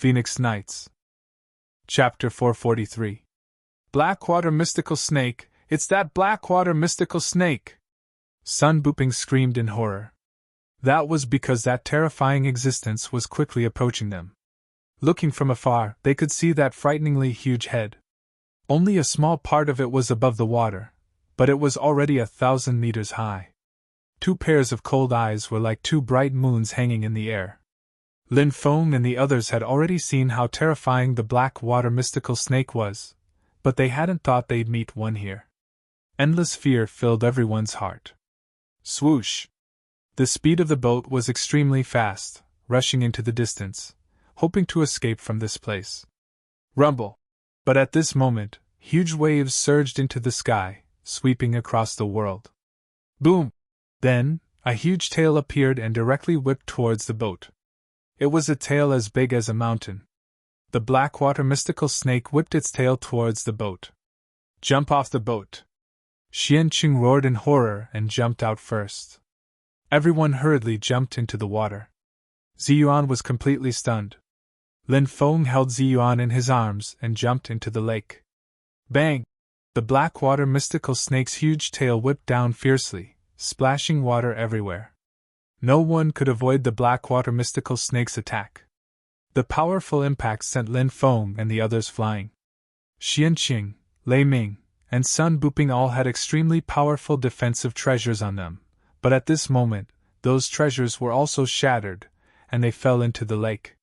Phoenix Nights. Chapter 443. Blackwater Mystical Snake, it's that Blackwater Mystical Snake! Sun Booping screamed in horror. That was because that terrifying existence was quickly approaching them. Looking from afar, they could see that frighteningly huge head. Only a small part of it was above the water, but it was already 1,000 meters high. 2 pairs of cold eyes were like 2 bright moons hanging in the air. Lin Feng and the others had already seen how terrifying the Blackwater Mystical Snake was, but they hadn't thought they'd meet one here. Endless fear filled everyone's heart. Swoosh! The speed of the boat was extremely fast, rushing into the distance, hoping to escape from this place. Rumble! But at this moment, huge waves surged into the sky, sweeping across the world. Boom! Then, a huge tail appeared and directly whipped towards the boat. It was a tail as big as a mountain. The Blackwater Mystical Snake whipped its tail towards the boat. Jump off the boat! Xianqing roared in horror and jumped out first. Everyone hurriedly jumped into the water. Ziyuan was completely stunned. Lin Feng held Ziyuan in his arms and jumped into the lake. Bang! The Blackwater Mystical Snake's huge tail whipped down fiercely, splashing water everywhere. No one could avoid the Blackwater Mystical Snake's attack. The powerful impact sent Lin Feng and the others flying. Xianqing, Lei Ming, and Sun Booping all had extremely powerful defensive treasures on them, but at this moment, those treasures were also shattered, and they fell into the lake.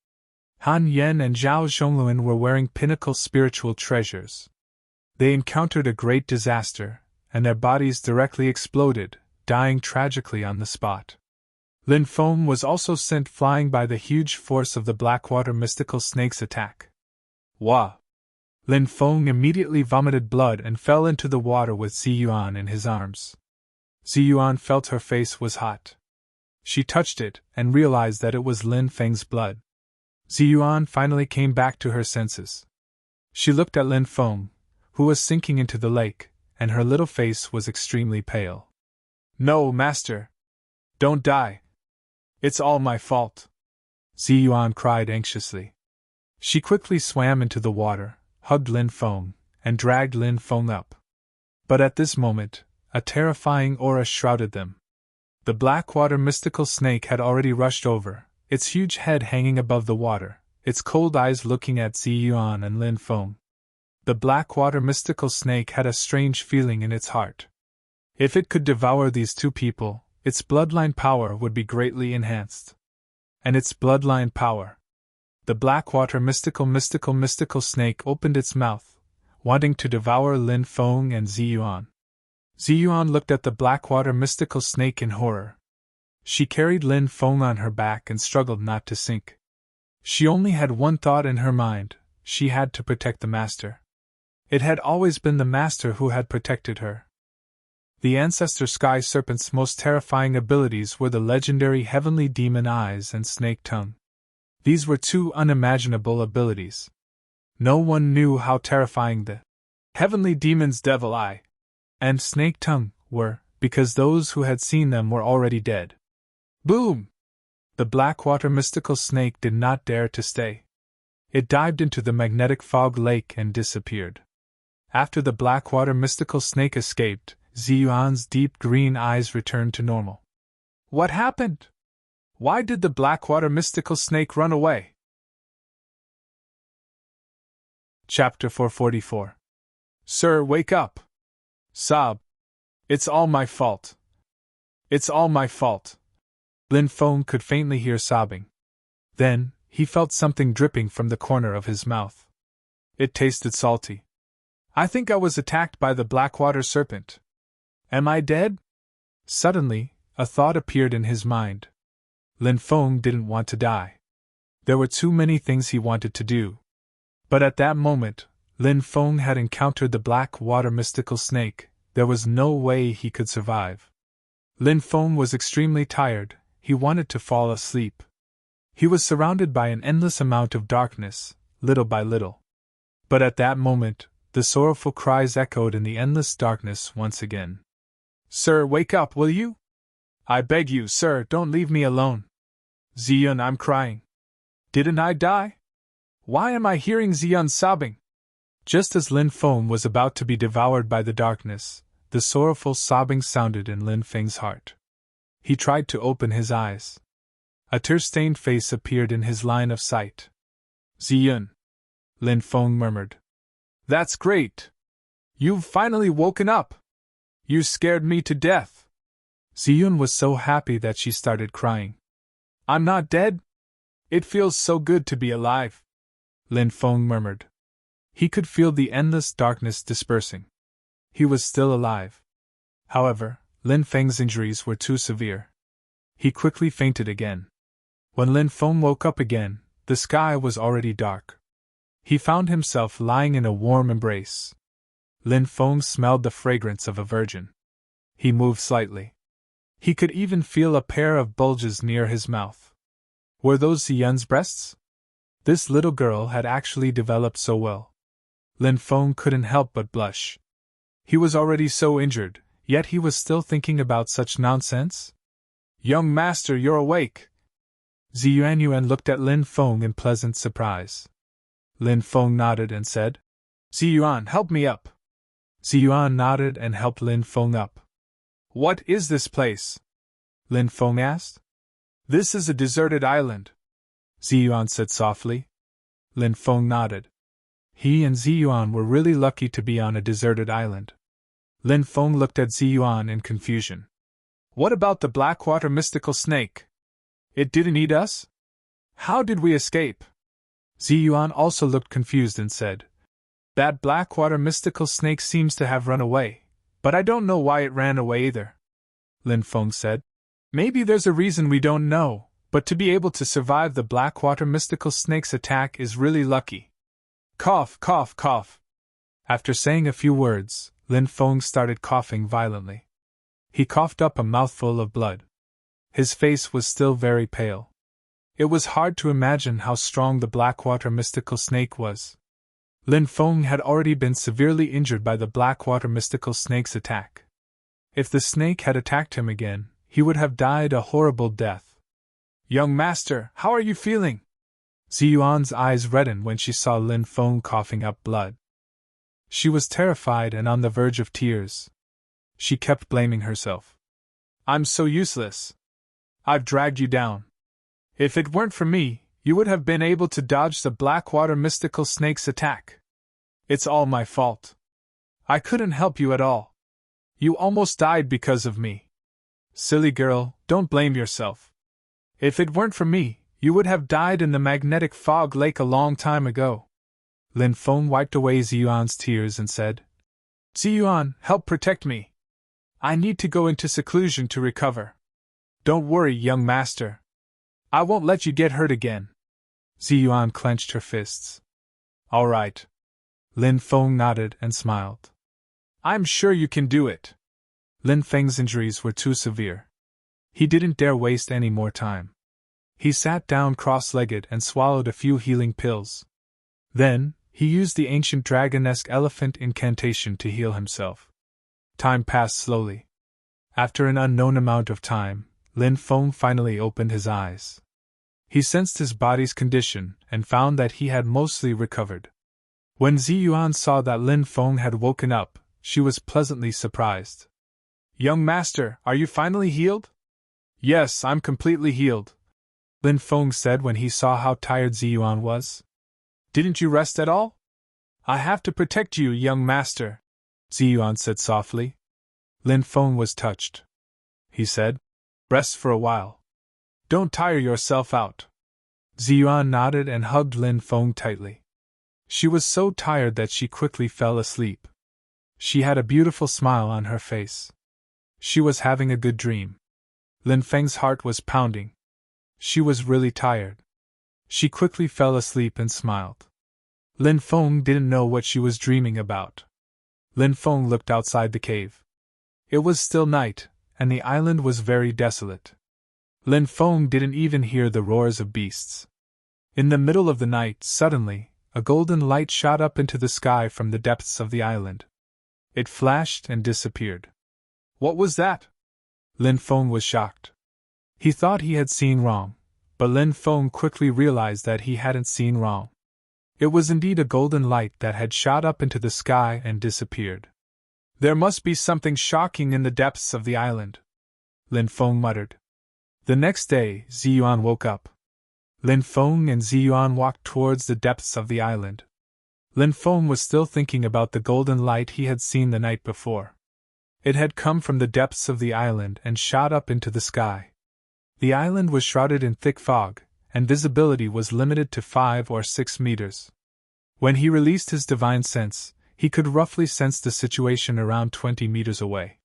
Han Yen and Zhao Zhongluan were wearing pinnacle spiritual treasures. They encountered a great disaster, and their bodies directly exploded, dying tragically on the spot. Lin Feng was also sent flying by the huge force of the Blackwater Mystical Snake's attack. Wah! Lin Feng immediately vomited blood and fell into the water with Ziyuan in his arms. Ziyuan felt her face was hot. She touched it and realized that it was Lin Feng's blood. Ziyuan finally came back to her senses. She looked at Lin Feng, who was sinking into the lake, and her little face was extremely pale. No, master! Don't die! It's all my fault! Ziyuan cried anxiously. She quickly swam into the water, hugged Lin Feng, and dragged Lin Feng up. But at this moment, a terrifying aura shrouded them. The Blackwater Mystical Snake had already rushed over, its huge head hanging above the water, its cold eyes looking at Ziyuan and Lin Feng. The Blackwater Mystical Snake had a strange feeling in its heart. If it could devour these 2 people, its bloodline power would be greatly enhanced. And its bloodline power. The Blackwater Mystical Snake opened its mouth, wanting to devour Lin Feng and Ziyuan. Ziyuan looked at the Blackwater Mystical Snake in horror. She carried Lin Feng on her back and struggled not to sink. She only had one thought in her mind: she had to protect the Master. It had always been the Master who had protected her. The Ancestor Sky Serpent's most terrifying abilities were the legendary Heavenly Demon Eyes and Snake Tongue. These were 2 unimaginable abilities. No one knew how terrifying the Heavenly Demon's Devil Eye and Snake Tongue were, because those who had seen them were already dead. Boom! The Blackwater Mystical Snake did not dare to stay. It dived into the magnetic fog lake and disappeared. After the Blackwater Mystical Snake escaped, Ziyuan's deep green eyes returned to normal. What happened? Why did the Blackwater Mystical Snake run away? Chapter 444. Sir, wake up! Sob. It's all my fault. It's all my fault. Lin Feng could faintly hear sobbing. Then, he felt something dripping from the corner of his mouth. It tasted salty. I think I was attacked by the Blackwater Serpent. Am I dead? Suddenly, a thought appeared in his mind. Lin Feng didn't want to die. There were too many things he wanted to do. But at that moment, Lin Feng had encountered the Blackwater Mystical Snake. There was no way he could survive. Lin Feng was extremely tired. He wanted to fall asleep. He was surrounded by an endless amount of darkness, little by little. But at that moment, the sorrowful cries echoed in the endless darkness once again. Sir, wake up, will you? I beg you, sir, don't leave me alone. Ziyuan, I'm crying. Didn't I die? Why am I hearing Ziyun sobbing? Just as Lin Feng was about to be devoured by the darkness, the sorrowful sobbing sounded in Lin Feng's heart. He tried to open his eyes. A tear-stained face appeared in his line of sight. Ziyun, Lin Feng murmured. That's great. You've finally woken up. You scared me to death. Ziyun was so happy that she started crying. I'm not dead? It feels so good to be alive, Lin Feng murmured. He could feel the endless darkness dispersing. He was still alive. However, Lin Feng's injuries were too severe. He quickly fainted again. When Lin Feng woke up again, the sky was already dark. He found himself lying in a warm embrace. Lin Feng smelled the fragrance of a virgin. He moved slightly. He could even feel a pair of bulges near his mouth. Were those Ziyun's breasts? This little girl had actually developed so well. Lin Feng couldn't help but blush. He was already so injured, yet he was still thinking about such nonsense? Young master, you're awake! Ziyuan looked at Lin Feng in pleasant surprise. Lin Feng nodded and said, Ziyuan, help me up. Ziyuan nodded and helped Lin Feng up. What is this place? Lin Feng asked. This is a deserted island, Ziyuan said softly. Lin Feng nodded. He and Ziyuan were really lucky to be on a deserted island. Lin Feng looked at Ziyuan in confusion. What about the Blackwater mystical snake? It didn't eat us? How did we escape? Ziyuan also looked confused and said, That Blackwater mystical snake seems to have run away, but I don't know why it ran away either. Lin Feng said, Maybe there's a reason we don't know, but to be able to survive the Blackwater mystical snake's attack is really lucky. Cough, cough, cough. After saying a few words, Lin Feng started coughing violently. He coughed up a mouthful of blood. His face was still very pale. It was hard to imagine how strong the Blackwater mystical snake was. Lin Feng had already been severely injured by the Blackwater mystical snake's attack. If the snake had attacked him again, he would have died a horrible death. Young master, how are you feeling? Ziyuan's eyes reddened when she saw Lin Feng coughing up blood. She was terrified and on the verge of tears. She kept blaming herself. I'm so useless. I've dragged you down. If it weren't for me, you would have been able to dodge the Blackwater mystical snake's attack. It's all my fault. I couldn't help you at all. You almost died because of me. Silly girl, don't blame yourself. If it weren't for me, you would have died in the magnetic fog lake a long time ago. Lin Feng wiped away Ziyuan's tears and said, Ziyuan, help protect me. I need to go into seclusion to recover. Don't worry, young master. I won't let you get hurt again. Ziyuan clenched her fists. All right. Lin Feng nodded and smiled. I'm sure you can do it. Lin Feng's injuries were too severe. He didn't dare waste any more time. He sat down cross-legged and swallowed a few healing pills. Then, he used the ancient dragon-esque elephant incantation to heal himself. Time passed slowly. After an unknown amount of time, Lin Feng finally opened his eyes. He sensed his body's condition and found that he had mostly recovered. When Ziyuan saw that Lin Feng had woken up, she was pleasantly surprised. Young master, are you finally healed? Yes, I'm completely healed, Lin Feng said when he saw how tired Ziyuan was. Didn't you rest at all? I have to protect you, young master, Ziyuan said softly. Lin Feng was touched. He said, Rest for a while. Don't tire yourself out. Ziyuan nodded and hugged Lin Feng tightly. She was so tired that she quickly fell asleep. She had a beautiful smile on her face. She was having a good dream. Lin Feng's heart was pounding. She was really tired. She quickly fell asleep and smiled. Lin Feng didn't know what she was dreaming about. Lin Feng looked outside the cave. It was still night, and the island was very desolate. Lin Feng didn't even hear the roars of beasts. In the middle of the night, suddenly, a golden light shot up into the sky from the depths of the island. It flashed and disappeared. What was that? Lin Feng was shocked. He thought he had seen wrong, but Lin Feng quickly realized that he hadn't seen wrong. It was indeed a golden light that had shot up into the sky and disappeared. There must be something shocking in the depths of the island, Lin Feng muttered. The next day, Ziyuan woke up. Lin Feng and Ziyuan walked towards the depths of the island. Lin Feng was still thinking about the golden light he had seen the night before. It had come from the depths of the island and shot up into the sky. The island was shrouded in thick fog, and visibility was limited to 5 or 6 meters. When he released his divine sense, he could roughly sense the situation around 20 meters away.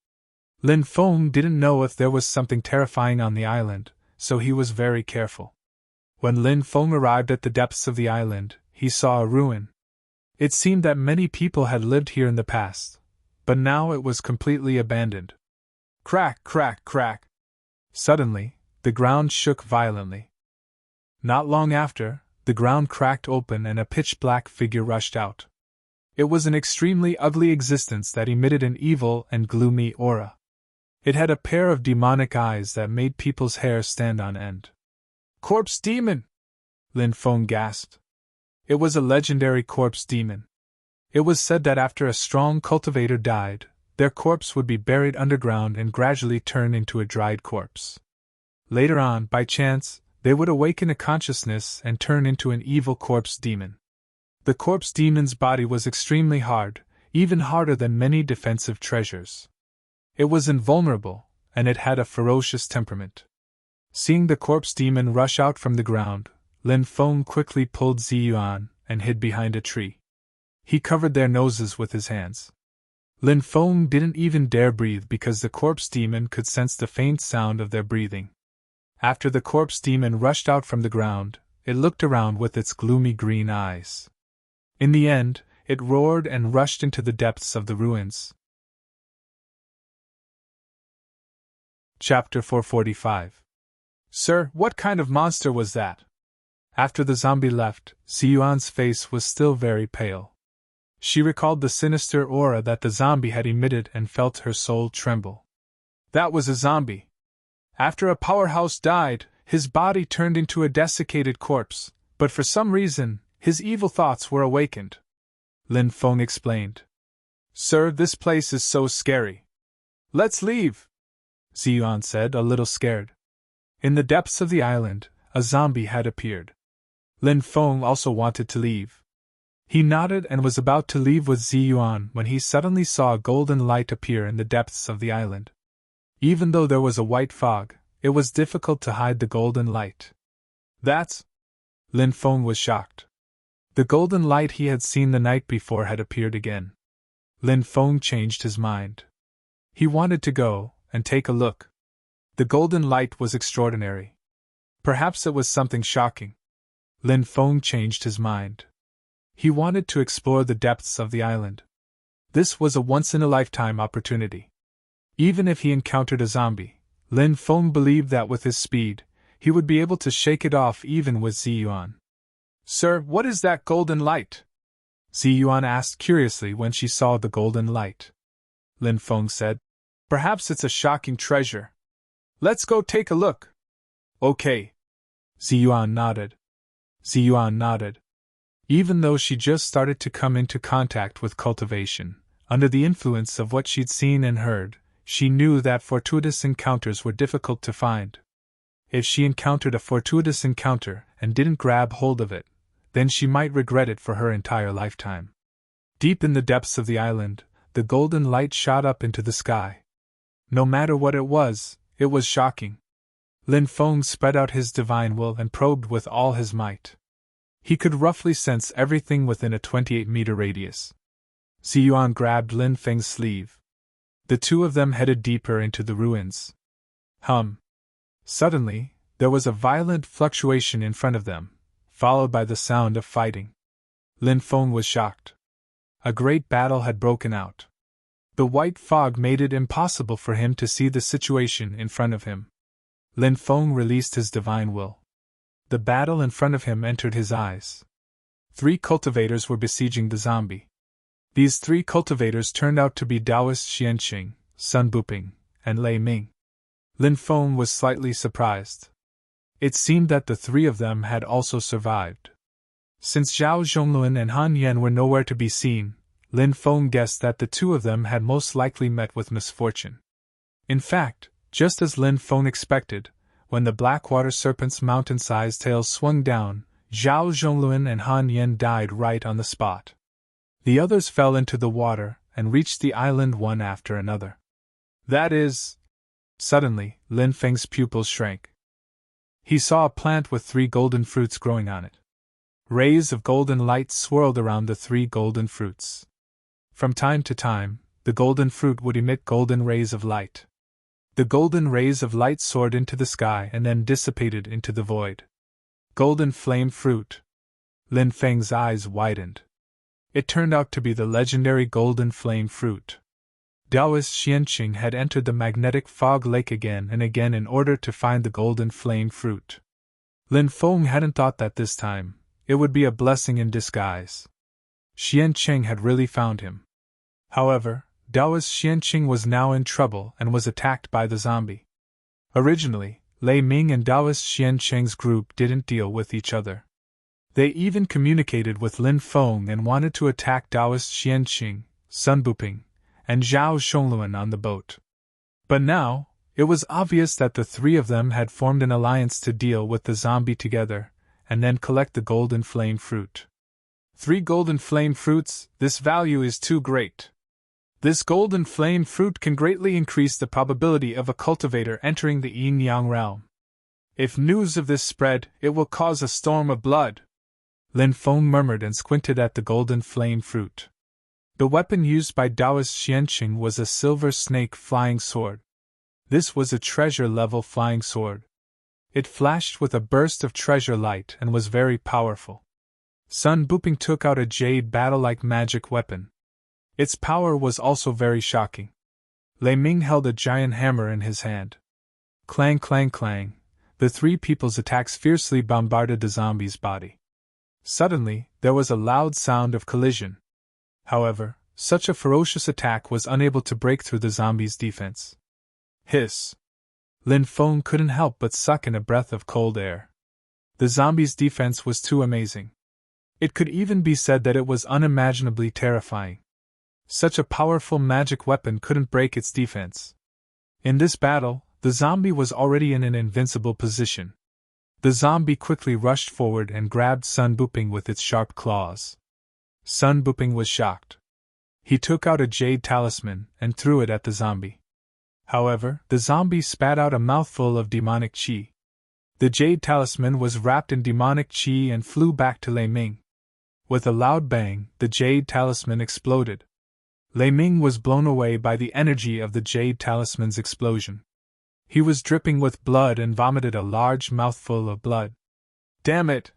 Lin Feng didn't know if there was something terrifying on the island, so he was very careful. When Lin Feng arrived at the depths of the island, he saw a ruin. It seemed that many people had lived here in the past, but now it was completely abandoned. Crack, crack, crack. Suddenly, the ground shook violently. Not long after, the ground cracked open and a pitch-black figure rushed out. It was an extremely ugly existence that emitted an evil and gloomy aura. It had a pair of demonic eyes that made people's hair stand on end. Corpse demon! Lin Feng gasped. It was a legendary corpse demon. It was said that after a strong cultivator died, their corpse would be buried underground and gradually turn into a dried corpse. Later on, by chance, they would awaken a consciousness and turn into an evil corpse demon. The corpse demon's body was extremely hard, even harder than many defensive treasures. It was invulnerable, and it had a ferocious temperament. Seeing the corpse demon rush out from the ground, Lin Feng quickly pulled Ziyuan and hid behind a tree. He covered their noses with his hands. Lin Feng didn't even dare breathe because the corpse demon could sense the faint sound of their breathing. After the corpse demon rushed out from the ground, it looked around with its gloomy green eyes. In the end, it roared and rushed into the depths of the ruins. Chapter 445. Sir, what kind of monster was that? After the zombie left, Ziyuan's face was still very pale. She recalled the sinister aura that the zombie had emitted and felt her soul tremble. That was a zombie. After a powerhouse died, his body turned into a desiccated corpse, but for some reason, his evil thoughts were awakened. Lin Feng explained. Sir, this place is so scary. Let's leave, Ziyuan said, a little scared. In the depths of the island, a zombie had appeared. Lin Feng also wanted to leave. He nodded and was about to leave with Ziyuan when he suddenly saw a golden light appear in the depths of the island. Even though there was a white fog, it was difficult to hide the golden light. That's... Lin Feng was shocked. The golden light he had seen the night before had appeared again. Lin Feng changed his mind. He wanted to go and take a look. The golden light was extraordinary. Perhaps it was something shocking. Lin Feng changed his mind. He wanted to explore the depths of the island. This was a once-in-a-lifetime opportunity. Even if he encountered a zombie, Lin Feng believed that with his speed, he would be able to shake it off even with Ziyuan. Sir, what is that golden light? Ziyuan asked curiously when she saw the golden light. Lin Feng said, Perhaps it's a shocking treasure. Let's go take a look. Okay. Ziyuan nodded. Even though she just started to come into contact with cultivation, under the influence of what she'd seen and heard, she knew that fortuitous encounters were difficult to find. If she encountered a fortuitous encounter and didn't grab hold of it, then she might regret it for her entire lifetime. Deep in the depths of the island, the golden light shot up into the sky. No matter what it was shocking. Lin Feng spread out his divine will and probed with all his might. He could roughly sense everything within a 28-meter radius. Ziyuan grabbed Lin Feng's sleeve. The two of them headed deeper into the ruins. Suddenly, there was a violent fluctuation in front of them, followed by the sound of fighting. Lin Feng was shocked. A great battle had broken out. The white fog made it impossible for him to see the situation in front of him. Lin Feng released his divine will. The battle in front of him entered his eyes. 3 cultivators were besieging the zombie. These 3 cultivators turned out to be Taoist Xianxing, Sun Buping, and Lei Ming. Lin Feng was slightly surprised. It seemed that the 3 of them had also survived. Since Zhao Zhongluan and Han Yan were nowhere to be seen, Lin Feng guessed that the two of them had most likely met with misfortune. In fact, just as Lin Feng expected, when the Blackwater Serpent's mountain-sized tail swung down, Zhao Zhongluan and Han Yan died right on the spot. The others fell into the water and reached the island one after another. That is... Suddenly, Lin Feng's pupils shrank. He saw a plant with 3 golden fruits growing on it. Rays of golden light swirled around the 3 golden fruits. From time to time, the golden fruit would emit golden rays of light. The golden rays of light soared into the sky and then dissipated into the void. Golden flame fruit. Lin Feng's eyes widened. It turned out to be the legendary golden flame fruit. Taoist Xianqing had entered the magnetic fog lake again and again in order to find the golden flame fruit. Lin Feng hadn't thought that this time it would be a blessing in disguise. Xianqing had really found him. However, Taoist Xianqing was now in trouble and was attacked by the zombie. Originally, Lei Ming and Taoist Xianqing's group didn't deal with each other. They even communicated with Lin Feng and wanted to attack Taoist Xianqing, Sun Buping, and Zhao Zhongluan on the boat. But now, it was obvious that the 3 of them had formed an alliance to deal with the zombie together, and then collect the golden flame fruit. 3 golden flame fruits, this value is too great. This golden flame fruit can greatly increase the probability of a cultivator entering the yin-yang realm. If news of this spread, it will cause a storm of blood. Lin Feng murmured and squinted at the golden flame fruit. The weapon used by Taoist Xianqing was a silver snake flying sword. This was a treasure-level flying sword. It flashed with a burst of treasure light and was very powerful. Sun Buping took out a jade battle-like magic weapon. Its power was also very shocking. Lei Ming held a giant hammer in his hand. Clang, clang, clang, the 3 people's attacks fiercely bombarded the zombie's body. Suddenly, there was a loud sound of collision. However, such a ferocious attack was unable to break through the zombie's defense. Hiss! Lin Feng couldn't help but suck in a breath of cold air. The zombie's defense was too amazing. It could even be said that it was unimaginably terrifying. Such a powerful magic weapon couldn't break its defense. In this battle, the zombie was already in an invincible position. The zombie quickly rushed forward and grabbed Sun Buping with its sharp claws. Sun Buping was shocked. He took out a jade talisman and threw it at the zombie. However, the zombie spat out a mouthful of demonic qi. The jade talisman was wrapped in demonic qi and flew back to Lei Ming. With a loud bang, the jade talisman exploded. Lei Ming was blown away by the energy of the jade talisman's explosion. He was dripping with blood and vomited a large mouthful of blood. Damn it!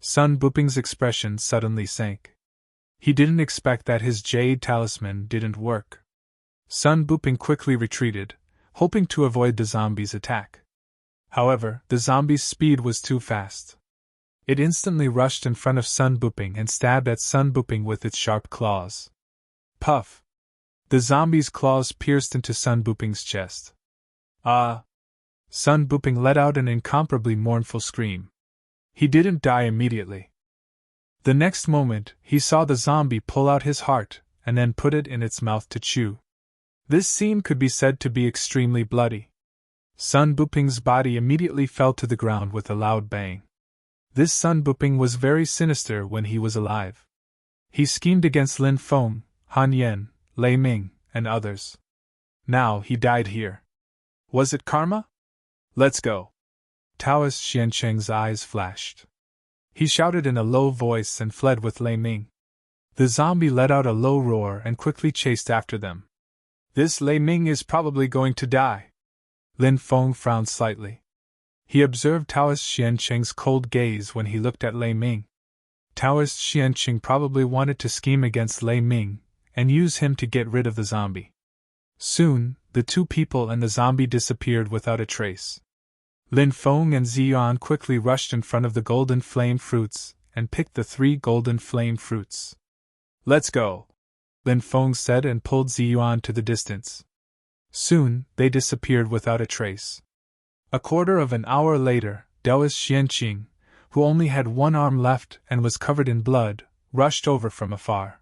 Sun Buping's expression suddenly sank. He didn't expect that his jade talisman didn't work. Sun Buping quickly retreated, hoping to avoid the zombie's attack. However, the zombie's speed was too fast. It instantly rushed in front of Sun Buping and stabbed at Sun Buping with its sharp claws. Puff! The zombie's claws pierced into Sun Buping's chest. Ah! Sun Buping let out an incomparably mournful scream. He didn't die immediately. The next moment, he saw the zombie pull out his heart and then put it in its mouth to chew. This scene could be said to be extremely bloody. Sun Buping's body immediately fell to the ground with a loud bang. This Sun Buping was very sinister when he was alive. He schemed against Lin Feng, Han Yan, Lei Ming, and others. Now he died here. Was it karma? Let's go. Taoist Xianqing's eyes flashed. He shouted in a low voice and fled with Lei Ming. The zombie let out a low roar and quickly chased after them. This Lei Ming is probably going to die. Lin Feng frowned slightly. He observed Taoist Xianqing's cold gaze when he looked at Lei Ming. Taoist Xianqing probably wanted to scheme against Lei Ming and use him to get rid of the zombie. Soon, the 2 people and the zombie disappeared without a trace. Lin Feng and Ziyuan quickly rushed in front of the golden flame fruits and picked the 3 golden flame fruits. Let's go, Lin Feng said and pulled Ziyuan to the distance. Soon, they disappeared without a trace. A quarter of an hour later, Taoist Xianqing, who only had one arm left and was covered in blood, rushed over from afar.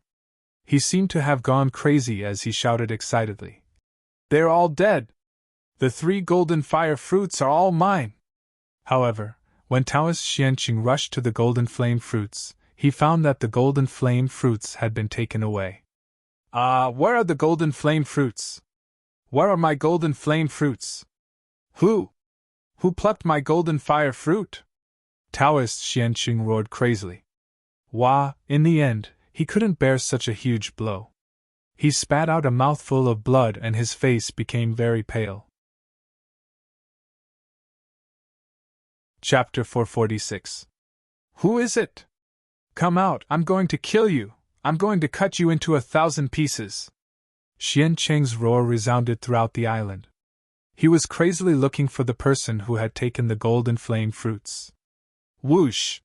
He seemed to have gone crazy as he shouted excitedly. "They're all dead! The 3 golden fire fruits are all mine!" However, when Taoist Xianqing rushed to the golden flame fruits, he found that the golden flame fruits had been taken away. Where are the golden flame fruits? Where are my golden flame fruits? Who plucked my golden fire fruit? Taoist Xianqing roared crazily. In the end, he couldn't bear such a huge blow. He spat out a mouthful of blood and his face became very pale. Chapter 446. Who is it? Come out, I'm going to kill you! I'm going to cut you into 1,000 pieces! Xianqing's roar resounded throughout the island. He was crazily looking for the person who had taken the golden flame fruits. Whoosh!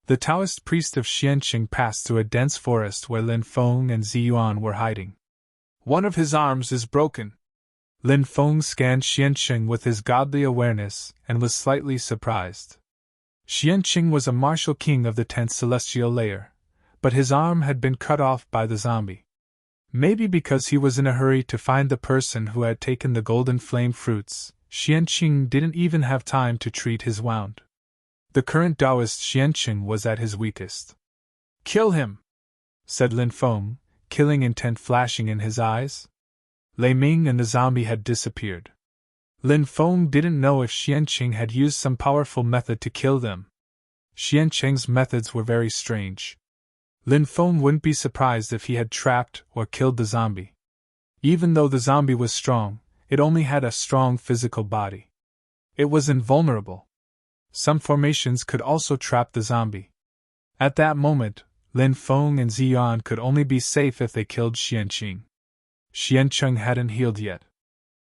The Taoist priest of Xianqing passed through a dense forest where Lin Feng and Ziyuan were hiding. One of his arms is broken. Lin Feng scanned Xianqing with his godly awareness and was slightly surprised. Xianqing was a martial king of the 10th celestial layer, but his arm had been cut off by the zombie. Maybe because he was in a hurry to find the person who had taken the golden flame fruits, Xianqing didn't even have time to treat his wound. The current Taoist Xianqing was at his weakest. "Kill him!" said Lin Feng, killing intent flashing in his eyes. Lei Ming and the zombie had disappeared. Lin Feng didn't know if Xianqing had used some powerful method to kill them. Xianqing's methods were very strange. Lin Feng wouldn't be surprised if he had trapped or killed the zombie. Even though the zombie was strong, it only had a strong physical body. It was invulnerable. Some formations could also trap the zombie. At that moment, Lin Feng and Ziyuan could only be safe if they killed Xianqing. Xianqing hadn't healed yet.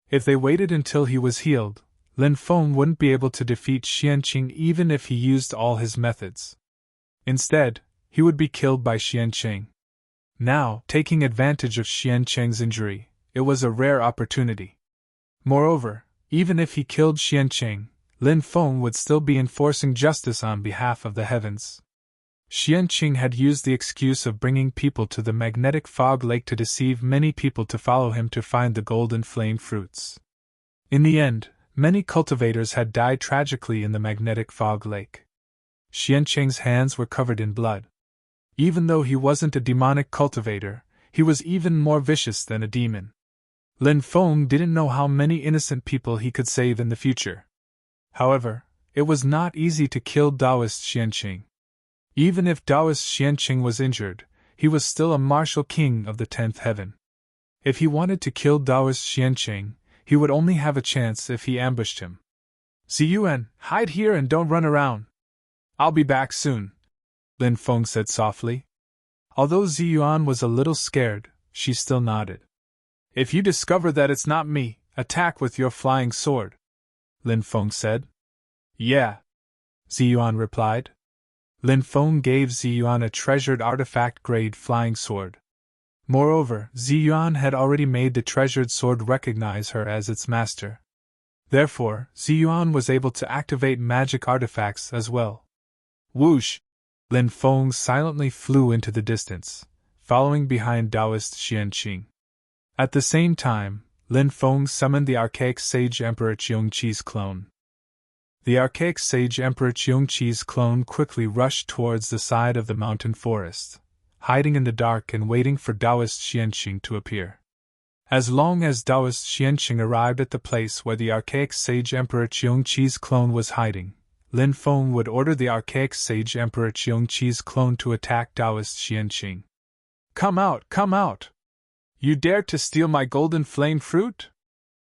If they waited until he was healed, Lin Feng wouldn't be able to defeat Xianqing even if he used all his methods. Instead, he would be killed by Xianqing. Now, taking advantage of Xianqing's injury, it was a rare opportunity. Moreover, even if he killed Xianqing, Lin Feng would still be enforcing justice on behalf of the heavens. Xianqing had used the excuse of bringing people to the magnetic fog lake to deceive many people to follow him to find the golden flame fruits. In the end, many cultivators had died tragically in the magnetic fog lake. Xianqing's hands were covered in blood. Even though he wasn't a demonic cultivator, he was even more vicious than a demon. Lin Feng didn't know how many innocent people he could save in the future. However, it was not easy to kill Taoist Xianqing. Even if Taoist Xianqing was injured, he was still a martial king of the 10th heaven. If he wanted to kill Taoist Xianqing, he would only have a chance if he ambushed him. "Ziyuan, hide here and don't run around. I'll be back soon," Lin Feng said softly. Although Ziyuan was a little scared, she still nodded. "If you discover that it's not me, attack with your flying sword," Lin Feng said. "Yeah," Ziyuan replied. Lin Feng gave Ziyuan a treasured artifact-grade flying sword. Moreover, Ziyuan had already made the treasured sword recognize her as its master. Therefore, Ziyuan was able to activate magic artifacts as well. Whoosh! Lin Feng silently flew into the distance, following behind Taoist Xianqing. At the same time, Lin Feng summoned the archaic sage Emperor Qiongqi's clone. The archaic sage Emperor Qiongqi's clone quickly rushed towards the side of the mountain forest, hiding in the dark and waiting for Taoist Xianqing to appear. As long as Taoist Xianqing arrived at the place where the archaic sage Emperor Qiongqi's clone was hiding, Lin Feng would order the archaic sage Emperor Qiongqi's clone to attack Taoist Xianqing. Come out! Come out! You dare to steal my golden flame fruit?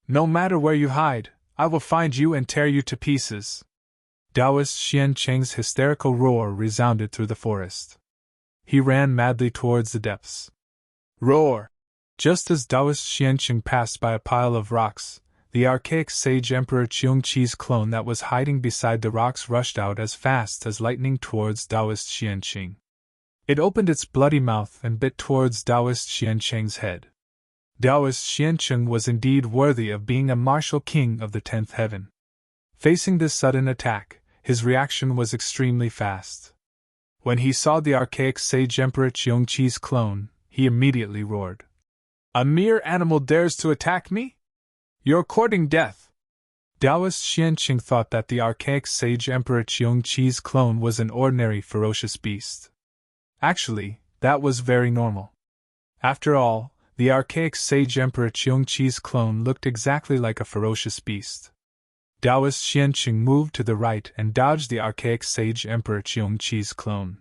No matter where you hide, I will find you and tear you to pieces." Taoist Xianqing's hysterical roar resounded through the forest. He ran madly towards the depths. Roar! Just as Taoist Xianqing passed by a pile of rocks, the archaic sage Emperor Qiongqi's clone that was hiding beside the rocks rushed out as fast as lightning towards Taoist Xianqing. It opened its bloody mouth and bit towards Taoist Xianqing's head. Taoist Xianqing was indeed worthy of being a martial king of the 10th heaven. Facing this sudden attack, his reaction was extremely fast. When he saw the archaic sage Emperor Qiongqi's clone, he immediately roared. A mere animal dares to attack me? You're courting death! Taoist Xianqing thought that the archaic sage Emperor Qiongqi's clone was an ordinary ferocious beast. Actually, that was very normal. After all, the archaic sage Emperor Qiongqi's clone looked exactly like a ferocious beast. Taoist Xianqing moved to the right and dodged the archaic sage Emperor Qiongqi's clone.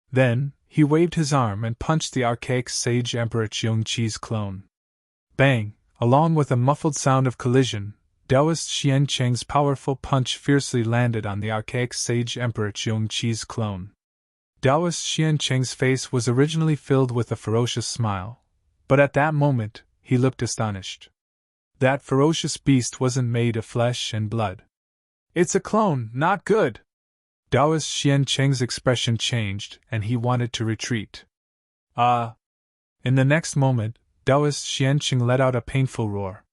Then, he waved his arm and punched the archaic sage Emperor Qiongqi's clone. Bang! Along with a muffled sound of collision, Taoist Xianqing's powerful punch fiercely landed on the archaic sage Emperor Qiongqi's clone. Taoist Xianqing's face was originally filled with a ferocious smile, but at that moment, he looked astonished. That ferocious beast wasn't made of flesh and blood. It's a clone, not good! Taoist Xianqing's expression changed, and he wanted to retreat. In the next moment, Taoist Xianqing let out a painful roar.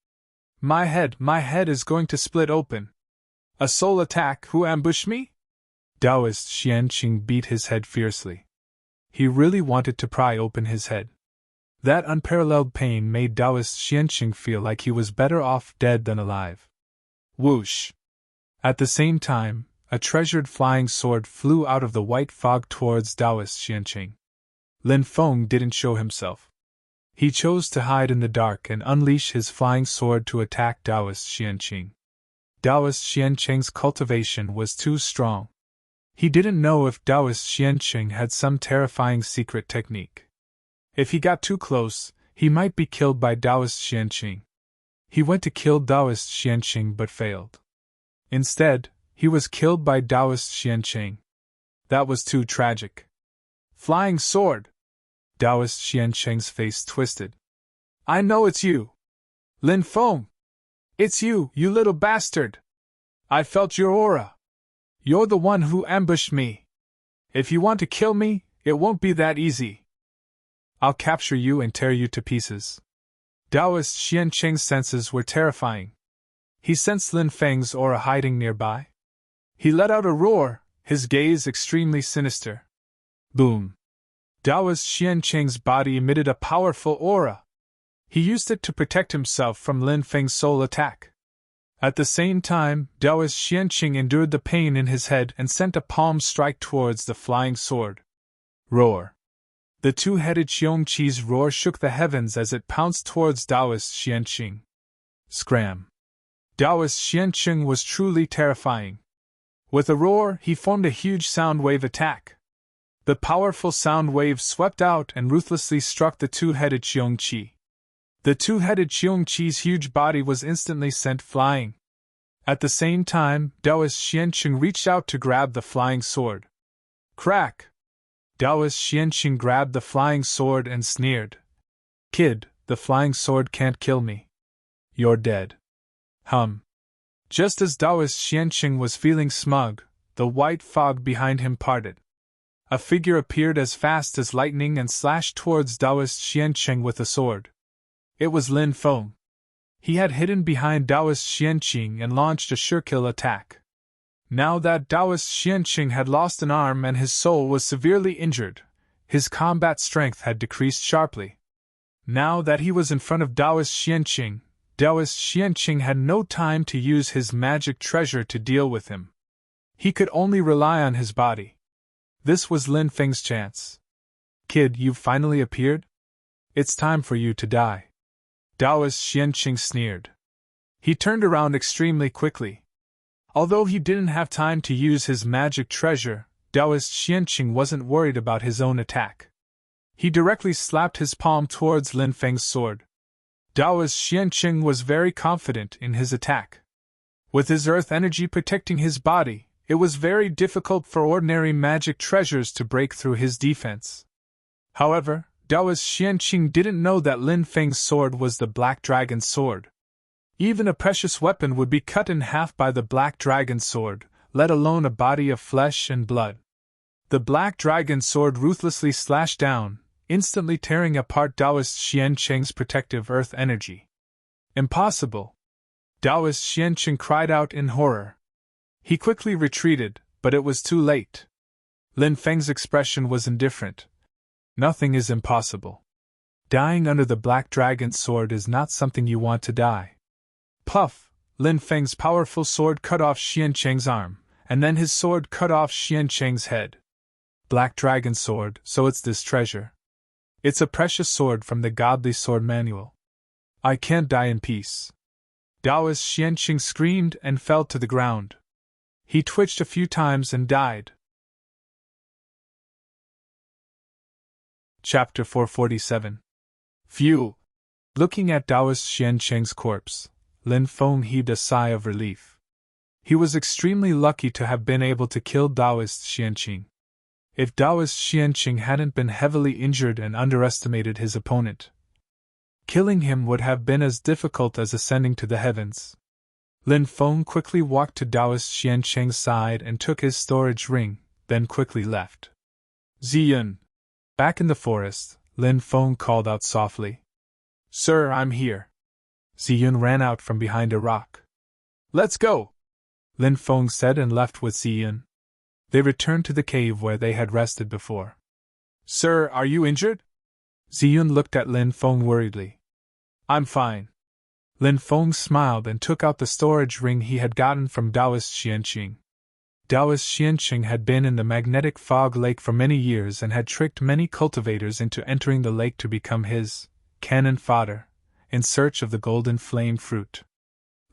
My head is going to split open. A soul attack, who ambushed me? Taoist Xianqing beat his head fiercely. He really wanted to pry open his head. That unparalleled pain made Taoist Xianqing feel like he was better off dead than alive. Whoosh! At the same time, a treasured flying sword flew out of the white fog towards Taoist Xianqing. Lin Feng didn't show himself. He chose to hide in the dark and unleash his flying sword to attack Taoist Xianqing. Taoist Xianqing's cultivation was too strong. He didn't know if Taoist Xianqing had some terrifying secret technique. If he got too close, he might be killed by Taoist Xianqing. He went to kill Taoist Xianqing but failed. Instead, he was killed by Taoist Xianqing. That was too tragic. Flying sword! Taoist Xianqing's face twisted. I know it's you! Lin Feng! It's you, you little bastard! I felt your aura! You're the one who ambushed me! If you want to kill me, it won't be that easy. I'll capture you and tear you to pieces. Taoist Xianqing's senses were terrifying. He sensed Lin Feng's aura hiding nearby. He let out a roar, his gaze extremely sinister. Boom! Taoist Xianqing's body emitted a powerful aura. He used it to protect himself from Lin Feng's soul attack. At the same time, Taoist Xianqing endured the pain in his head and sent a palm strike towards the flying sword. Roar! The two-headed Qiongqi's roar shook the heavens as it pounced towards Taoist Xianqing. Scram! Taoist Xianqing was truly terrifying. With a roar, he formed a huge sound wave attack. The powerful sound wave swept out and ruthlessly struck the two-headed Qiongqi. The two-headed Qiongqi's huge body was instantly sent flying. At the same time, Taoist Xianqing reached out to grab the flying sword. Crack! Taoist Xianqing grabbed the flying sword and sneered. Kid, the flying sword can't kill me. You're dead. Just as Taoist Xianqing was feeling smug, the white fog behind him parted. A figure appeared as fast as lightning and slashed towards Taoist Xianqing with a sword. It was Lin Feng. He had hidden behind Taoist Xianqing and launched a sure-kill attack. Now that Taoist Xianqing had lost an arm and his soul was severely injured, his combat strength had decreased sharply. Now that he was in front of Taoist Xianqing had no time to use his magic treasure to deal with him. He could only rely on his body. This was Lin Feng's chance. Kid, you've finally appeared? It's time for you to die. Taoist Xianqing sneered. He turned around extremely quickly. Although he didn't have time to use his magic treasure, Taoist Xianqing wasn't worried about his own attack. He directly slapped his palm towards Lin Feng's sword. Taoist Xianqing was very confident in his attack. With his earth energy protecting his body, it was very difficult for ordinary magic treasures to break through his defense. However, Taoist Xianqing didn't know that Lin Feng's sword was the Black Dragon's sword. Even a precious weapon would be cut in half by the Black Dragon's sword, let alone a body of flesh and blood. The Black Dragon's sword ruthlessly slashed down, instantly tearing apart Taoist Xianqing's protective earth energy. Impossible! Taoist Xianqing cried out in horror. He quickly retreated, But it was too late. Lin Feng's expression was indifferent. Nothing is impossible. Dying under the Black Dragon's sword is not something you want to die. Puff! Lin Feng's powerful sword cut off Xiancheng's arm, and then his sword cut off Xiancheng's head. Black Dragon sword, so it's this treasure. It's a precious sword from the Godly Sword Manual. I can't die in peace. Taoist Xiancheng screamed and fell to the ground. He twitched a few times and died. Chapter 447. Phew! Looking at Taoist Xiancheng's corpse, Lin Feng heaved a sigh of relief. He was extremely lucky to have been able to kill Taoist Xiancheng. If Taoist Xiancheng hadn't been heavily injured and underestimated his opponent, killing him would have been as difficult as ascending to the heavens. Lin Feng quickly walked to Taoist Xiancheng's side and took his storage ring, then quickly left. Ziyun! Back in the forest, Lin Feng called out softly. Sir, I'm here. Ziyun ran out from behind a rock. Let's go! Lin Feng said and left with Ziyun. They returned to the cave where they had rested before. Sir, are you injured? Ziyun looked at Lin Feng worriedly. I'm fine. Lin Feng smiled and took out the storage ring he had gotten from Taoist Xiancheng. Taoist Xiancheng had been in the magnetic fog lake for many years and had tricked many cultivators into entering the lake to become his cannon fodder, in search of the golden flame fruit.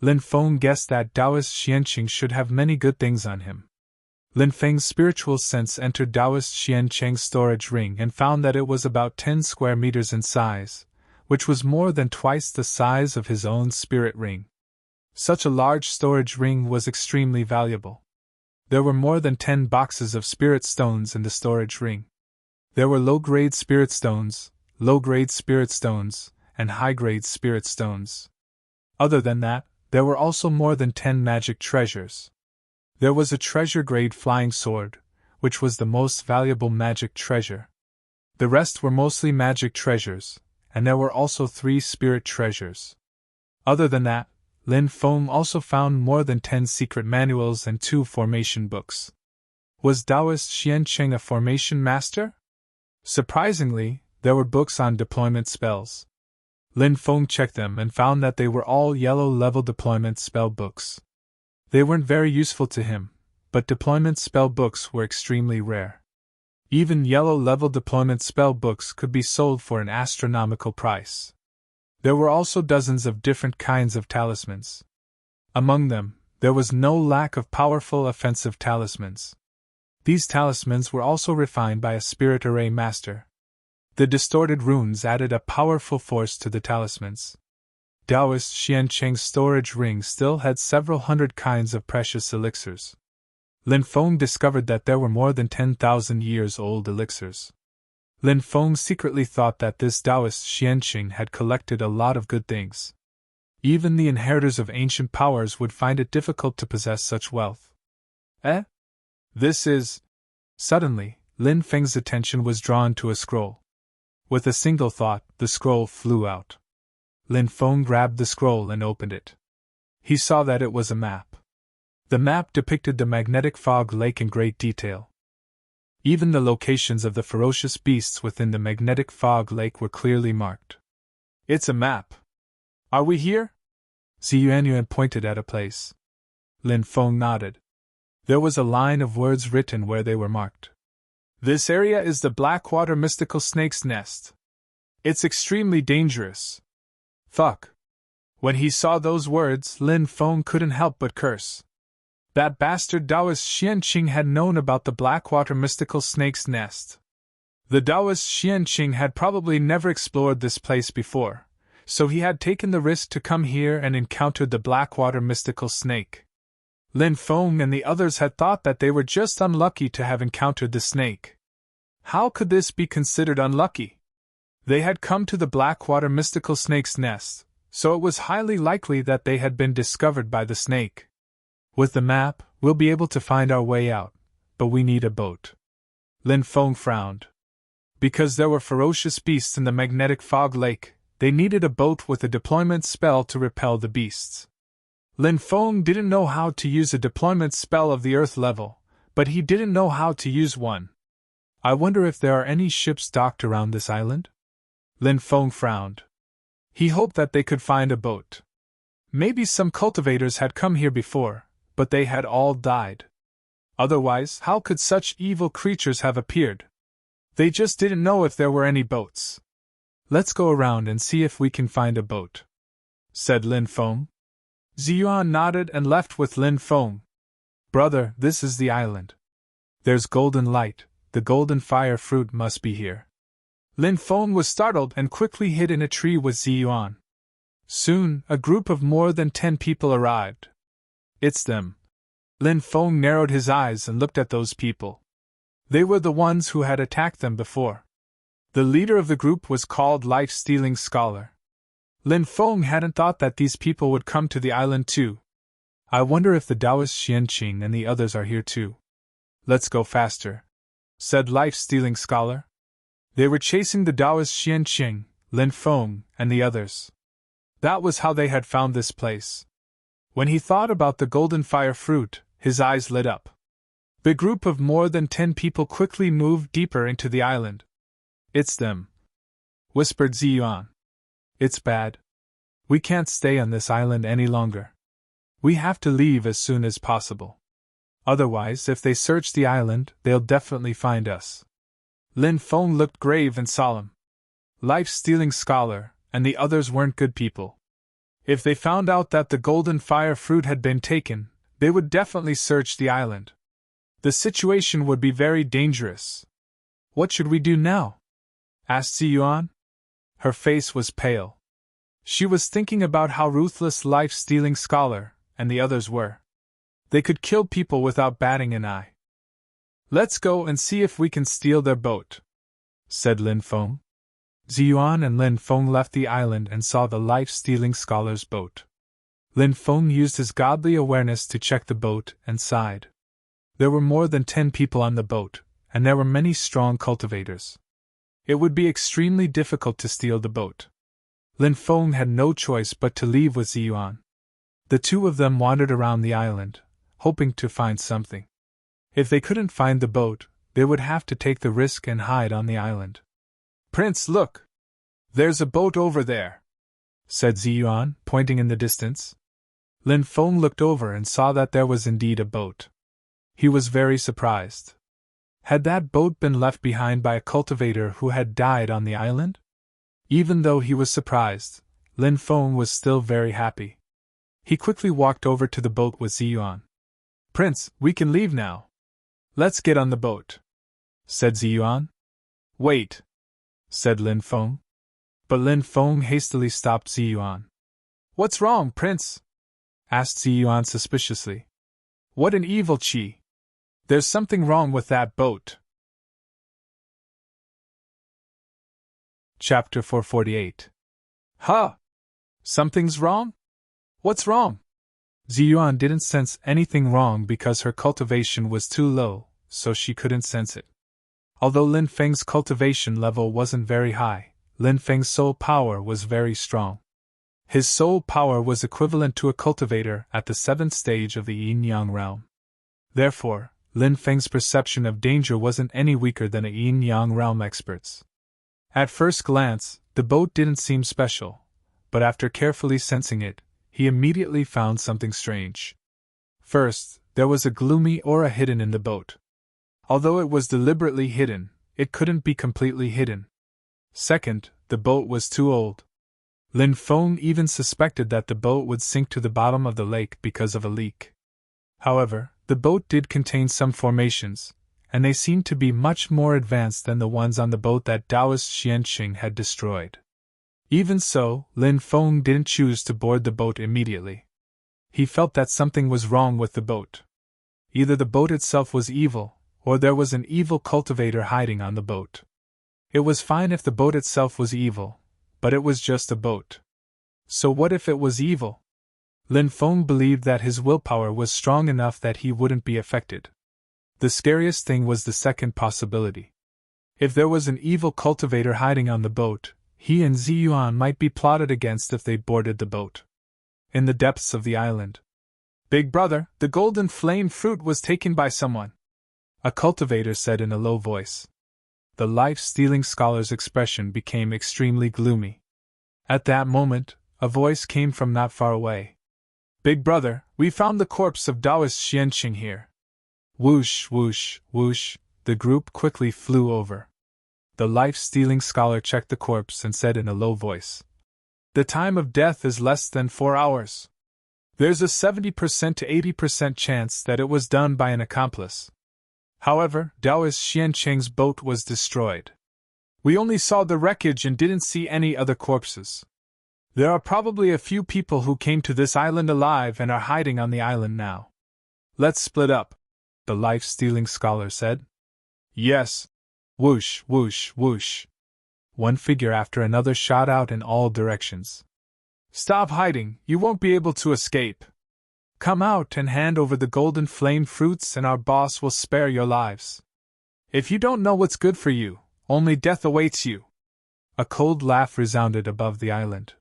Lin Feng guessed that Taoist Xiancheng should have many good things on him. Lin Feng's spiritual sense entered Taoist Xiancheng's storage ring and found that it was about 10 square meters in size, which was more than twice the size of his own spirit ring. Such a large storage ring was extremely valuable. There were more than 10 boxes of spirit stones in the storage ring. There were low-grade spirit stones, low-grade spirit stones, and high-grade spirit stones. Other than that, there were also more than 10 magic treasures. There was a treasure-grade flying sword, which was the most valuable magic treasure. The rest were mostly magic treasures, and there were also 3 spirit treasures. Other than that, Lin Feng also found more than 10 secret manuals and 2 formation books. Was Taoist Xiancheng a formation master? Surprisingly, there were books on deployment spells. Lin Feng checked them and found that they were all yellow-level deployment spell books. They weren't very useful to him, but deployment spell books were extremely rare. Even yellow-level deployment spell books could be sold for an astronomical price. There were also dozens of different kinds of talismans. Among them, there was no lack of powerful offensive talismans. These talismans were also refined by a spirit array master. The distorted runes added a powerful force to the talismans. Taoist Xiancheng's storage ring still had several hundred kinds of precious elixirs. Lin Feng discovered that there were more than 10,000 years old elixirs. Lin Feng secretly thought that this Taoist Xiancheng had collected a lot of good things. Even the inheritors of ancient powers would find it difficult to possess such wealth. This is... Suddenly, Lin Feng's attention was drawn to a scroll. With a single thought, the scroll flew out. Lin Feng grabbed the scroll and opened it. He saw that it was a map. The map depicted the magnetic fog lake in great detail. Even the locations of the ferocious beasts within the magnetic fog lake were clearly marked. It's a map. Are we here? Ziyuanyuan pointed at a place. Lin Feng nodded. There was a line of words written where they were marked. This area is the Blackwater Mystical Snake's Nest. It's extremely dangerous. Fuck. When he saw those words, Lin Feng couldn't help but curse. That bastard Taoist Xiancheng had known about the Blackwater Mystical Snake's Nest. The Taoist Xiancheng had probably never explored this place before, so he had taken the risk to come here and encountered the Blackwater Mystical Snake. Lin Feng and the others had thought that they were just unlucky to have encountered the snake. How could this be considered unlucky? They had come to the Blackwater Mystical Snake's Nest, so it was highly likely that they had been discovered by the snake. With the map, we'll be able to find our way out, but we need a boat. Lin Feng frowned. Because there were ferocious beasts in the magnetic fog lake, they needed a boat with a deployment spell to repel the beasts. Lin Feng didn't know how to use a deployment spell of the earth level, but he didn't know how to use one. I wonder if there are any ships docked around this island? Lin Feng frowned. He hoped that they could find a boat. Maybe some cultivators had come here before, but they had all died. Otherwise, how could such evil creatures have appeared? They just didn't know if there were any boats. Let's go around and see if we can find a boat, said Lin Feng. Ziyuan nodded and left with Lin Feng. Brother, this is the island. There's golden light, the golden fire fruit must be here. Lin Feng was startled and quickly hid in a tree with Ziyuan. Soon, a group of more than 10 people arrived. It's them. Lin Feng narrowed his eyes and looked at those people. They were the ones who had attacked them before. The leader of the group was called Life-Stealing Scholar. Lin Feng hadn't thought that these people would come to the island too. I wonder if the Taoist Xianqing and the others are here too. Let's go faster, said Life-Stealing Scholar. They were chasing the Taoist Xianqing, Lin Feng, and the others. That was how they had found this place. When he thought about the golden fire fruit, his eyes lit up. The group of more than 10 people quickly moved deeper into the island. It's them, whispered Ziyuan. It's bad. We can't stay on this island any longer. We have to leave as soon as possible. Otherwise, if they search the island, they'll definitely find us. Lin Feng looked grave and solemn. Life-Stealing Scholar and the others weren't good people. If they found out that the golden fire fruit had been taken, they would definitely search the island. The situation would be very dangerous. What should we do now? Asked Ziyuan. Her face was pale. She was thinking about how ruthless Life-Stealing Scholar and the others were. They could kill people without batting an eye. Let's go and see if we can steal their boat, said Lin Feng. Ziyuan and Lin Feng left the island and saw the Life-Stealing Scholar's boat. Lin Feng used his godly awareness to check the boat and sighed. There were more than 10 people on the boat, and there were many strong cultivators. It would be extremely difficult to steal the boat. Lin Feng had no choice but to leave with Ziyuan. The two of them wandered around the island, hoping to find something. If they couldn't find the boat, they would have to take the risk and hide on the island. Prince, look! There's a boat over there, said Ziyuan, pointing in the distance. Lin Feng looked over and saw that there was indeed a boat. He was very surprised. Had that boat been left behind by a cultivator who had died on the island? Even though he was surprised, Lin Feng was still very happy. He quickly walked over to the boat with Ziyuan. Prince, we can leave now. Let's get on the boat, said Ziyuan. Wait, said Lin Feng. But Lin Feng hastily stopped Ziyuan. What's wrong, Prince? Asked Ziyuan suspiciously. What an evil chi! There's something wrong with that boat. Chapter 448. Huh? Something's wrong? What's wrong? Ziyuan didn't sense anything wrong because her cultivation was too low, so she couldn't sense it. Although Lin Feng's cultivation level wasn't very high, Lin Feng's soul power was very strong. His soul power was equivalent to a cultivator at the 7th stage of the yin-yang realm. Therefore, Lin Feng's perception of danger wasn't any weaker than a yin-yang realm expert's. At first glance, the boat didn't seem special, but after carefully sensing it, he immediately found something strange. First, there was a gloomy aura hidden in the boat. Although it was deliberately hidden, it couldn't be completely hidden. Second, the boat was too old. Lin Feng even suspected that the boat would sink to the bottom of the lake because of a leak. However, the boat did contain some formations, and they seemed to be much more advanced than the ones on the boat that Taoist Xianqing had destroyed. Even so, Lin Feng didn't choose to board the boat immediately. He felt that something was wrong with the boat. Either the boat itself was evil, or there was an evil cultivator hiding on the boat. It was fine if the boat itself was evil, but it was just a boat. So what if it was evil? Lin Feng believed that his willpower was strong enough that he wouldn't be affected. The scariest thing was the second possibility. If there was an evil cultivator hiding on the boat, he and Ziyuan might be plotted against if they boarded the boat. In the depths of the island. Big brother, the golden flame fruit was taken by someone, a cultivator said in a low voice. The life-stealing scholar's expression became extremely gloomy. At that moment, a voice came from not far away. Big brother, we found the corpse of Taoist Xianqing here. Whoosh, whoosh, whoosh, the group quickly flew over. The life-stealing scholar checked the corpse and said in a low voice. The time of death is less than 4 hours. There's a 70% to 80% chance that it was done by an accomplice. However, Taoist Xianqing's boat was destroyed. We only saw the wreckage and didn't see any other corpses. There are probably a few people who came to this island alive and are hiding on the island now. Let's split up, the life-stealing scholar said. Yes. Whoosh, whoosh, whoosh. One figure after another shot out in all directions. Stop hiding, you won't be able to escape. Come out and hand over the golden flame fruits and our boss will spare your lives. If you don't know what's good for you, only death awaits you. A cold laugh resounded above the island.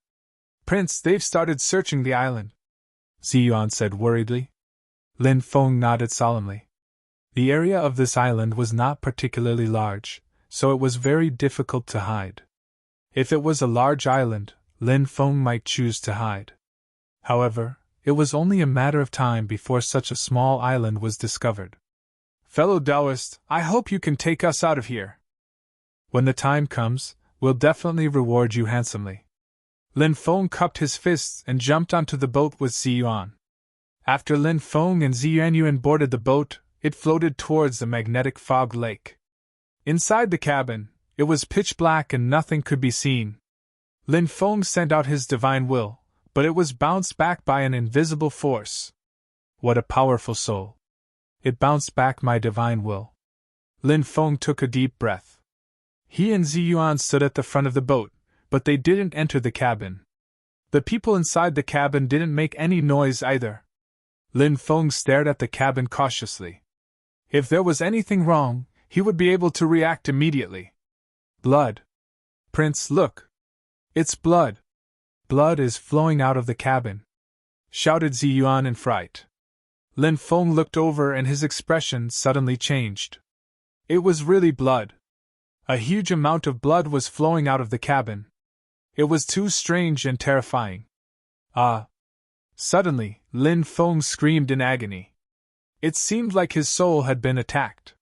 Prince, they've started searching the island, Ziyuan said worriedly. Lin Feng nodded solemnly. The area of this island was not particularly large, so it was very difficult to hide. If it was a large island, Lin Feng might choose to hide. However, it was only a matter of time before such a small island was discovered. Fellow Taoist, I hope you can take us out of here. When the time comes, we'll definitely reward you handsomely. Lin Feng cupped his fists and jumped onto the boat with Ziyuan. After Lin Feng and Ziyuan boarded the boat, it floated towards the magnetic fog lake. Inside the cabin, it was pitch black and nothing could be seen. Lin Feng sent out his divine will, but it was bounced back by an invisible force. What a powerful soul! It bounced back my divine will. Lin Feng took a deep breath. He and Ziyuan stood at the front of the boat, but they didn't enter the cabin. The people inside the cabin didn't make any noise either. Lin Feng stared at the cabin cautiously. If there was anything wrong, he would be able to react immediately. Blood. Prince, look. It's blood. Blood is flowing out of the cabin, shouted Ziyuan in fright. Lin Feng looked over and his expression suddenly changed. It was really blood. A huge amount of blood was flowing out of the cabin. It was too strange and terrifying. Ah! Suddenly, Lin Feng screamed in agony. It seemed like his soul had been attacked.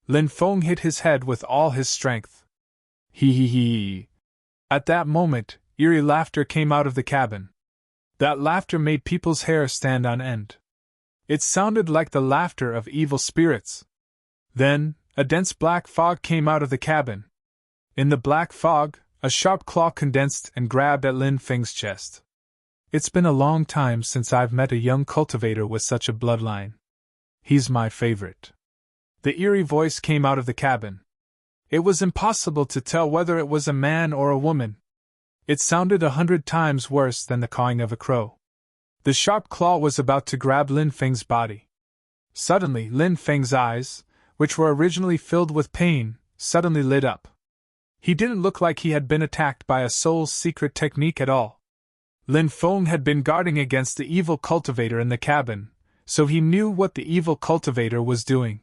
Lin Feng hit his head with all his strength. Hee hee hee. At that moment, eerie laughter came out of the cabin. That laughter made people's hair stand on end. It sounded like the laughter of evil spirits. Then, a dense black fog came out of the cabin. In the black fog, a sharp claw condensed and grabbed at Lin Feng's chest. It's been a long time since I've met a young cultivator with such a bloodline. He's my favorite. The eerie voice came out of the cabin. It was impossible to tell whether it was a man or a woman. It sounded 100 times worse than the cawing of a crow. The sharp claw was about to grab Lin Feng's body. Suddenly, Lin Feng's eyes, which were originally filled with pain, suddenly lit up. He didn't look like he had been attacked by a soul's secret technique at all. Lin Feng had been guarding against the evil cultivator in the cabin, so he knew what the evil cultivator was doing.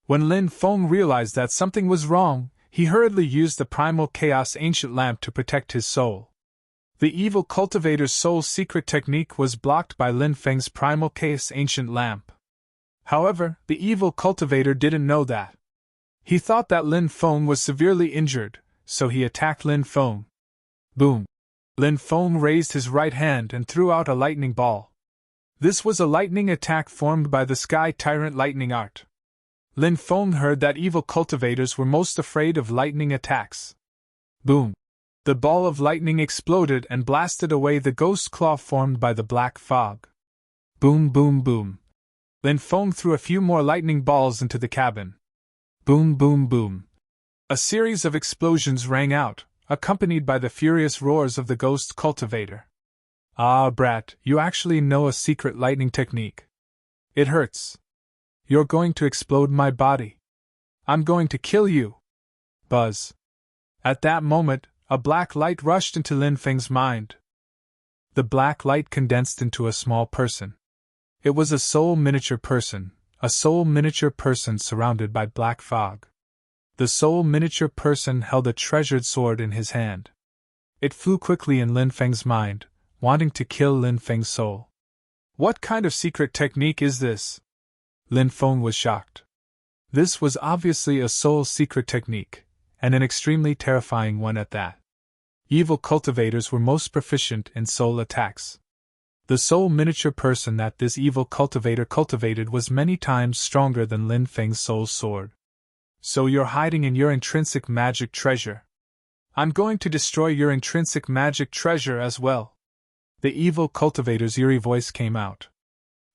When Lin Feng realized that something was wrong, he hurriedly used the Primal Chaos Ancient Lamp to protect his soul. The evil cultivator's soul's secret technique was blocked by Lin Feng's Primal Chaos Ancient Lamp. However, the evil cultivator didn't know that. He thought that Lin Feng was severely injured, so he attacked Lin Feng. Boom! Lin Feng raised his right hand and threw out a lightning ball. This was a lightning attack formed by the Sky Tyrant lightning art. Lin Feng heard that evil cultivators were most afraid of lightning attacks. Boom! The ball of lightning exploded and blasted away the ghost claw formed by the black fog. Boom, boom, boom. Lin Feng threw a few more lightning balls into the cabin. Boom, boom, boom. A series of explosions rang out, accompanied by the furious roars of the ghost cultivator. Ah, brat, you actually know a secret lightning technique. It hurts. You're going to explode my body. I'm going to kill you. Buzz. At that moment, a black light rushed into Lin Feng's mind. The black light condensed into a small person. It was a soul miniature person, A soul miniature person surrounded by black fog. The soul miniature person held a treasured sword in his hand. It flew quickly in Lin Feng's mind, wanting to kill Lin Feng's soul. What kind of secret technique is this? Lin Feng was shocked. This was obviously a soul secret technique, and an extremely terrifying one at that. Evil cultivators were most proficient in soul attacks. The soul miniature person that this evil cultivator cultivated was many times stronger than Lin Feng's soul sword. So you're hiding in your intrinsic magic treasure. I'm going to destroy your intrinsic magic treasure as well. The evil cultivator's eerie voice came out.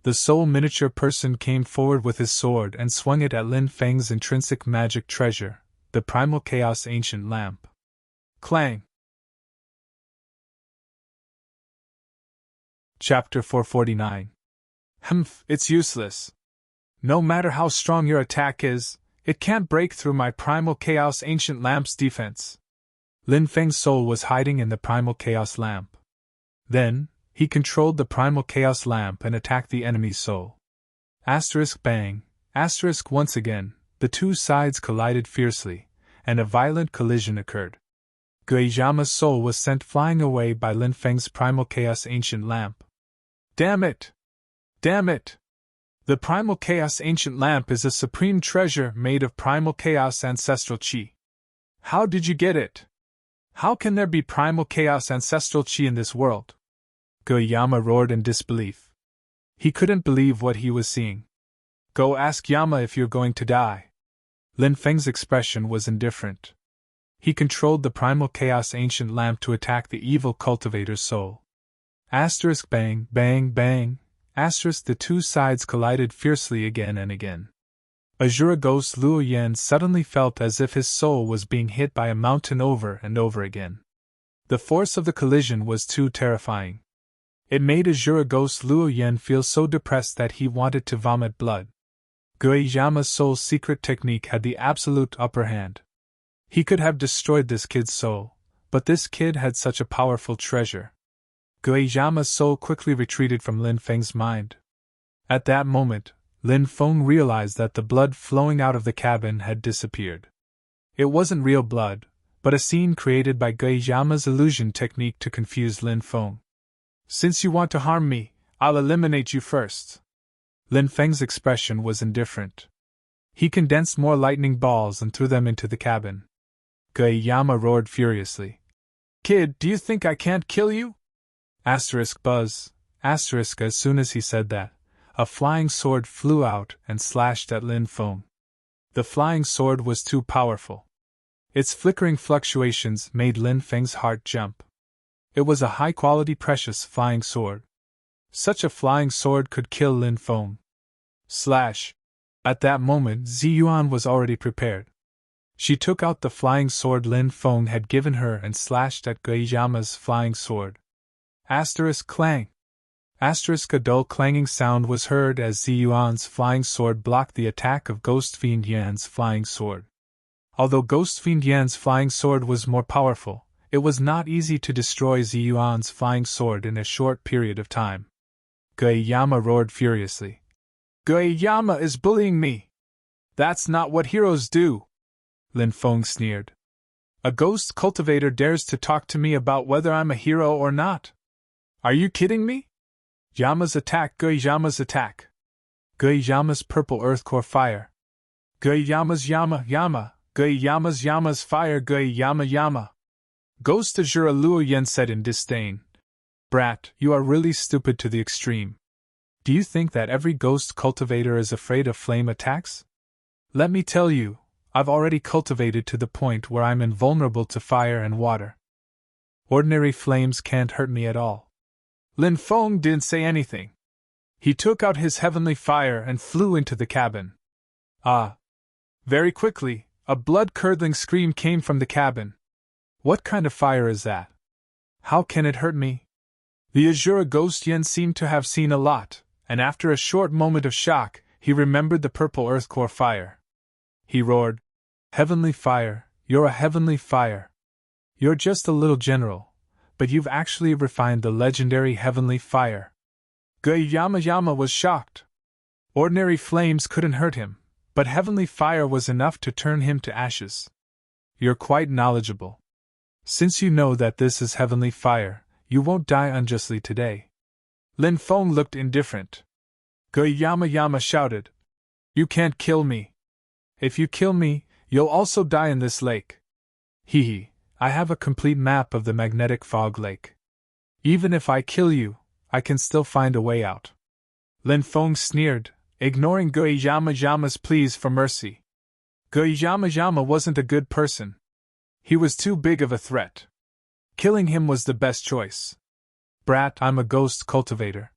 The soul miniature person came forward with his sword and swung it at Lin Feng's intrinsic magic treasure, the primal chaos ancient lamp. Clang! Chapter 449. It's useless. No matter how strong your attack is, it can't break through my primal chaos ancient lamp's defense. Lin Feng's soul was hiding in the primal chaos lamp. Then, he controlled the primal chaos lamp and attacked the enemy's soul. Asterisk bang, asterisk once again, the two sides collided fiercely, and a violent collision occurred. Guizhama's soul was sent flying away by Lin Feng's primal chaos ancient lamp. Damn it! Damn it! The primal chaos ancient lamp is a supreme treasure made of primal chaos ancestral qi. How did you get it? How can there be primal chaos ancestral qi in this world? Guiyama roared in disbelief. He couldn't believe what he was seeing. Go ask Yama if you're going to die. Lin Feng's expression was indifferent. He controlled the primal chaos ancient lamp to attack the evil cultivator's soul. Asterisk bang, bang, bang, asterisk the two sides collided fiercely again and again. Azura ghost Luo Yan suddenly felt as if his soul was being hit by a mountain over and over again. The force of the collision was too terrifying. It made Azura ghost Luo Yan feel so depressed that he wanted to vomit blood. Guiyama's soul's secret technique had the absolute upper hand. He could have destroyed this kid's soul, but this kid had such a powerful treasure. Guiyama's soul quickly retreated from Lin Feng's mind. At that moment, Lin Feng realized that the blood flowing out of the cabin had disappeared. It wasn't real blood, but a scene created by Guiyama's illusion technique to confuse Lin Feng. Since you want to harm me, I'll eliminate you first. Lin Feng's expression was indifferent. He condensed more lightning balls and threw them into the cabin. Guiyama roared furiously. Kid, do you think I can't kill you? Asterisk buzz, asterisk as soon as he said that, a flying sword flew out and slashed at Lin Feng. The flying sword was too powerful. Its flickering fluctuations made Lin Feng's heart jump. It was a high-quality precious flying sword. Such a flying sword could kill Lin Feng. Slash! At that moment Ziyuan was already prepared. She took out the flying sword Lin Feng had given her and slashed at Guiyama's flying sword. Asterisk clang! Asterisk a dull clanging sound was heard as Ziyuan's flying sword blocked the attack of Ghost Fiend Yan's flying sword. Although Ghost Fiend Yan's flying sword was more powerful, it was not easy to destroy Ziyuan's flying sword in a short period of time. Guiyama roared furiously. Guiyama is bullying me! That's not what heroes do! Lin Feng sneered. A ghost cultivator dares to talk to me about whether I'm a hero or not? Are you kidding me? Yama's attack, Guiyama's attack. Guiyama's purple earth core fire. Guiyama's Yama, Guiyama's fire, Guiyama. Ghost Azura Luo Yan said in disdain. Brat, you are really stupid to the extreme. Do you think that every ghost cultivator is afraid of flame attacks? Let me tell you, I've already cultivated to the point where I'm invulnerable to fire and water. Ordinary flames can't hurt me at all. Lin Feng didn't say anything. He took out his heavenly fire and flew into the cabin. Ah! Very quickly, a blood-curdling scream came from the cabin. What kind of fire is that? How can it hurt me? The Azura Ghost Yen seemed to have seen a lot, and after a short moment of shock, he remembered the purple earth core fire. He roared, Heavenly fire, you're a heavenly fire. You're just a little general, but you've actually refined the legendary heavenly fire. Guiyama was shocked. Ordinary flames couldn't hurt him, but heavenly fire was enough to turn him to ashes. You're quite knowledgeable. Since you know that this is heavenly fire, you won't die unjustly today. Lin Feng looked indifferent. Yama shouted. You can't kill me. If you kill me, you'll also die in this lake. Hee, I have a complete map of the magnetic fog lake. Even if I kill you, I can still find a way out. Lin Feng sneered, ignoring Yama's pleas for mercy. Yama wasn't a good person. He was too big of a threat. Killing him was the best choice. Brat, I'm a ghost cultivator.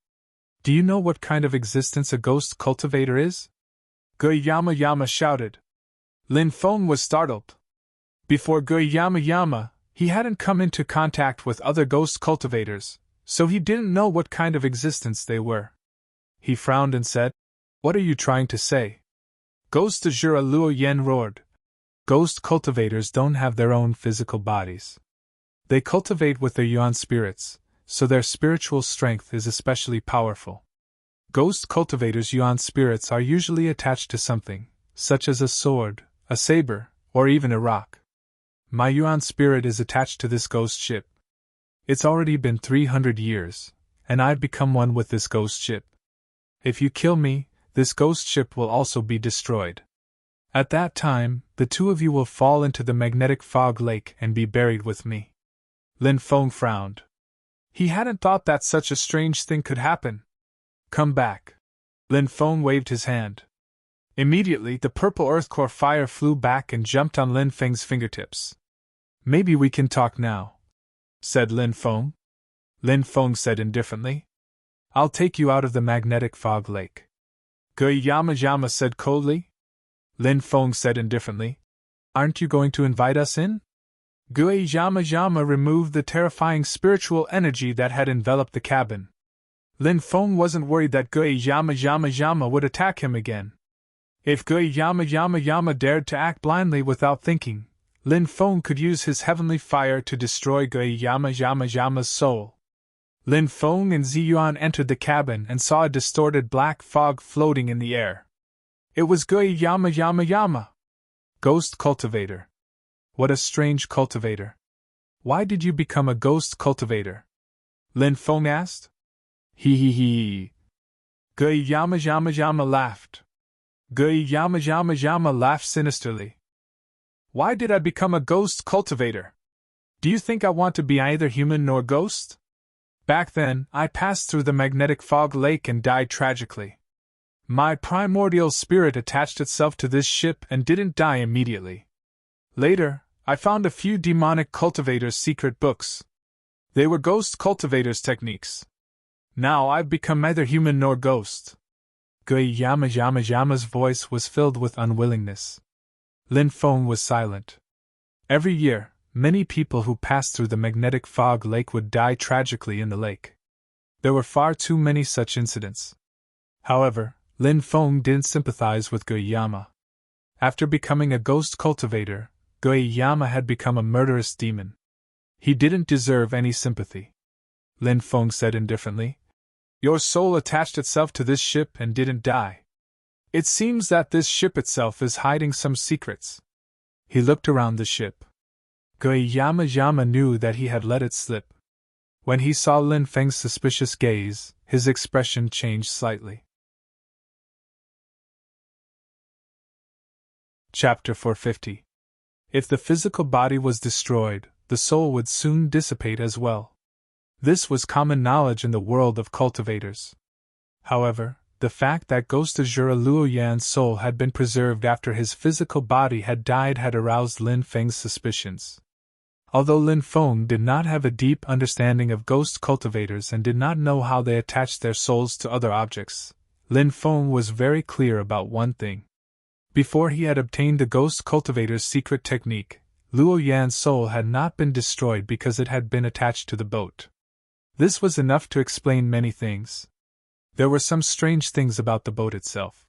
Do you know what kind of existence a ghost cultivator is? Yama shouted. Lin Feng was startled. Before Yama, he hadn't come into contact with other ghost cultivators, so he didn't know what kind of existence they were. He frowned and said, What are you trying to say? Ghost de Jura Luo Yen roared. Ghost cultivators don't have their own physical bodies. They cultivate with their yuan spirits, so their spiritual strength is especially powerful. Ghost cultivators' yuan spirits are usually attached to something, such as a sword, a saber, or even a rock. My yuan spirit is attached to this ghost ship. It's already been 300 years, and I've become one with this ghost ship. If you kill me, this ghost ship will also be destroyed. At that time, the two of you will fall into the magnetic fog lake and be buried with me. Lin Feng frowned. He hadn't thought that such a strange thing could happen. Come back. Lin Feng waved his hand. Immediately, the purple earth core fire flew back and jumped on Lin Feng's fingertips. Maybe we can talk now, said Lin Feng. Lin Feng said indifferently. I'll take you out of the magnetic fog lake. Yama said coldly. Lin Feng said indifferently. Aren't you going to invite us in? Yama removed the terrifying spiritual energy that had enveloped the cabin. Lin Feng wasn't worried that Yama would attack him again. If Yama dared to act blindly without thinking, Lin Feng could use his heavenly fire to destroy Yama's soul. Lin Feng and Ziyuan entered the cabin and saw a distorted black fog floating in the air. It was Yama. Ghost cultivator. What a strange cultivator. Why did you become a ghost cultivator? Lin Feng asked. Hee. Yama laughed. Yama laughed sinisterly. Why did I become a ghost cultivator? Do you think I want to be either human nor ghost? Back then, I passed through the magnetic fog lake and died tragically. My primordial spirit attached itself to this ship and didn't die immediately. Later, I found a few demonic cultivators' secret books. They were ghost cultivators' techniques. Now I've become neither human nor ghost. Yama's voice was filled with unwillingness. Lin Feng was silent. Every year, many people who passed through the magnetic fog lake would die tragically in the lake. There were far too many such incidents. However, Lin Feng didn't sympathize with Yama. After becoming a ghost cultivator, Yama had become a murderous demon. He didn't deserve any sympathy. Lin Feng said indifferently. Your soul attached itself to this ship and didn't die. It seems that this ship itself is hiding some secrets. He looked around the ship. Yama knew that he had let it slip. When he saw Lin Feng's suspicious gaze, his expression changed slightly. Chapter 450. If the physical body was destroyed, the soul would soon dissipate as well. This was common knowledge in the world of cultivators. However, the fact that Ghost Azura Luo Yan's soul had been preserved after his physical body had died had aroused Lin Feng's suspicions. Although Lin Feng did not have a deep understanding of ghost cultivators and did not know how they attached their souls to other objects, Lin Feng was very clear about one thing. Before he had obtained the ghost cultivator's secret technique, Luo Yan's soul had not been destroyed because it had been attached to the boat. This was enough to explain many things. There were some strange things about the boat itself.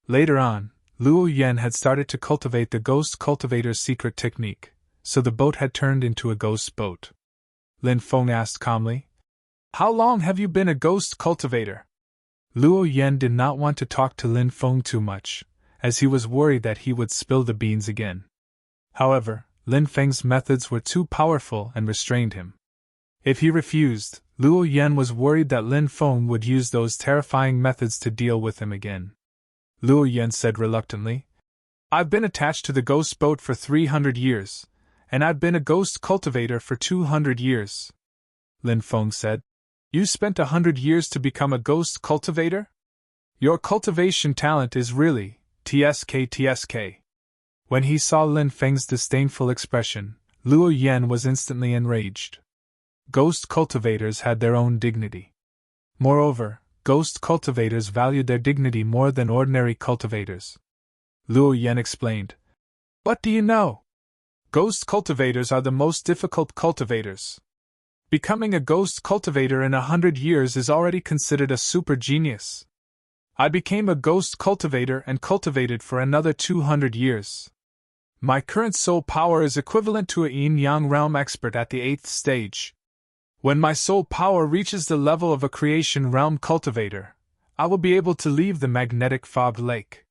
Later on, Luo Yan had started to cultivate the ghost cultivator's secret technique, so the boat had turned into a ghost boat. Lin Feng asked calmly, How long have you been a ghost cultivator? Luo Yan did not want to talk to Lin Feng too much, as he was worried that he would spill the beans again. However, Lin Feng's methods were too powerful and restrained him. If he refused, Luo Yan was worried that Lin Feng would use those terrifying methods to deal with him again. Luo Yan said reluctantly, "I've been attached to the ghost boat for 300 years, and I've been a ghost cultivator for 200 years. Lin Feng said, "You spent 100 years to become a ghost cultivator? Your cultivation talent is really TSK. When he saw Lin Feng's disdainful expression, Luo Yan was instantly enraged. Ghost cultivators had their own dignity. Moreover, ghost cultivators valued their dignity more than ordinary cultivators. Luo Yan explained, "What do you know? Ghost cultivators are the most difficult cultivators. Becoming a ghost cultivator in 100 years is already considered a super genius. I became a ghost cultivator and cultivated for another 200 years. My current soul power is equivalent to a yin-yang realm expert at the 8th stage. When my soul power reaches the level of a creation realm cultivator, I will be able to leave the magnetic fog lake."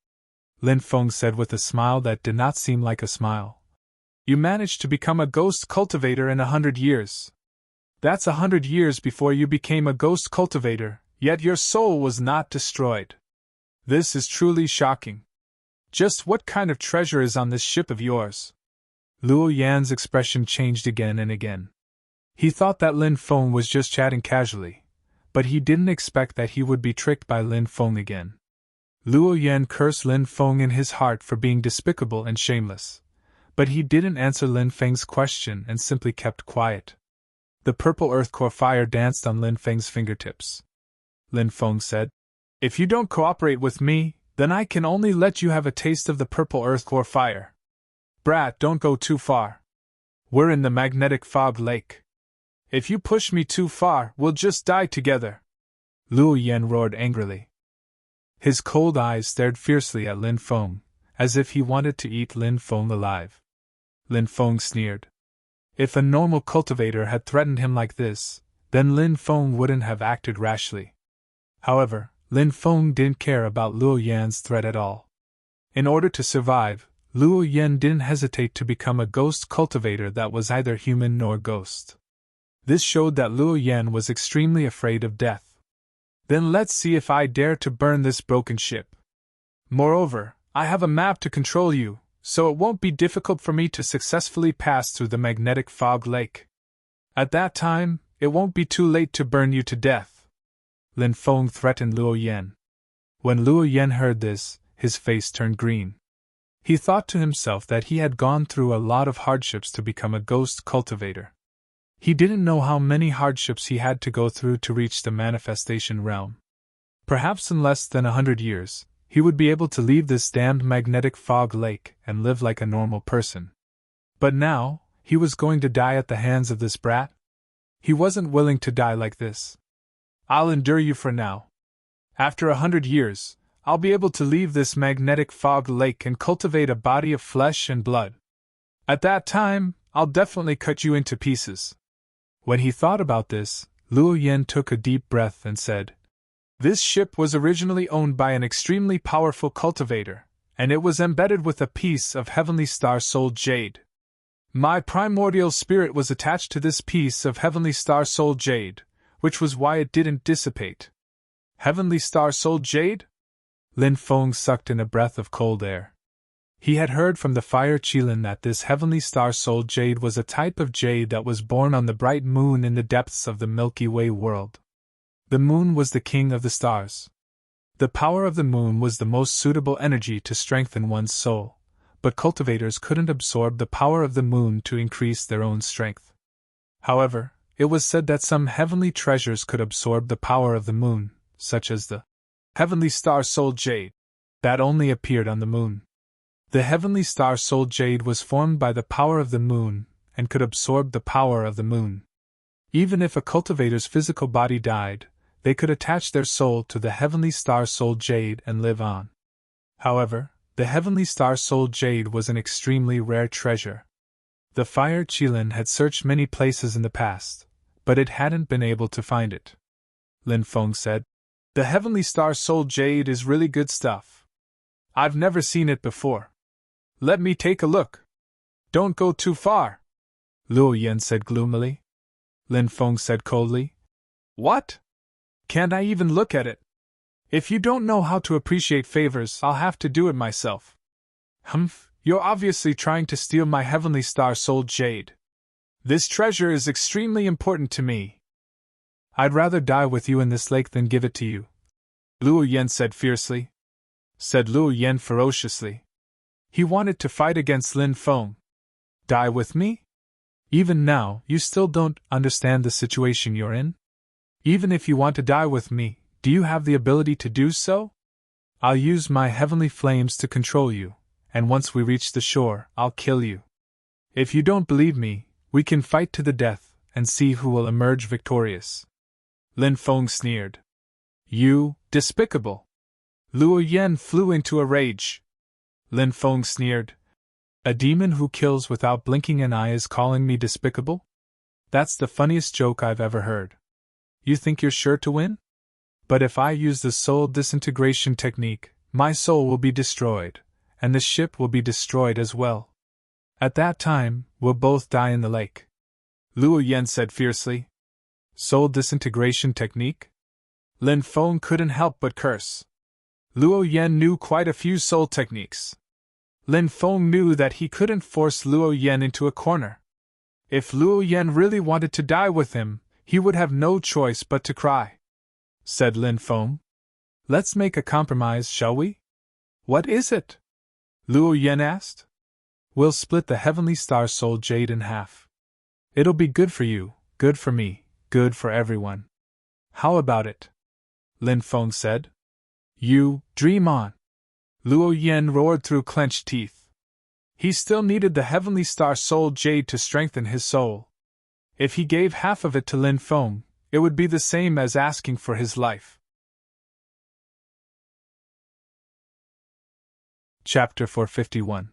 Lin Feng said with a smile that did not seem like a smile. "You managed to become a ghost cultivator in 100 years. That's 100 years before you became a ghost cultivator, yet your soul was not destroyed. This is truly shocking. Just what kind of treasure is on this ship of yours?" Luo Yan's expression changed again and again. He thought that Lin Feng was just chatting casually, but he didn't expect that he would be tricked by Lin Feng again. Luo Yan cursed Lin Feng in his heart for being despicable and shameless, but he didn't answer Lin Feng's question and simply kept quiet. The purple earth core fire danced on Lin Feng's fingertips. Lin Feng said, "If you don't cooperate with me, then I can only let you have a taste of the purple earth core fire. Brat, don't go too far. We're in the magnetic fog lake. If you push me too far, we'll just die together." Luo Yan roared angrily. His cold eyes stared fiercely at Lin Feng, as if he wanted to eat Lin Feng alive. Lin Feng sneered. If a normal cultivator had threatened him like this, then Lin Feng wouldn't have acted rashly. However, Lin Feng didn't care about Luo Yan's threat at all. In order to survive, Luo Yan didn't hesitate to become a ghost cultivator that was neither human nor ghost. This showed that Luo Yan was extremely afraid of death. "Then let's see if I dare to burn this broken ship. Moreover, I have a map to control you, so it won't be difficult for me to successfully pass through the magnetic fog lake. At that time, it won't be too late to burn you to death." Lin Feng threatened Luo Yan. When Luo Yan heard this, his face turned green. He thought to himself that he had gone through a lot of hardships to become a ghost cultivator. He didn't know how many hardships he had to go through to reach the manifestation realm. Perhaps in less than 100 years, he would be able to leave this damned magnetic fog lake and live like a normal person. But now, he was going to die at the hands of this brat? He wasn't willing to die like this. "I'll endure you for now. After 100 years, I'll be able to leave this magnetic fog lake and cultivate a body of flesh and blood. At that time, I'll definitely cut you into pieces." When he thought about this, Luo Yan took a deep breath and said, "This ship was originally owned by an extremely powerful cultivator, and it was embedded with a piece of heavenly star soul jade. My primordial spirit was attached to this piece of heavenly star soul jade, which was why it didn't dissipate." "Heavenly star soul jade?" Lin Feng sucked in a breath of cold air. He had heard from the fire Qilin that this heavenly star soul jade was a type of jade that was born on the bright moon in the depths of the Milky Way world. The moon was the king of the stars. The power of the moon was the most suitable energy to strengthen one's soul, but cultivators couldn't absorb the power of the moon to increase their own strength. However, it was said that some heavenly treasures could absorb the power of the moon, such as the heavenly star soul jade that only appeared on the moon. The heavenly star soul jade was formed by the power of the moon and could absorb the power of the moon. Even if a cultivator's physical body died, they could attach their soul to the heavenly star soul jade and live on. However, the heavenly star soul jade was an extremely rare treasure. The fire Qilin had searched many places in the past, but it hadn't been able to find it. Lin Feng said, The Heavenly Star Soul Jade is really good stuff. I've never seen it before. Let me take a look. Don't go too far, Luo Yan said gloomily. Lin Feng said coldly. What? Can't I even look at it? If you don't know how to appreciate favors, I'll have to do it myself. Humph, you're obviously trying to steal my Heavenly Star Soul Jade. This treasure is extremely important to me. I'd rather die with you in this lake than give it to you, Luo Yan said fiercely. Said Luo Yan ferociously. He wanted to fight against Lin Feng. Die with me? Even now, you still don't understand the situation you're in? Even if you want to die with me, do you have the ability to do so? I'll use my heavenly flames to control you, and once we reach the shore, I'll kill you. If you don't believe me, we can fight to the death and see who will emerge victorious. Lin Feng sneered. You, despicable! Luo Yan flew into a rage. Lin Feng sneered. A demon who kills without blinking an eye is calling me despicable? That's the funniest joke I've ever heard. You think you're sure to win? But if I use the soul disintegration technique, my soul will be destroyed, and the ship will be destroyed as well. At that time, we'll both die in the lake. Luo Yan said fiercely. Soul disintegration technique? Lin Feng couldn't help but curse. Luo Yan knew quite a few soul techniques. Lin Feng knew that he couldn't force Luo Yan into a corner. If Luo Yan really wanted to die with him, he would have no choice but to cry. Said Lin Feng. Let's make a compromise, shall we? What is it? Luo Yan asked. We'll split the Heavenly Star Soul Jade in half. It'll be good for you, good for me, good for everyone. How about it? Lin Feng said. You, dream on. Luo Yan roared through clenched teeth. He still needed the Heavenly Star Soul Jade to strengthen his soul. If he gave half of it to Lin Feng, it would be the same as asking for his life. Chapter 451.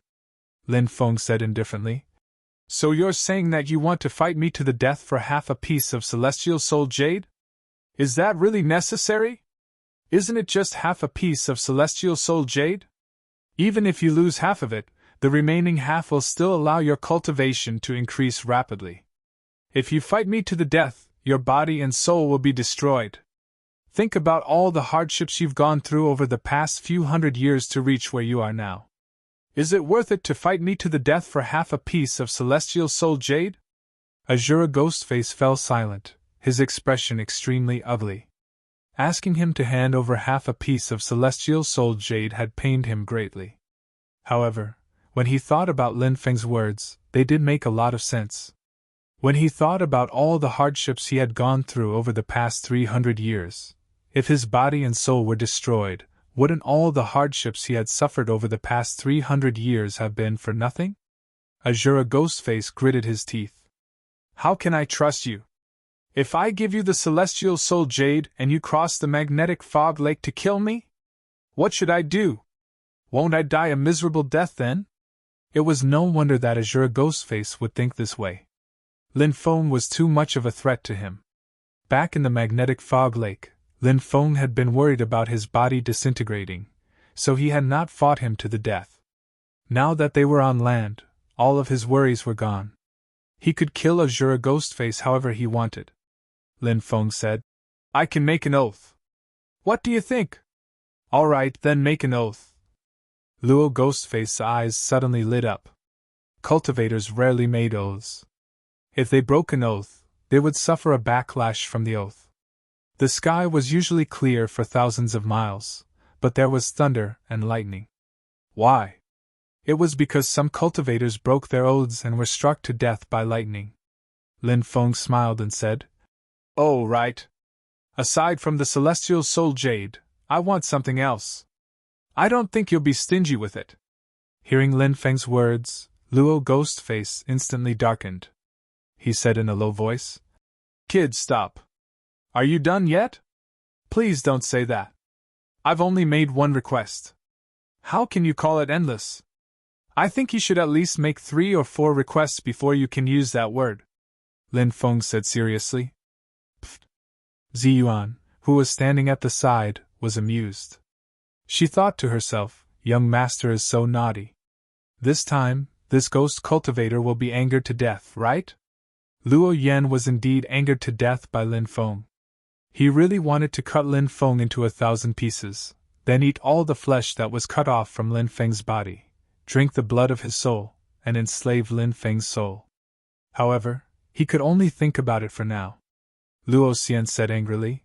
Lin Feng said indifferently. So you're saying that you want to fight me to the death for half a piece of Celestial Soul Jade? Is that really necessary? Isn't it just half a piece of Celestial Soul Jade? Even if you lose half of it, the remaining half will still allow your cultivation to increase rapidly. If you fight me to the death, your body and soul will be destroyed. Think about all the hardships you've gone through over the past few hundred years to reach where you are now. Is it worth it to fight me to the death for half a piece of Celestial Soul Jade? Azura Ghostface fell silent, his expression extremely ugly. Asking him to hand over half a piece of Celestial Soul Jade had pained him greatly. However, when he thought about Lin Feng's words, they did make a lot of sense. When he thought about all the hardships he had gone through over the past 300 years, if his body and soul were destroyed, wouldn't all the hardships he had suffered over the past 300 years have been for nothing? Azura Ghostface gritted his teeth. How can I trust you? If I give you the Celestial Soul Jade and you cross the magnetic fog lake to kill me? What should I do? Won't I die a miserable death then? It was no wonder that Azura Ghostface would think this way. Lin Feng was too much of a threat to him. Back in the magnetic fog lake, Lin Feng had been worried about his body disintegrating, so he had not fought him to the death. Now that they were on land, all of his worries were gone. He could kill Azura Ghostface however he wanted. Lin Feng said, I can make an oath. What do you think? All right, then make an oath. Luo Ghostface's eyes suddenly lit up. Cultivators rarely made oaths. If they broke an oath, they would suffer a backlash from the oath. The sky was usually clear for thousands of miles, but there was thunder and lightning. Why? It was because some cultivators broke their oaths and were struck to death by lightning. Lin Feng smiled and said, Oh, right. Aside from the Celestial Soul Jade, I want something else. I don't think you'll be stingy with it. Hearing Lin Feng's words, Luo Ghostface instantly darkened. He said in a low voice, Kid, stop. Are you done yet? Please don't say that. I've only made one request. How can you call it endless? I think you should at least make 3 or 4 requests before you can use that word. Lin Feng said seriously. Pfft. Ziyuan, who was standing at the side, was amused. She thought to herself, young master is so naughty. This time, this ghost cultivator will be angered to death, right? Luo Yan was indeed angered to death by Lin Feng. He really wanted to cut Lin Feng into 1,000 pieces, then eat all the flesh that was cut off from Lin Feng's body, drink the blood of his soul, and enslave Lin Feng's soul. However, he could only think about it for now. Luo Xian said angrily.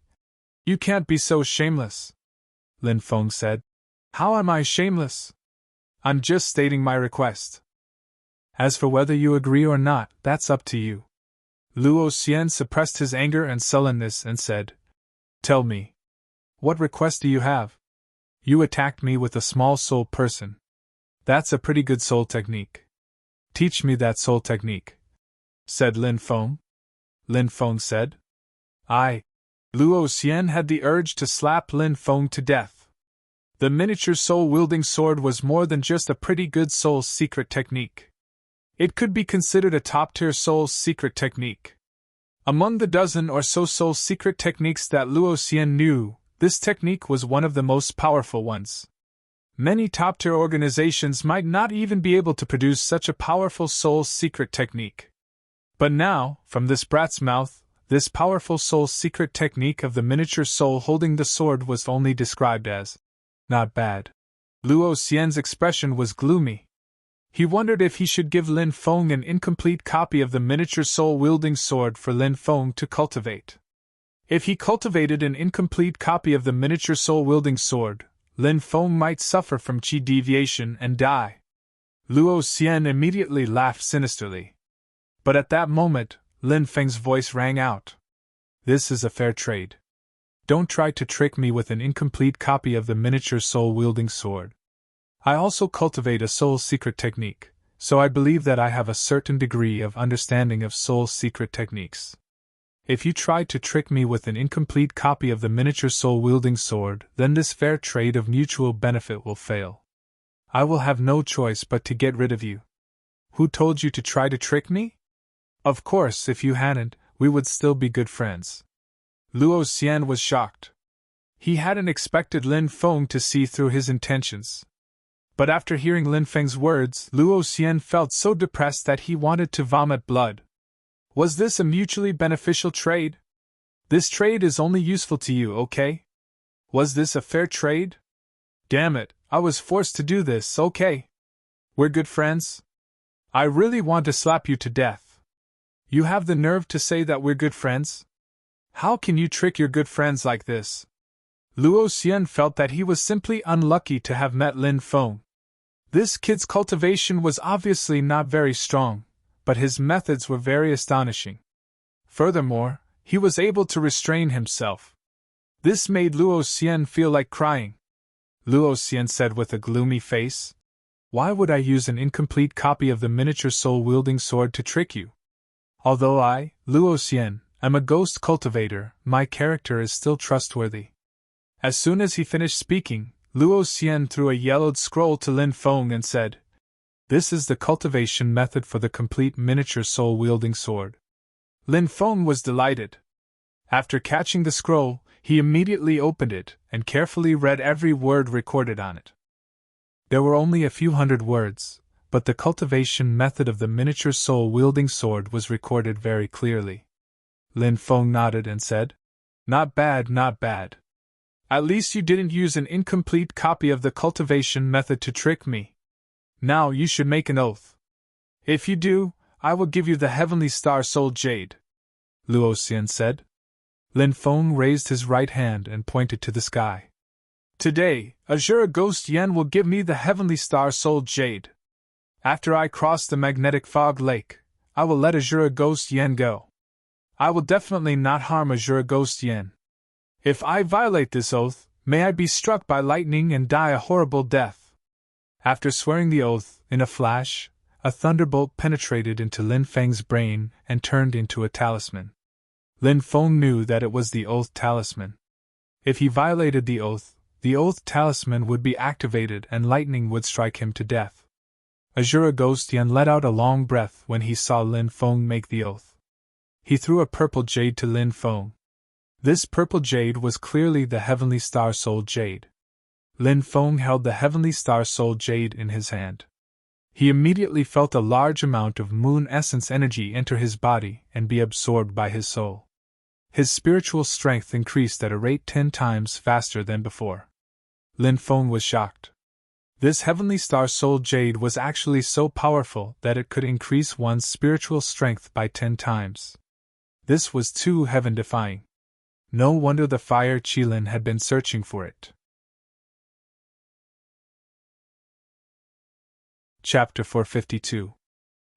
You can't be so shameless. Lin Feng said. How am I shameless? I'm just stating my request. As for whether you agree or not, that's up to you. Luo Xian suppressed his anger and sullenness and said, Tell me. What request do you have? You attacked me with a small soul person. That's a pretty good soul technique. Teach me that soul technique, said Lin Feng. Lin Feng said. Luo Xian had the urge to slap Lin Feng to death. The miniature soul-wielding sword was more than just a pretty good soul's secret technique. It could be considered a top-tier soul's secret technique. Among the dozen or so soul secret techniques that Luo Xian knew, this technique was one of the most powerful ones. Many top-tier organizations might not even be able to produce such a powerful soul secret technique. But now, from this brat's mouth, this powerful soul secret technique of the miniature soul holding the sword was only described as not bad. Luo Xian's expression was gloomy. He wondered if he should give Lin Feng an incomplete copy of the miniature soul-wielding sword for Lin Feng to cultivate. If he cultivated an incomplete copy of the miniature soul-wielding sword, Lin Feng might suffer from qi deviation and die. Luo Xian immediately laughed sinisterly. But at that moment, Lin Feng's voice rang out. This is a fair trade. Don't try to trick me with an incomplete copy of the miniature soul-wielding sword. I also cultivate a soul secret technique, so I believe that I have a certain degree of understanding of soul secret techniques. If you try to trick me with an incomplete copy of the miniature soul-wielding sword, then this fair trade of mutual benefit will fail. I will have no choice but to get rid of you. Who told you to try to trick me? Of course, if you hadn't, we would still be good friends. Luo Xian was shocked. He hadn't expected Lin Feng to see through his intentions. But after hearing Lin Feng's words, Luo Xian felt so depressed that he wanted to vomit blood. Was this a mutually beneficial trade? This trade is only useful to you, okay? Was this a fair trade? Damn it, I was forced to do this, okay? We're good friends? I really want to slap you to death. You have the nerve to say that we're good friends? How can you trick your good friends like this? Luo Xian felt that he was simply unlucky to have met Lin Feng. This kid's cultivation was obviously not very strong, but his methods were very astonishing. Furthermore, he was able to restrain himself. This made Luo Xian feel like crying. Luo Xian said with a gloomy face, Why would I use an incomplete copy of the miniature soul-wielding sword to trick you? Although I, Luo Xian, am a ghost cultivator, my character is still trustworthy. As soon as he finished speaking, Luo Xian threw a yellowed scroll to Lin Feng and said, This is the cultivation method for the complete miniature soul-wielding sword. Lin Feng was delighted. After catching the scroll, he immediately opened it and carefully read every word recorded on it. There were only a few hundred words, but the cultivation method of the miniature soul-wielding sword was recorded very clearly. Lin Feng nodded and said, Not bad, not bad. At least you didn't use an incomplete copy of the cultivation method to trick me. Now you should make an oath. If you do, I will give you the Heavenly Star Soul Jade, Luo Xian said. Lin Feng raised his right hand and pointed to the sky. Today, Azura Ghost Yen will give me the Heavenly Star Soul Jade. After I cross the magnetic fog lake, I will let Azura Ghost Yen go. I will definitely not harm Azura Ghost Yen. If I violate this oath, may I be struck by lightning and die a horrible death. After swearing the oath, in a flash, a thunderbolt penetrated into Lin Feng's brain and turned into a talisman. Lin Feng knew that it was the oath talisman. If he violated the oath talisman would be activated and lightning would strike him to death. Azura Ghost Yen let out a long breath when he saw Lin Feng make the oath. He threw a purple jade to Lin Feng. This purple jade was clearly the heavenly star-soul jade. Lin Feng held the heavenly star-soul jade in his hand. He immediately felt a large amount of moon essence energy enter his body and be absorbed by his soul. His spiritual strength increased at a rate 10 times faster than before. Lin Feng was shocked. This heavenly star-soul jade was actually so powerful that it could increase one's spiritual strength by 10 times. This was too heaven-defying. No wonder the fire Qilin had been searching for it. Chapter 452.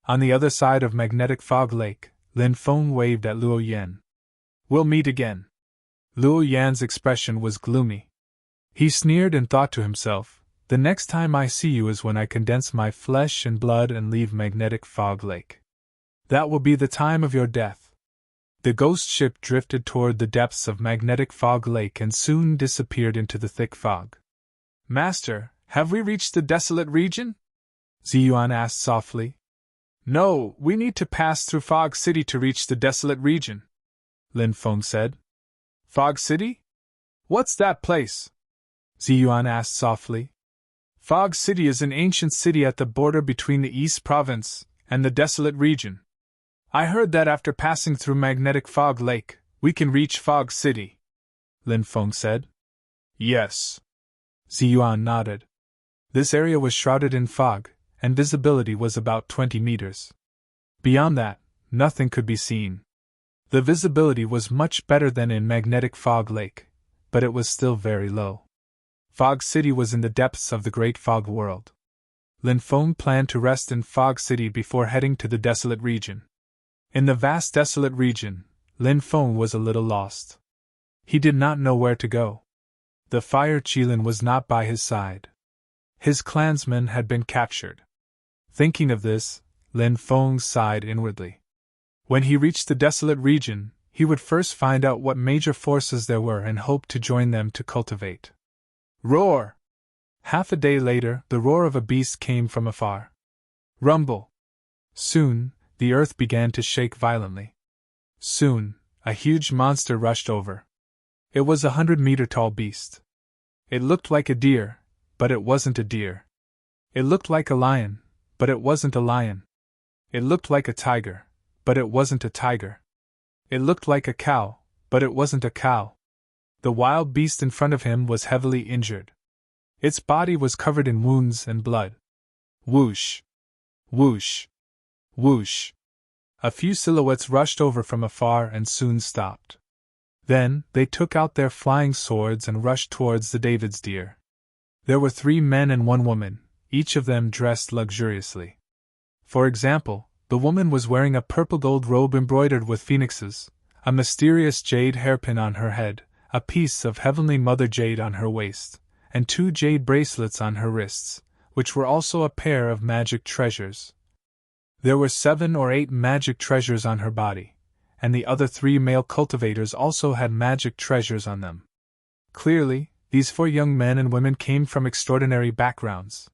On the other side of Magnetic Fog Lake, Lin Feng waved at Luo Yan. "We'll meet again." Luo Yan's expression was gloomy. He sneered and thought to himself, "The next time I see you is when I condense my flesh and blood and leave Magnetic Fog Lake. That will be the time of your death." The ghost ship drifted toward the depths of Magnetic Fog Lake and soon disappeared into the thick fog. "Master, have we reached the desolate region?" Ziyuan asked softly. "No, we need to pass through Fog City to reach the desolate region," Lin Feng said. "Fog City? What's that place?" Ziyuan asked softly. "Fog City is an ancient city at the border between the East Province and the desolate region. I heard that after passing through Magnetic Fog Lake, we can reach Fog City," Lin Feng said. "Yes." Ziyuan nodded. This area was shrouded in fog, and visibility was about 20 meters. Beyond that, nothing could be seen. The visibility was much better than in Magnetic Fog Lake, but it was still very low. Fog City was in the depths of the Great Fog World. Lin Feng planned to rest in Fog City before heading to the desolate region. In the vast desolate region, Lin Feng was a little lost. He did not know where to go. The fire Qilin was not by his side. His clansmen had been captured. Thinking of this, Lin Feng sighed inwardly. When he reached the desolate region, he would first find out what major forces there were and hope to join them to cultivate. Roar! Half a day later, the roar of a beast came from afar. Rumble! Soon, the earth began to shake violently. Soon, a huge monster rushed over. It was 100-meter-tall beast. It looked like a deer, but it wasn't a deer. It looked like a lion, but it wasn't a lion. It looked like a tiger, but it wasn't a tiger. It looked like a cow, but it wasn't a cow. The wild beast in front of him was heavily injured. Its body was covered in wounds and blood. Whoosh! Whoosh! Whoosh! A few silhouettes rushed over from afar and soon stopped. Then, they took out their flying swords and rushed towards the David's deer. There were 3 men and 1 woman, each of them dressed luxuriously. For example, the woman was wearing a purple gold robe embroidered with phoenixes, a mysterious jade hairpin on her head, a piece of heavenly mother jade on her waist, and 2 jade bracelets on her wrists, which were also a pair of magic treasures. There were 7 or 8 magic treasures on her body, and the other 3 male cultivators also had magic treasures on them. Clearly, these 4 young men and women came from extraordinary backgrounds.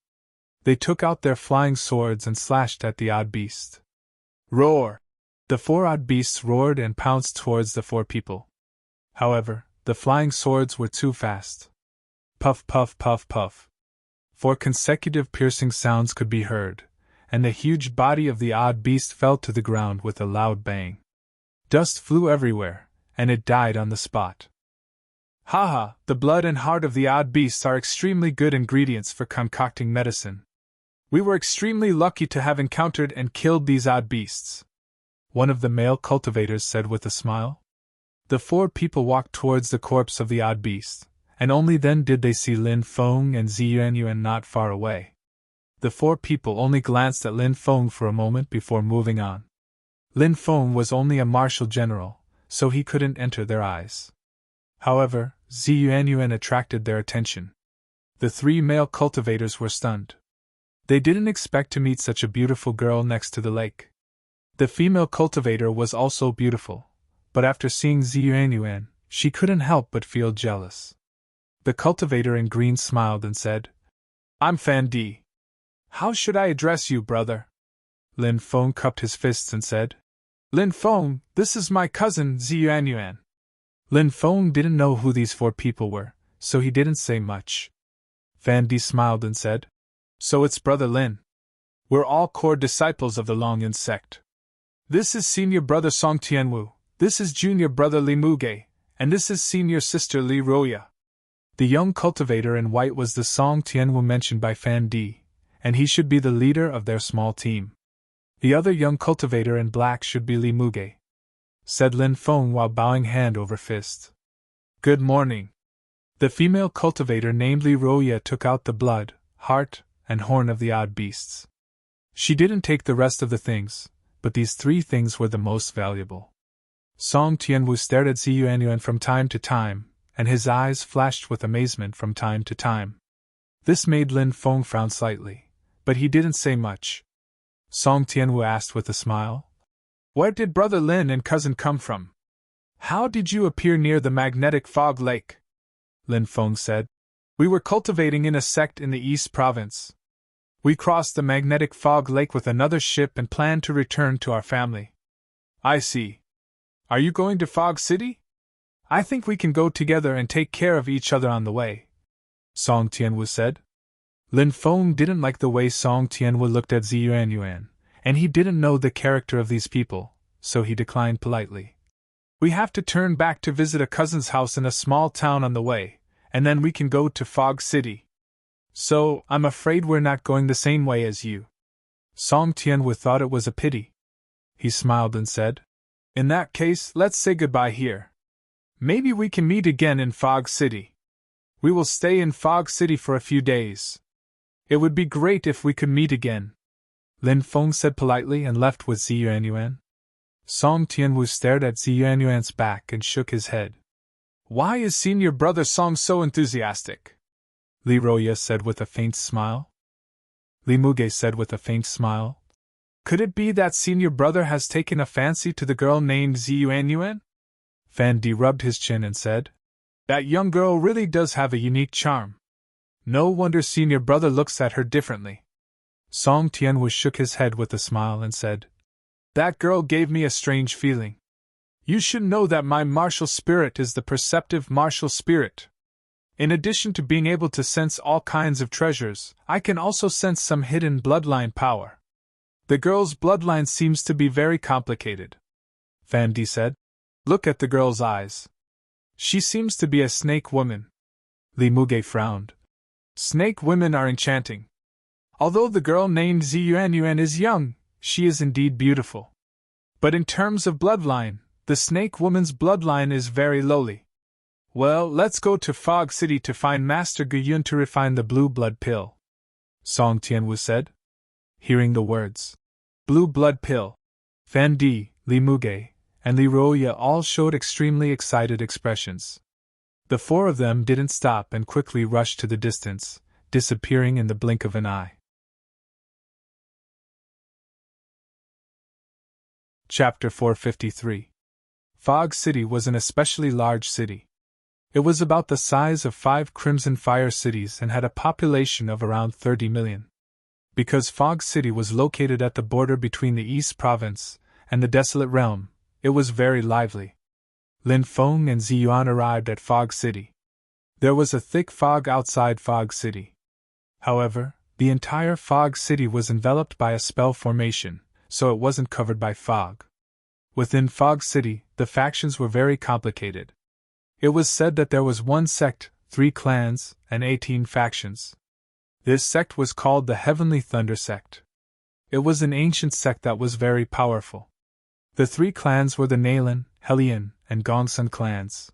They took out their flying swords and slashed at the odd beast. Roar! The 4 odd beasts roared and pounced towards the 4 people. However, the flying swords were too fast. Puff, puff, puff, puff. 4 consecutive piercing sounds could be heard, and the huge body of the odd beast fell to the ground with a loud bang. Dust flew everywhere, and it died on the spot. Ha! The blood and heart of the odd beasts are extremely good ingredients for concocting medicine. We were extremely lucky to have encountered and killed these odd beasts, one of the male cultivators said with a smile. The 4 people walked towards the corpse of the odd beast, and only then did they see Lin Feng and Ziyuanyuan not far away. The 4 people only glanced at Lin Feng for a moment before moving on. Lin Feng was only a martial general, so he couldn't enter their eyes. However, Ziyuanyuan attracted their attention. The 3 male cultivators were stunned. They didn't expect to meet such a beautiful girl next to the lake. The female cultivator was also beautiful, but after seeing Ziyuanyuan, she couldn't help but feel jealous. The cultivator in green smiled and said, "I'm Fan Di. How should I address you, brother?" Lin Feng cupped his fists and said, "Lin Feng, this is my cousin Ziyuanyuan." Lin Feng didn't know who these 4 people were, so he didn't say much. Fan Di smiled and said, "So it's Brother Lin. We're all core disciples of the Longyan sect. This is Senior Brother Song Tianwu, this is Junior Brother Li Muge, and this is Senior Sister Li Roya." The young cultivator in white was the Song Tianwu mentioned by Fan Di, and he should be the leader of their small team. The other young cultivator in black should be Li Muge, said Lin Feng while bowing hand over fist. "Good morning." The female cultivator named Li Roya took out the blood, heart, and horn of the odd beasts. She didn't take the rest of the things, but these 3 things were the most valuable. Song Tianwu stared at Zi Yuanyuan from time to time, and his eyes flashed with amazement from time to time. This made Lin Feng frown slightly, but he didn't say much. Song Tianwu asked with a smile, "Where did Brother Lin and cousin come from? How did you appear near the magnetic fog lake?" Lin Feng said, "We were cultivating in a sect in the East Province. We crossed the magnetic fog lake with another ship and planned to return to our family." "I see. Are you going to Fog City? I think we can go together and take care of each other on the way," Song Tianwu said. Lin Feng didn't like the way Song Tianwu looked at Zi Yuanyuan, and he didn't know the character of these people, so he declined politely. "We have to turn back to visit a cousin's house in a small town on the way, and then we can go to Fog City. So, I'm afraid we're not going the same way as you." Song Tianwu thought it was a pity. He smiled and said, "In that case, let's say goodbye here. Maybe we can meet again in Fog City. We will stay in Fog City for a few days. It would be great if we could meet again," Lin Feng said politely and left with Zi Yuanyuan. Song Tianwu stared at Zi Yuanyuan's back and shook his head. "Why is Senior Brother Song so enthusiastic?" Li Roya said with a faint smile. Li Muge said with a faint smile, "Could it be that Senior Brother has taken a fancy to the girl named Zi Yuanyuan?" Fan Di rubbed his chin and said, "That young girl really does have a unique charm. No wonder Senior Brother looks at her differently." Song Tianwu shook his head with a smile and said, "That girl gave me a strange feeling. You should know that my martial spirit is the perceptive martial spirit. In addition to being able to sense all kinds of treasures, I can also sense some hidden bloodline power. The girl's bloodline seems to be very complicated," Fan Di said. "Look at the girl's eyes. She seems to be a snake woman." Li Muge frowned. "Snake women are enchanting. Although the girl named Zi Yuanyuan is young, she is indeed beautiful. But in terms of bloodline, the snake woman's bloodline is very lowly. Well, let's go to Fog City to find Master Guyun to refine the blue blood pill," Song Tianwu said. Hearing the words, "blue blood pill," Fan Di, Li Muge, and Li Roya all showed extremely excited expressions. The 4 of them didn't stop and quickly rushed to the distance, disappearing in the blink of an eye. Chapter 453. Fog City was an especially large city. It was about the size of 5 Crimson Fire cities and had a population of around 30 million. Because Fog City was located at the border between the East Province and the Desolate Realm, it was very lively. Lin Feng and Zi Yuan arrived at Fog City. There was a thick fog outside Fog City. However, the entire Fog City was enveloped by a spell formation, so it wasn't covered by fog. Within Fog City, the factions were very complicated. It was said that there was 1 sect, 3 clans, and 18 factions. This sect was called the Heavenly Thunder Sect. It was an ancient sect that was very powerful. The 3 clans were the Nalan, Hellion, and Gongsun clans.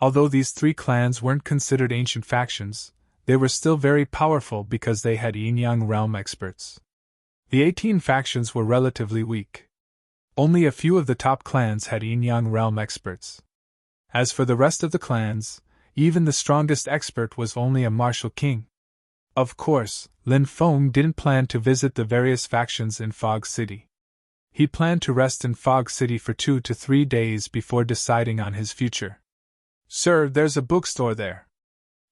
Although these 3 clans weren't considered ancient factions, they were still very powerful because they had yin-yang realm experts. The 18 factions were relatively weak. Only a few of the top clans had yin-yang realm experts. As for the rest of the clans, even the strongest expert was only a martial king. Of course, Lin Feng didn't plan to visit the various factions in Fog City. He planned to rest in Fog City for 2 to 3 days before deciding on his future. "Sir, there's a bookstore there.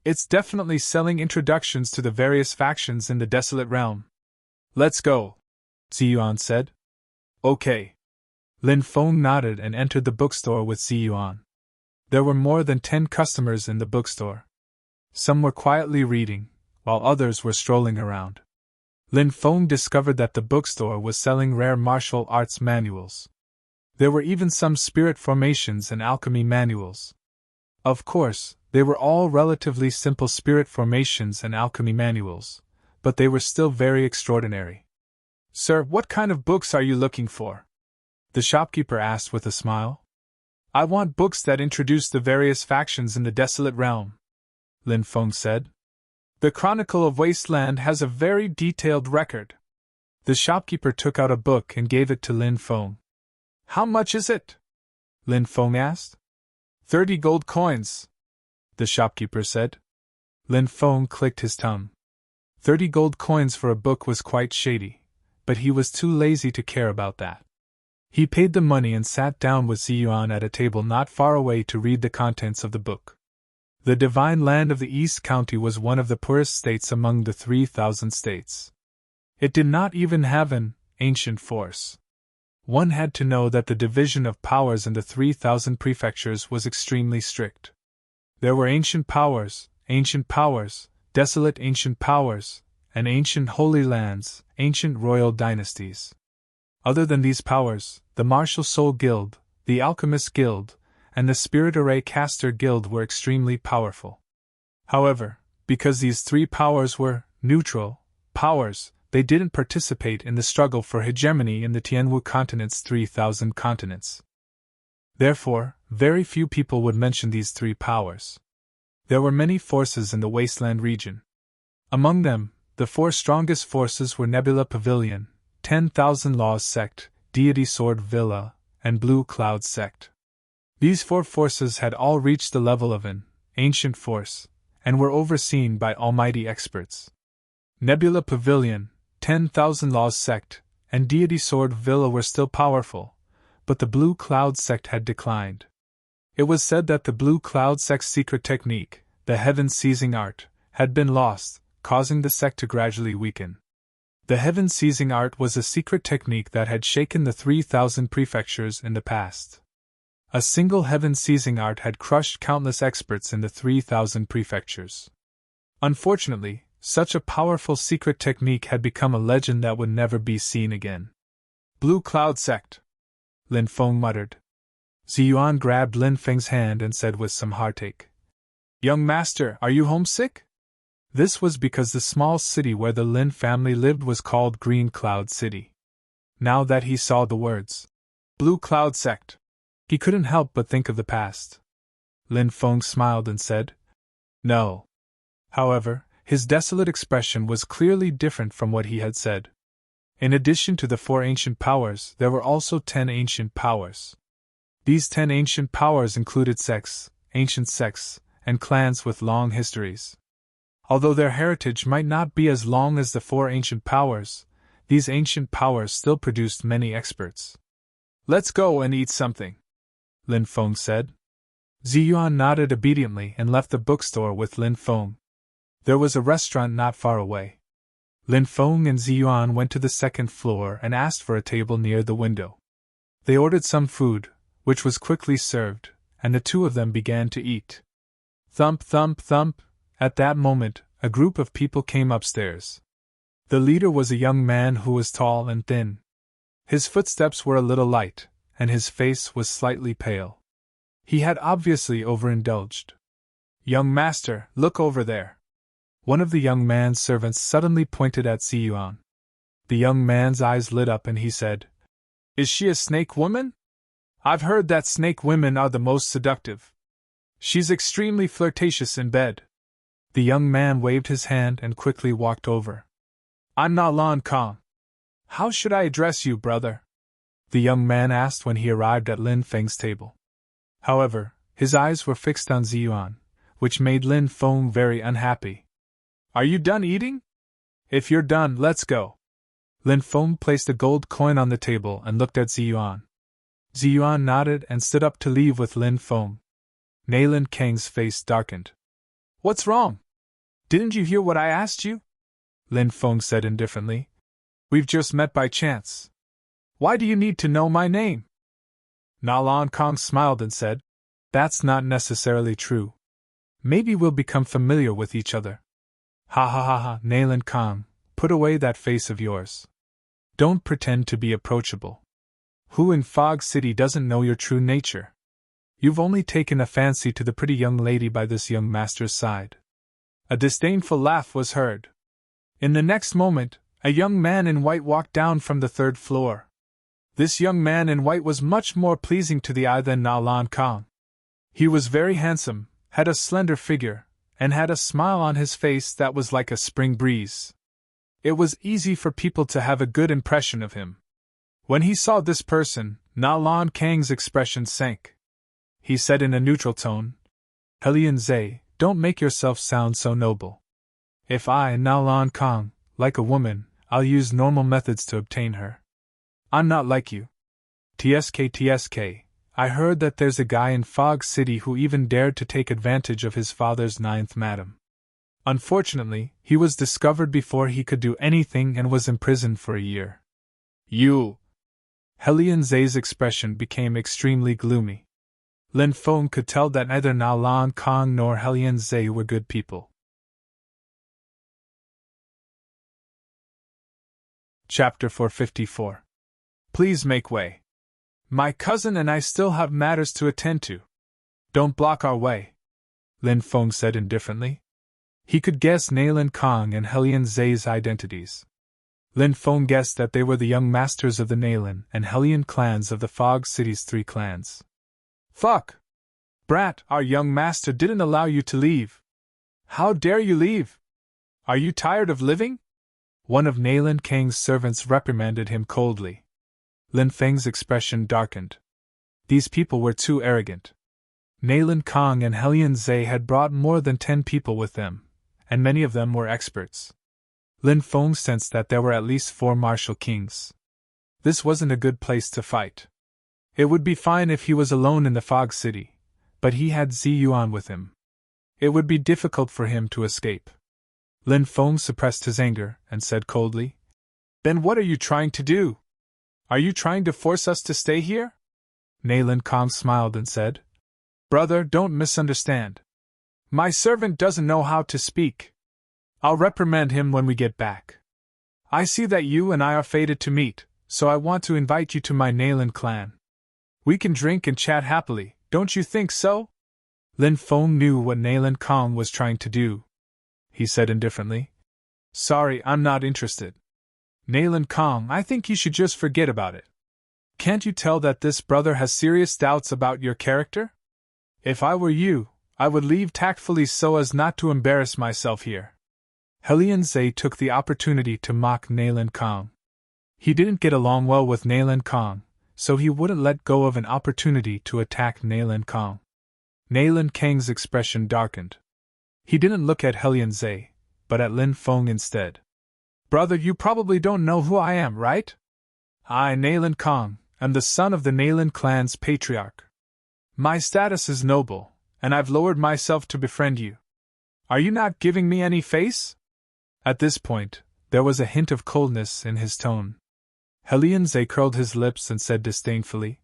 It's definitely selling introductions to the various factions in the Desolate Realm. Let's go," Zi Yuan said. "Okay." Lin Feng nodded and entered the bookstore with Zi Yuan. There were more than 10 customers in the bookstore. Some were quietly reading, while others were strolling around. Lin Feng discovered that the bookstore was selling rare martial arts manuals. There were even some spirit formations and alchemy manuals. Of course, they were all relatively simple spirit formations and alchemy manuals, but they were still very extraordinary. "Sir, what kind of books are you looking for?" the shopkeeper asked with a smile. "I want books that introduce the various factions in the desolate realm," Lin Feng said. "The Chronicle of Wasteland has a very detailed record." The shopkeeper took out a book and gave it to Lin Feng. "How much is it?" Lin Feng asked. 30 gold coins, the shopkeeper said. Lin Feng clicked his tongue. 30 gold coins for a book was quite shady, but he was too lazy to care about that. He paid the money and sat down with Ziyuan at a table not far away to read the contents of the book. The divine land of the East County was one of the poorest states among the 3,000 states. It did not even have an ancient force. One had to know that the division of powers in the 3,000 prefectures was extremely strict. There were ancient powers, desolate ancient powers, and ancient holy lands, ancient royal dynasties. Other than these powers, the Martial Soul Guild, the Alchemist Guild, and the Spirit Array Caster Guild were extremely powerful. However, because these three powers were neutral powers, they didn't participate in the struggle for hegemony in the Tianwu continent's 3,000 continents. Therefore, very few people would mention these three powers. There were many forces in the Wasteland region. Among them, the four strongest forces were Nebula Pavilion, 10,000 Laws Sect, Deity Sword Villa, and Blue Cloud Sect. These four forces had all reached the level of an ancient force, and were overseen by almighty experts. Nebula Pavilion, 10,000 Laws Sect, and Deity Sword Villa were still powerful, but the Blue Cloud Sect had declined. It was said that the Blue Cloud Sect's secret technique, the Heaven Seizing Art, had been lost, causing the sect to gradually weaken. The Heaven Seizing Art was a secret technique that had shaken the 3,000 prefectures in the past. A single Heaven Seizing Art had crushed countless experts in the 3,000 prefectures. Unfortunately, such a powerful secret technique had become a legend that would never be seen again. "Blue Cloud Sect," Lin Feng muttered. Ziyuan grabbed Lin Feng's hand and said with some heartache, "Young master, are you homesick?" This was because the small city where the Lin family lived was called Green Cloud City. Now that he saw the words, "Blue Cloud Sect," he couldn't help but think of the past. Lin Feng smiled and said, "No." However, his desolate expression was clearly different from what he had said. In addition to the 4 ancient powers, there were also 10 ancient powers. These 10 ancient powers included ancient sects, and clans with long histories. Although their heritage might not be as long as the 4 ancient powers, these ancient powers still produced many experts. "Let's go and eat something," Lin Feng said. Ziyuan nodded obediently and left the bookstore with Lin Feng. There was a restaurant not far away. Lin Feng and Ziyuan went to the second floor and asked for a table near the window. They ordered some food, which was quickly served, and the two of them began to eat. Thump, thump, thump. At that moment, a group of people came upstairs. The leader was a young man who was tall and thin. His footsteps were a little light, and his face was slightly pale. He had obviously overindulged. "Young master, look over there." One of the young man's servants suddenly pointed at Ziyuan. The young man's eyes lit up and he said, "Is she a snake woman? I've heard that snake women are the most seductive. She's extremely flirtatious in bed." The young man waved his hand and quickly walked over. "I'm Na Lan Kong. How should I address you, brother?" the young man asked when he arrived at Lin Feng's table. However, his eyes were fixed on Ziyuan, which made Lin Feng very unhappy. "Are you done eating? If you're done, let's go." Lin Feng placed a gold coin on the table and looked at Ziyuan. Ziyuan nodded and stood up to leave with Lin Feng. Nalin Kang's face darkened. "What's wrong? Didn't you hear what I asked you?" Lin Feng said indifferently. "We've just met by chance. Why do you need to know my name?" Na Lan Kong smiled and said, That's not necessarily true. Maybe we'll become familiar with each other. Ha ha ha ha, Nayland Kong, put away that face of yours. Don't pretend to be approachable. Who in Fog City doesn't know your true nature? You've only taken a fancy to the pretty young lady by this young master's side. A disdainful laugh was heard. In the next moment, a young man in white walked down from the third floor. This young man in white was much more pleasing to the eye than Nayland Kong. He was very handsome, had a slender figure, and had a smile on his face that was like a spring breeze. It was easy for people to have a good impression of him. When he saw this person, Nayland Kang's expression sank. He said in a neutral tone, "Helian Zhe, don't make yourself sound so noble. If I, Nayland Kang, like a woman, I'll use normal methods to obtain her. I'm not like you. TSK, I heard that there's a guy in Fog City who even dared to take advantage of his father's ninth madam. Unfortunately, he was discovered before he could do anything and was imprisoned for a year. You!" Helian Zhe's expression became extremely gloomy. Lin Feng could tell that neither Nayland Kang nor Helian Zhe were good people. Chapter 454. Please make way. My cousin and I still have matters to attend to. Don't block our way, Lin Feng said indifferently. He could guess Nayland Kang and Helian Zhe's identities. Lin Feng guessed that they were the young masters of the Nayland and Helian clans of the Fog City's 3 clans. Fuck! Brat, our young master didn't allow you to leave. How dare you leave? Are you tired of living? One of Nayland Kang's servants reprimanded him coldly. Lin Feng's expression darkened. These people were too arrogant. Nayland Kang and Helian Zhe had brought more than 10 people with them, and many of them were experts. Lin Feng sensed that there were at least 4 martial kings. This wasn't a good place to fight. It would be fine if he was alone in the Fog City, but he had Zi Yuan with him. It would be difficult for him to escape. Lin Feng suppressed his anger and said coldly, "Then what are you trying to do? Are you trying to force us to stay here?" Nayland Kang smiled and said, "Brother, don't misunderstand. My servant doesn't know how to speak. I'll reprimand him when we get back. I see that you and I are fated to meet, so I want to invite you to my Nayland clan. We can drink and chat happily, don't you think so?" Lin Feng knew what Nayland Kang was trying to do. He said indifferently, "Sorry, I'm not interested. Nayland Kang, I think you should just forget about it. Can't you tell that this brother has serious doubts about your character? If I were you, I would leave tactfully so as not to embarrass myself here." Helian Zhe took the opportunity to mock Nayland Kang. He didn't get along well with Nayland Kang, so he wouldn't let go of an opportunity to attack Nayland Kang. Nayland Kang's expression darkened. He didn't look at Helian Zhe, but at Lin Feng instead. "Brother, you probably don't know who I am, right? I, Nayland Kang, am the son of the Nayland clan's patriarch. My status is noble, and I've lowered myself to befriend you. Are you not giving me any face?" At this point, there was a hint of coldness in his tone. Helian Zhe curled his lips and said disdainfully,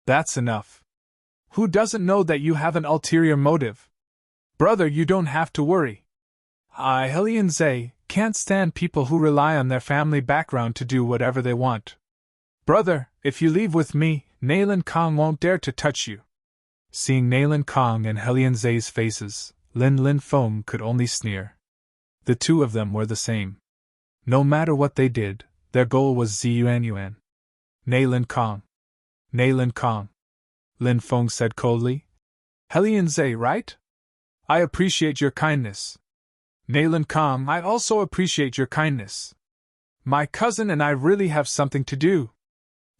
"That's enough. Who doesn't know that you have an ulterior motive? Brother, you don't have to worry. I, Helian Zhe, can't stand people who rely on their family background to do whatever they want. Brother, if you leave with me, Nayland Kang won't dare to touch you." Seeing Nayland Kang and Helian Zhe's faces, Lin Feng could only sneer. The two of them were the same. No matter what they did, their goal was Zi Yuan. "Nayland Kang. Nayland Kang," Lin Feng said coldly. "Helian Zhe, right? I appreciate your kindness. Nayland Kang, I also appreciate your kindness. My cousin and I really have something to do.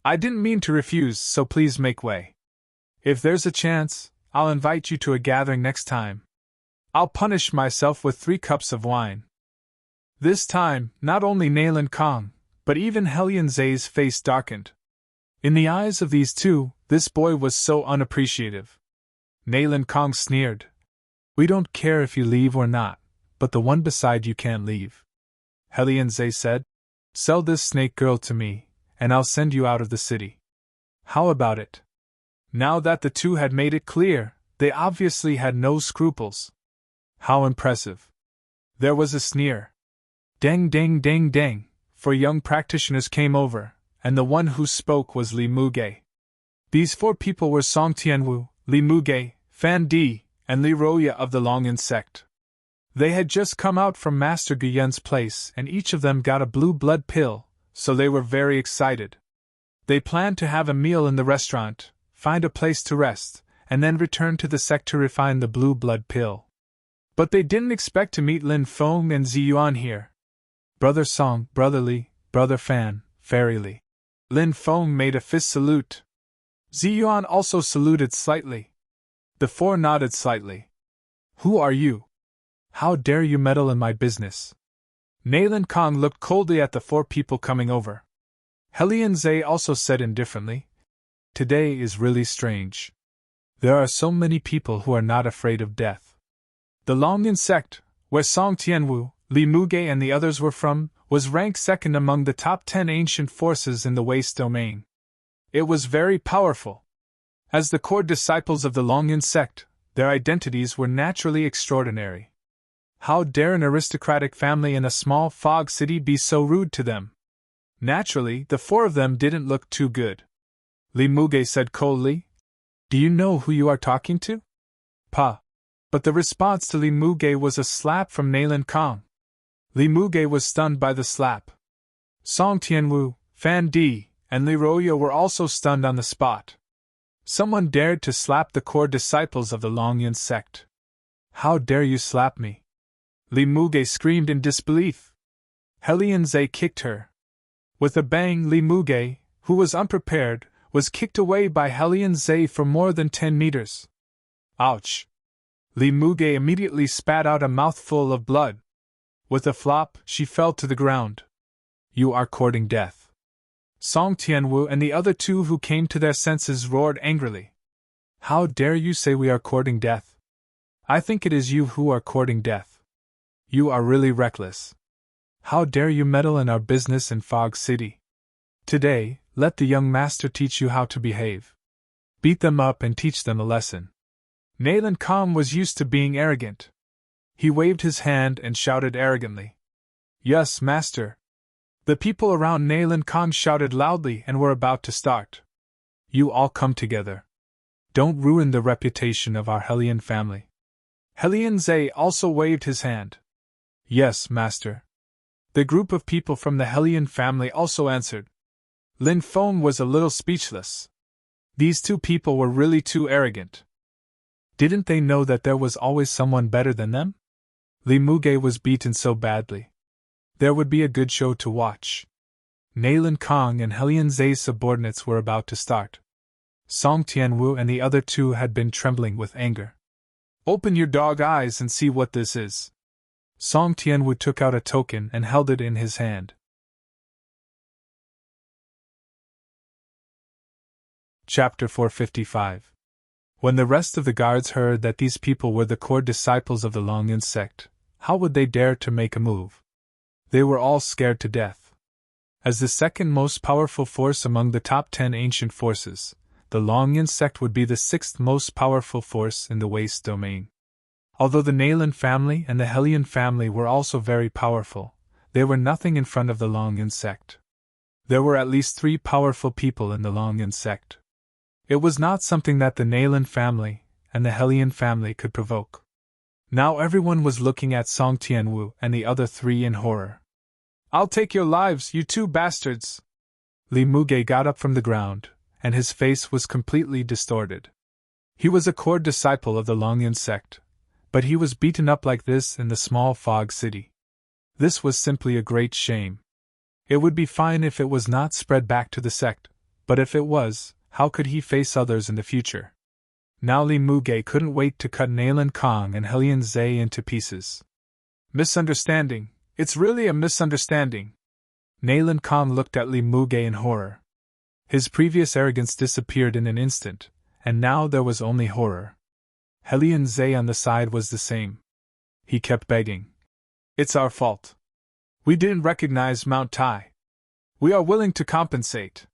I didn't mean to refuse, so please make way. If there's a chance, I'll invite you to a gathering next time. I'll punish myself with 3 cups of wine." This time, not only Nayland Kang, but even Helian Zhe's face darkened. In the eyes of these two, this boy was so unappreciative. Nayland Kang sneered. "We don't care if you leave or not, but the one beside you can't leave." Helian Zhe said, "Sell this snake girl to me, and I'll send you out of the city. How about it?" Now that the two had made it clear, They obviously had no scruples. How impressive. There was a sneer. Dang dang dang dang, for young practitioners came over, and the one who spoke was Li Muge. These 4 people were Song Tianwu, Li Muge, Fan Di, and Li Roya of the Long Insect. They had just come out from Master Guyen's place and each of them got a blue blood pill, so they were very excited. They planned to have a meal in the restaurant, find a place to rest, and then return to the sect to refine the blue blood pill. But they didn't expect to meet Lin Feng and Ziyuan here. Brother Song, Brother Li, Brother Fan, Fairy Li. Lin Feng made a fist salute. Ziyuan also saluted slightly. The 4 nodded slightly. Who are you? How dare you meddle in my business? Nailin Kong looked coldly at the 4 people coming over. Helian Zhe also said indifferently, Today is really strange. There are so many people who are not afraid of death. The Longyan sect, where Song Tianwu, Li Muge and the others were from, was ranked second among the top 10 ancient forces in the Waste domain. It was very powerful. As the core disciples of the Longyan sect, their identities were naturally extraordinary. How dare an aristocratic family in a small fog city be so rude to them? Naturally, the 4 of them didn't look too good. Li Muge said coldly, Do you know who you are talking to? Pa. But the response to Li Muge was a slap from Nailin Kong. Li Muge was stunned by the slap. Song Tianwu, Fan Di, and Li Roya were also stunned on the spot. Someone dared to slap the core disciples of the Longyan sect. How dare you slap me? Li Muge screamed in disbelief. Helian Zhe kicked her. With a bang, Li Muge, who was unprepared, was kicked away by Helian Zhe for more than 10 meters. Ouch! Li Muge immediately spat out a mouthful of blood. With a flop, she fell to the ground. You are courting death. Song Tianwu and the other 2 who came to their senses roared angrily. How dare you say we are courting death? I think it is you who are courting death. You are really reckless. How dare you meddle in our business in Fog City? Today, let the young master teach you how to behave. Beat them up and teach them a lesson. Nailin Kong was used to being arrogant. He waved his hand and shouted arrogantly. Yes, master. The people around Nailin Kong shouted loudly and were about to start. You all come together. Don't ruin the reputation of our Helian family. Helian Zhe also waved his hand. Yes, master. The group of people from the Helian family also answered. Lin Feng was a little speechless. These 2 people were really too arrogant. Didn't they know that there was always someone better than them? Li Muge was beaten so badly. There would be a good show to watch. Nailin Kong and Helian Zhe's subordinates were about to start. Song Tianwu and the other 2 had been trembling with anger. Open your dog eyes and see what this is. Song Tianwu took out a token and held it in his hand. Chapter 455. When the rest of the guards heard that these people were the core disciples of the Longyan sect, how would they dare to make a move? They were all scared to death. As the second most powerful force among the top 10 ancient forces, the Longyan sect would be the 6th most powerful force in the Waste domain. Although the Nailin family and the Helian family were also very powerful, they were nothing in front of the Longyan sect. There were at least 3 powerful people in the Longyan sect. It was not something that the Nailin family and the Helian family could provoke. Now everyone was looking at Song Tianwu and the other 3 in horror. I'll take your lives, you 2 bastards! Li Muge got up from the ground, and his face was completely distorted. He was a core disciple of the Longyan sect, but he was beaten up like this in the small fog city. This was simply a great shame. It would be fine if it was not spread back to the sect, but if it was, how could he face others in the future? Now Li Muge couldn't wait to cut Nailin Kong and Helian Zhe into pieces. Misunderstanding. It's really a misunderstanding. Nailin Kong looked at Li Muge in horror. His previous arrogance disappeared in an instant, and now there was only horror. Helian Zhe on the side was the same. He kept begging. It's our fault. We didn't recognize Mount Tai. We are willing to compensate.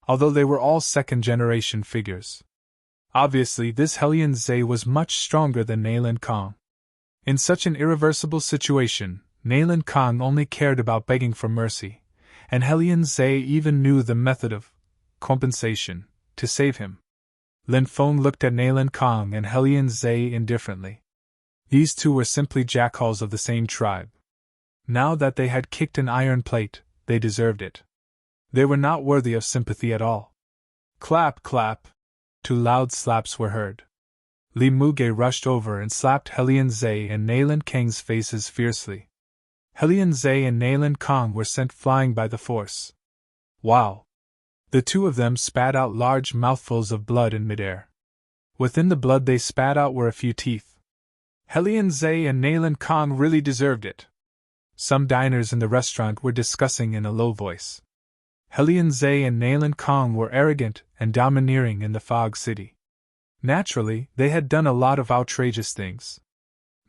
Although they were all second-generation figures. Obviously, this Hellion Zay was much stronger than Nayland Kong. In such an irreversible situation, Nayland Kong only cared about begging for mercy, and Hellion Zay even knew the method of compensation to save him. Lin Feng looked at Nayland Kong and Hellion Zay indifferently. These two were simply jackals of the same tribe. Now that they had kicked an iron plate, they deserved it. They were not worthy of sympathy at all. Clap, clap. 2 loud slaps were heard. Li Muge rushed over and slapped Hellion Zay and Nayland Kang's faces fiercely. Hellion Zay and Nayland Kong were sent flying by the force. Wow! The two of them spat out large mouthfuls of blood in midair. Within the blood they spat out were a few teeth. Hellion Zay and Nayland Kong really deserved it. Some diners in the restaurant were discussing in a low voice. Hellion Zay and Nayland Kong were arrogant and domineering in the Fog City. Naturally, they had done a lot of outrageous things.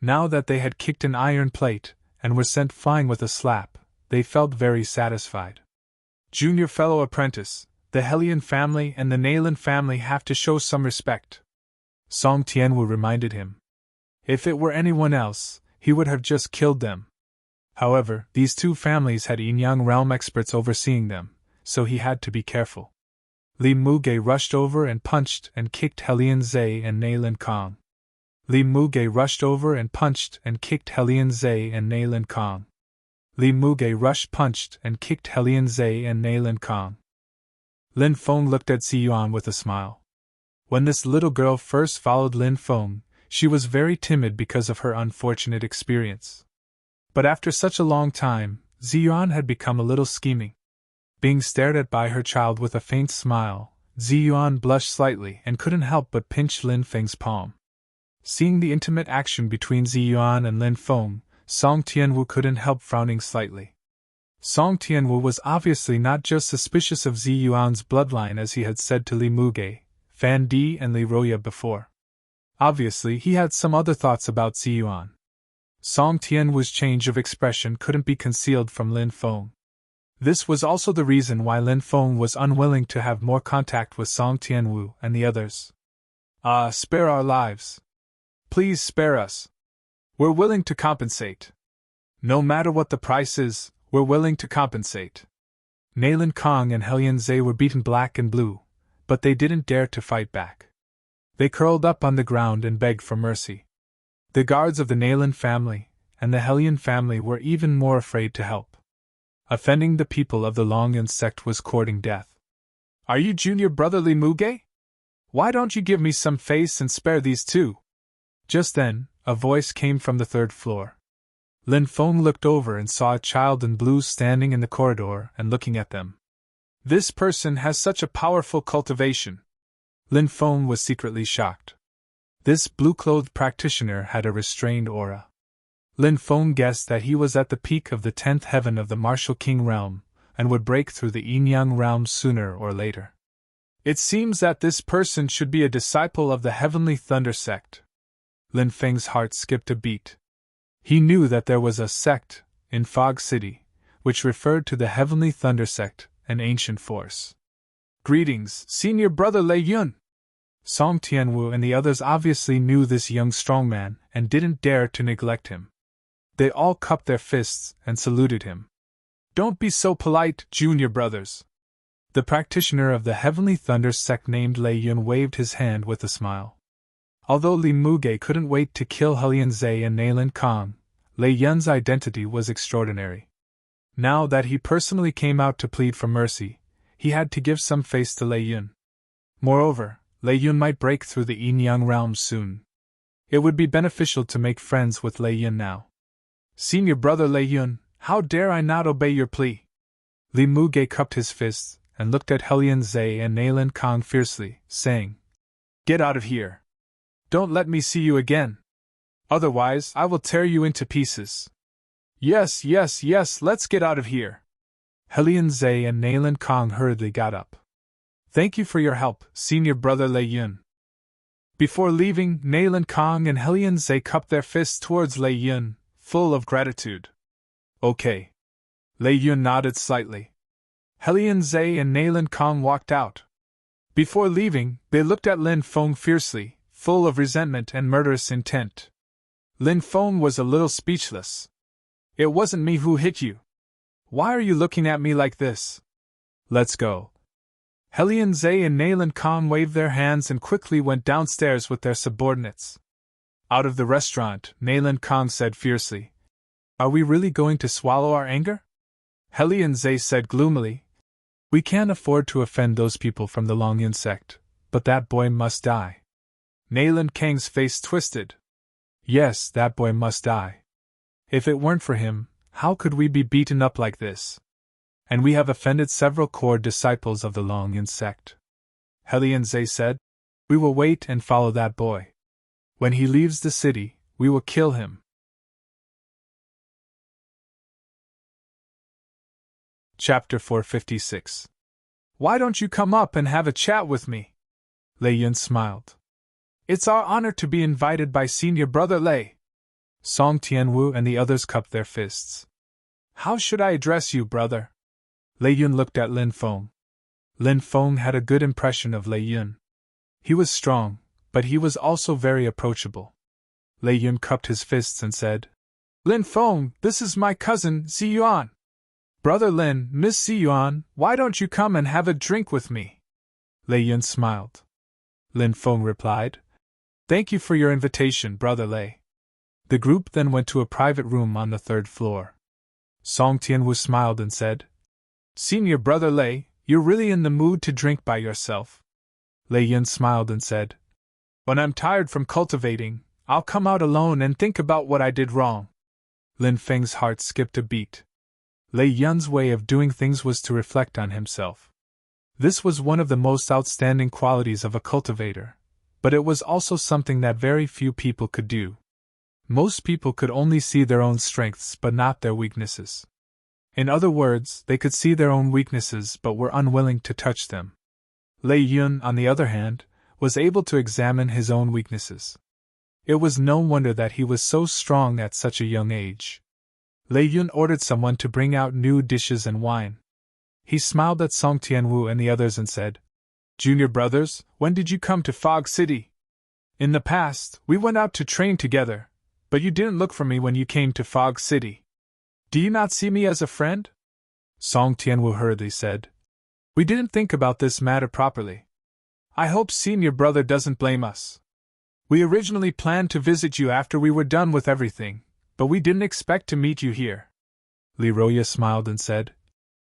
Now that they had kicked an iron plate and were sent flying with a slap, they felt very satisfied. Junior fellow apprentice, the Hellion family and the Nayland family have to show some respect, Song Tianwu reminded him. If it were anyone else, he would have just killed them. However, these two families had Yin-Yang realm experts overseeing them, so he had to be careful. Li Muge rushed over and punched and kicked Hellion Zay and Nayland Kong. Li Muge rushed over and punched and kicked Hellion Zay and Nayland Kong. Li Muge rushed punched and kicked Hellion Zay and Nayland Kong. Lin Feng looked at Ziyuan with a smile. When this little girl first followed Lin Feng, she was very timid because of her unfortunate experience. But after such a long time, Ziyuan had become a little scheming. Being stared at by her child with a faint smile, Ziyuan blushed slightly and couldn't help but pinch Lin Feng's palm. Seeing the intimate action between Ziyuan and Lin Feng, Song Tianwu couldn't help frowning slightly. Song Tianwu was obviously not just suspicious of Ziyuan's bloodline as he had said to Li Muge, Fan Di and Li Roya before. Obviously he had some other thoughts about Ziyuan. Song Tianwu's change of expression couldn't be concealed from Lin Feng. This was also the reason why Lin Feng was unwilling to have more contact with Song Tianwu and the others. Spare our lives. Please spare us. We're willing to compensate. No matter what the price is, we're willing to compensate. Nayland Kong and Hellion Zay were beaten black and blue, but they didn't dare to fight back. They curled up on the ground and begged for mercy. The guards of the Nayland family and the Hellion family were even more afraid to help. Offending the people of the Longyun sect was courting death. Are you junior brother Li Muge? Why don't you give me some face and spare these two? Just then, a voice came from the 3rd floor. Lin Feng looked over and saw a child in blue standing in the corridor and looking at them. This person has such a powerful cultivation. Lin Feng was secretly shocked. This blue-clothed practitioner had a restrained aura. Lin Feng guessed that he was at the peak of the 10th heaven of the Martial King realm, and would break through the Yin-Yang realm sooner or later. It seems that this person should be a disciple of the Heavenly Thunder sect. Lin Feng's heart skipped a beat. He knew that there was a sect, in Fog City, which referred to the Heavenly Thunder sect, an ancient force. Greetings, senior brother Lei Yun! Song Tianwu and the others obviously knew this young strongman and didn't dare to neglect him. They all cupped their fists and saluted him. Don't be so polite, junior brothers. The practitioner of the Heavenly Thunder sect named Lei Yun waved his hand with a smile. Although Li Muge couldn't wait to kill Hellion Zay and Nayland Kong, Lei Yun's identity was extraordinary. Now that he personally came out to plead for mercy, he had to give some face to Lei Yun. Moreover, Lei Yun might break through the Yin-Yang realm soon. It would be beneficial to make friends with Lei Yun now. Senior brother Lei Yun, how dare I not obey your plea? Li Muge cupped his fists and looked at Hellion Zay and Nayland Kong fiercely, saying, Get out of here. Don't let me see you again. Otherwise, I will tear you into pieces. Yes, let's get out of here. Hellion Zay and Nayland Kong hurriedly got up. Thank you for your help, senior brother Lei Yun. Before leaving, Nayland Kong and Hellion Zay cupped their fists towards Lei Yun, full of gratitude. Okay. Lei Yun nodded slightly. Hellion Zay and Nayland Kong walked out. Before leaving, they looked at Lin Feng fiercely, full of resentment and murderous intent. Lin Feng was a little speechless. It wasn't me who hit you. Why are you looking at me like this? Let's go. Helian Zhe and Nayland Khan waved their hands and quickly went downstairs with their subordinates. Out of the restaurant, Nayland Khan said fiercely, "Are we really going to swallow our anger?" Helian Zhe said gloomily, "We can't afford to offend those people from the Longyan sect, but that boy must die." Nayland Kang's face twisted. Yes, that boy must die. If it weren't for him, how could we be beaten up like this? And we have offended several core disciples of the Longyan sect. Helian Zhe said, "We will wait and follow that boy. When he leaves the city, we will kill him." Chapter 456. Why don't you come up and have a chat with me? Lei Yun smiled. It's our honor to be invited by Senior Brother Lei. Song Tianwu and the others cupped their fists. How should I address you, brother? Lei Yun looked at Lin Feng. Lin Feng had a good impression of Lei Yun. He was strong, but he was also very approachable. Lei Yun cupped his fists and said, Lin Feng, this is my cousin, Xi Yuan. Brother Lin, Miss Xi Yuan, why don't you come and have a drink with me? Lei Yun smiled. Lin Feng replied, Thank you for your invitation, Brother Lei. The group then went to a private room on the 3rd floor. Song Tianwu smiled and said, Senior Brother Lei, you're really in the mood to drink by yourself. Lei Yun smiled and said, When I'm tired from cultivating, I'll come out alone and think about what I did wrong. Lin Feng's heart skipped a beat. Lei Yun's way of doing things was to reflect on himself. This was one of the most outstanding qualities of a cultivator, but it was also something that very few people could do. Most people could only see their own strengths but not their weaknesses. In other words, they could see their own weaknesses but were unwilling to touch them. Lei Yun, on the other hand, was able to examine his own weaknesses. It was no wonder that he was so strong at such a young age. Lei Yun ordered someone to bring out new dishes and wine. He smiled at Song Tianwu and the others and said, Junior brothers, when did you come to Fog City? In the past, we went out to train together, but you didn't look for me when you came to Fog City. Do you not see me as a friend? Song Tianwu hurriedly said, We didn't think about this matter properly. I hope Senior Brother doesn't blame us. We originally planned to visit you after we were done with everything, but we didn't expect to meet you here. Li Roya smiled and said,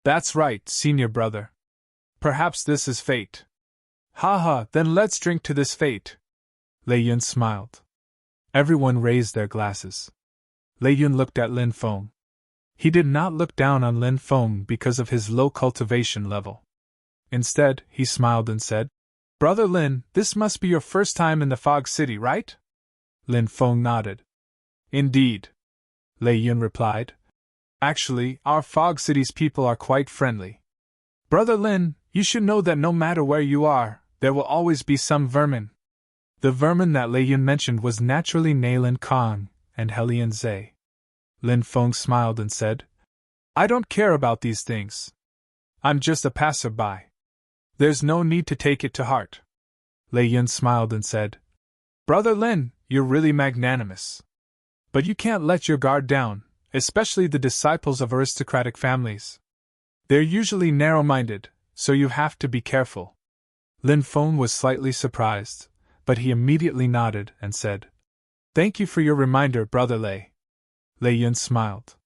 That's right, Senior Brother. Perhaps this is fate. Ha ha, then let's drink to this fate. Lei Yun smiled. Everyone raised their glasses. Lei Yun looked at Lin Feng. He did not look down on Lin Feng because of his low cultivation level. Instead, he smiled and said, Brother Lin, this must be your first time in the Fog City, right? Lin Feng nodded. Indeed. Lei Yun replied. Actually, our Fog City's people are quite friendly. Brother Lin, you should know that no matter where you are, there will always be some vermin. The vermin that Lei Yun mentioned was naturally Nayland Khan and Helian Zhe. Lin Feng smiled and said, I don't care about these things. I'm just a passerby. There's no need to take it to heart. Lei Yun smiled and said, Brother Lin, you're really magnanimous. But you can't let your guard down, especially the disciples of aristocratic families. They're usually narrow-minded, so you have to be careful. Lin Feng was slightly surprised, but he immediately nodded and said, Thank you for your reminder, Brother Lei. Lei Yun smiled.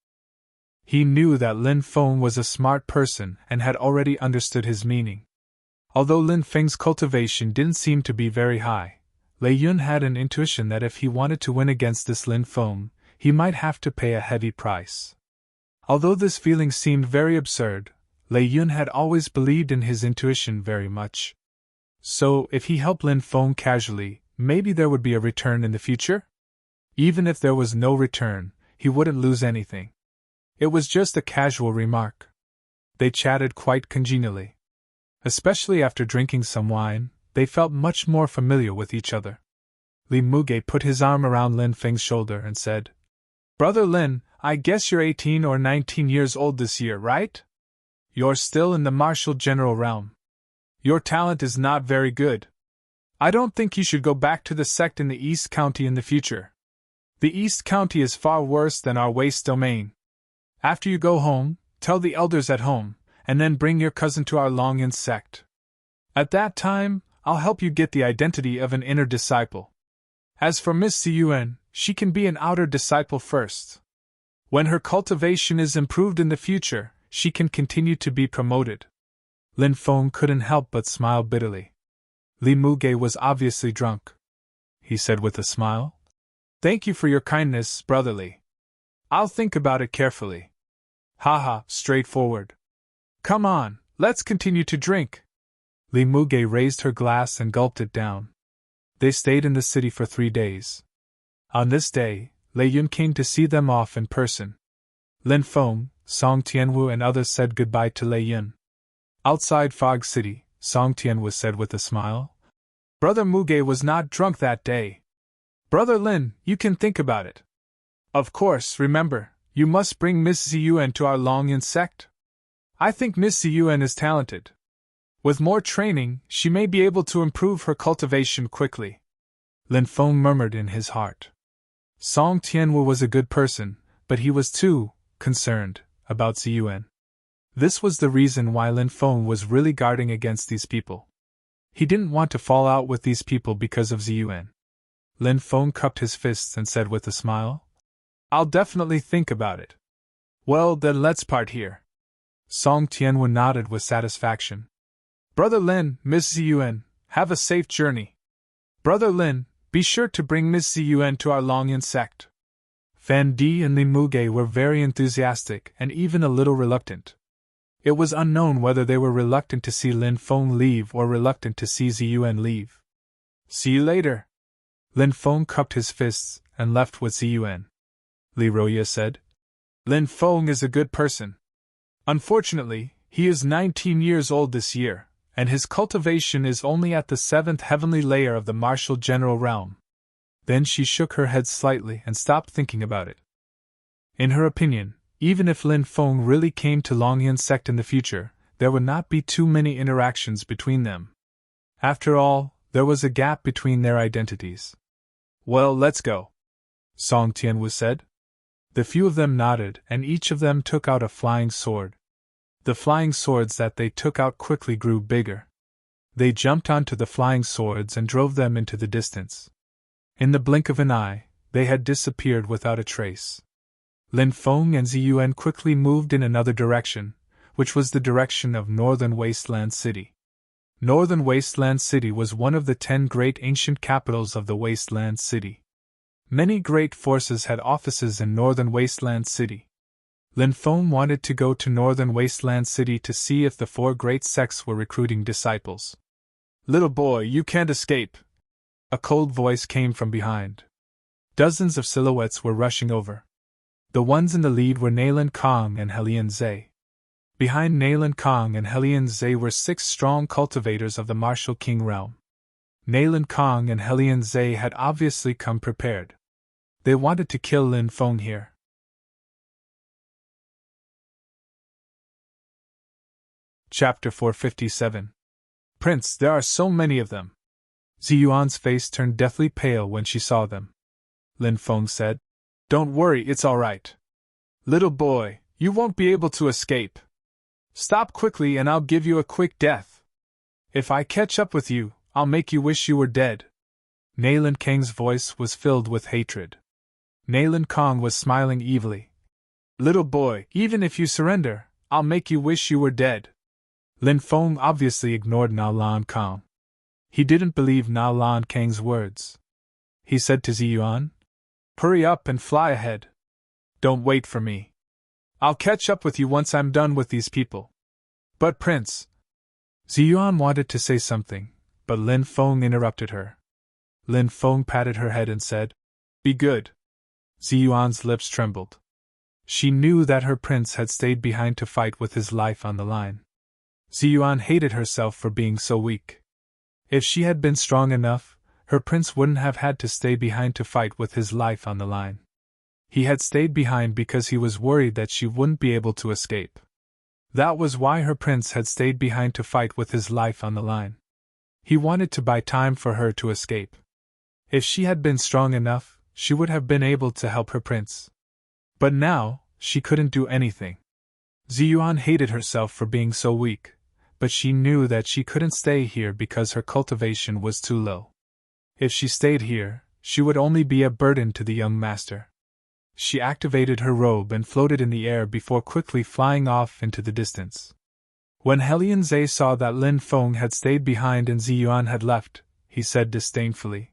He knew that Lin Feng was a smart person and had already understood his meaning. Although Lin Feng's cultivation didn't seem to be very high, Lei Yun had an intuition that if he wanted to win against this Lin Feng, he might have to pay a heavy price. Although this feeling seemed very absurd, Lei Yun had always believed in his intuition very much. So, if he helped Lin Feng casually, maybe there would be a return in the future? Even if there was no return, he wouldn't lose anything. It was just a casual remark. They chatted quite congenially. Especially after drinking some wine, they felt much more familiar with each other. Li Muge put his arm around Lin Feng's shoulder and said, Brother Lin, I guess you're 18 or 19 years old this year, right? You're still in the martial general realm. Your talent is not very good. I don't think you should go back to the sect in the East County in the future. The East County is far worse than our waste domain. After you go home, tell the elders at home, and then bring your cousin to our Longyan sect. At that time, I'll help you get the identity of an inner disciple. As for Miss Cun, she can be an outer disciple first. When her cultivation is improved in the future, she can continue to be promoted. Lin Feng couldn't help but smile bitterly. Li Muge was obviously drunk. He said with a smile, "Thank you for your kindness, brotherly. I'll think about it carefully." Haha, straightforward. Come on, let's continue to drink. Li Muge raised her glass and gulped it down. They stayed in the city for 3 days. On this day, Lei Yun came to see them off in person. Lin Feng, Song Tianwu and others said goodbye to Lei Yun. Outside Fog City, Song Tianwu said with a smile, "Brother Muge was not drunk that day. Brother Lin, you can think about it. Of course, remember, you must bring Miss Ziyuan to our Longyan sect. I think Miss Ziyuan is talented. With more training, she may be able to improve her cultivation quickly." Lin Feng murmured in his heart. Song Tianwu was a good person, but he was too concerned about Ziyuan. This was the reason why Lin Feng was really guarding against these people. He didn't want to fall out with these people because of Ziyuan. Lin Feng cupped his fists and said with a smile, "I'll definitely think about it." "Well, then let's part here." Song Tianwu nodded with satisfaction. "Brother Lin, Miss Ziyuan, have a safe journey. Brother Lin, be sure to bring Miss Ziyuan to our Longyan sect." Fan Di and Li Muge were very enthusiastic and even a little reluctant. It was unknown whether they were reluctant to see Lin Feng leave or reluctant to see Ziyuan leave. "See you later." Lin Feng cupped his fists and left with Ziyuan. Li Roya said, "Lin Feng is a good person. Unfortunately, he is 19 years old this year, and his cultivation is only at the 7th heavenly layer of the martial general realm." Then she shook her head slightly and stopped thinking about it. In her opinion, even if Lin Feng really came to Longyan sect in the future, there would not be too many interactions between them. After all, there was a gap between their identities. "Well, let's go," Song Tianwu said. The few of them nodded, and each of them took out a flying sword. The flying swords that they took out quickly grew bigger. They jumped onto the flying swords and drove them into the distance. In the blink of an eye, they had disappeared without a trace. Lin Feng and Ziyuan quickly moved in another direction, which was the direction of Northern Wasteland City. Northern Wasteland City was one of the 10 great ancient capitals of the Wasteland City. Many great forces had offices in Northern Wasteland City. Lin Feng wanted to go to Northern Wasteland City to see if the 4 great sects were recruiting disciples. "Little boy, you can't escape!" A cold voice came from behind. Dozens of silhouettes were rushing over. The ones in the lead were Nailan Kong and Helian Zhe. Behind Nailan Kong and Helian Zhe were 6 strong cultivators of the Martial King realm. Nailan Kong and Helian Zhe had obviously come prepared. They wanted to kill Lin Feng here. Chapter 457. Prince, there are so many of them. Ziyuan's face turned deathly pale when she saw them. Lin Feng said, "Don't worry, it's all right. Little boy, you won't be able to escape. Stop quickly and I'll give you a quick death. If I catch up with you, I'll make you wish you were dead." Nailan Kang's voice was filled with hatred. Nailan Kong was smiling evilly. "Little boy, even if you surrender, I'll make you wish you were dead." Lin Feng obviously ignored Nailan Kong. He didn't believe Nailan Kang's words. He said to Ziyuan, "Hurry up and fly ahead. Don't wait for me. I'll catch up with you once I'm done with these people." "But Prince..." Ziyuan wanted to say something, but Lin Feng interrupted her. Lin Feng patted her head and said, "Be good." Ziyuan's lips trembled. She knew that her prince had stayed behind to fight with his life on the line. Ziyuan hated herself for being so weak. If she had been strong enough, her prince wouldn't have had to stay behind to fight with his life on the line. He had stayed behind because he was worried that she wouldn't be able to escape. That was why her prince had stayed behind to fight with his life on the line. He wanted to buy time for her to escape. If she had been strong enough, she would have been able to help her prince. But now, she couldn't do anything. Ziyuan hated herself for being so weak, but she knew that she couldn't stay here because her cultivation was too low. If she stayed here, she would only be a burden to the young master. She activated her robe and floated in the air before quickly flying off into the distance. When Helian Zhe saw that Lin Feng had stayed behind and Ziyuan had left, he said disdainfully,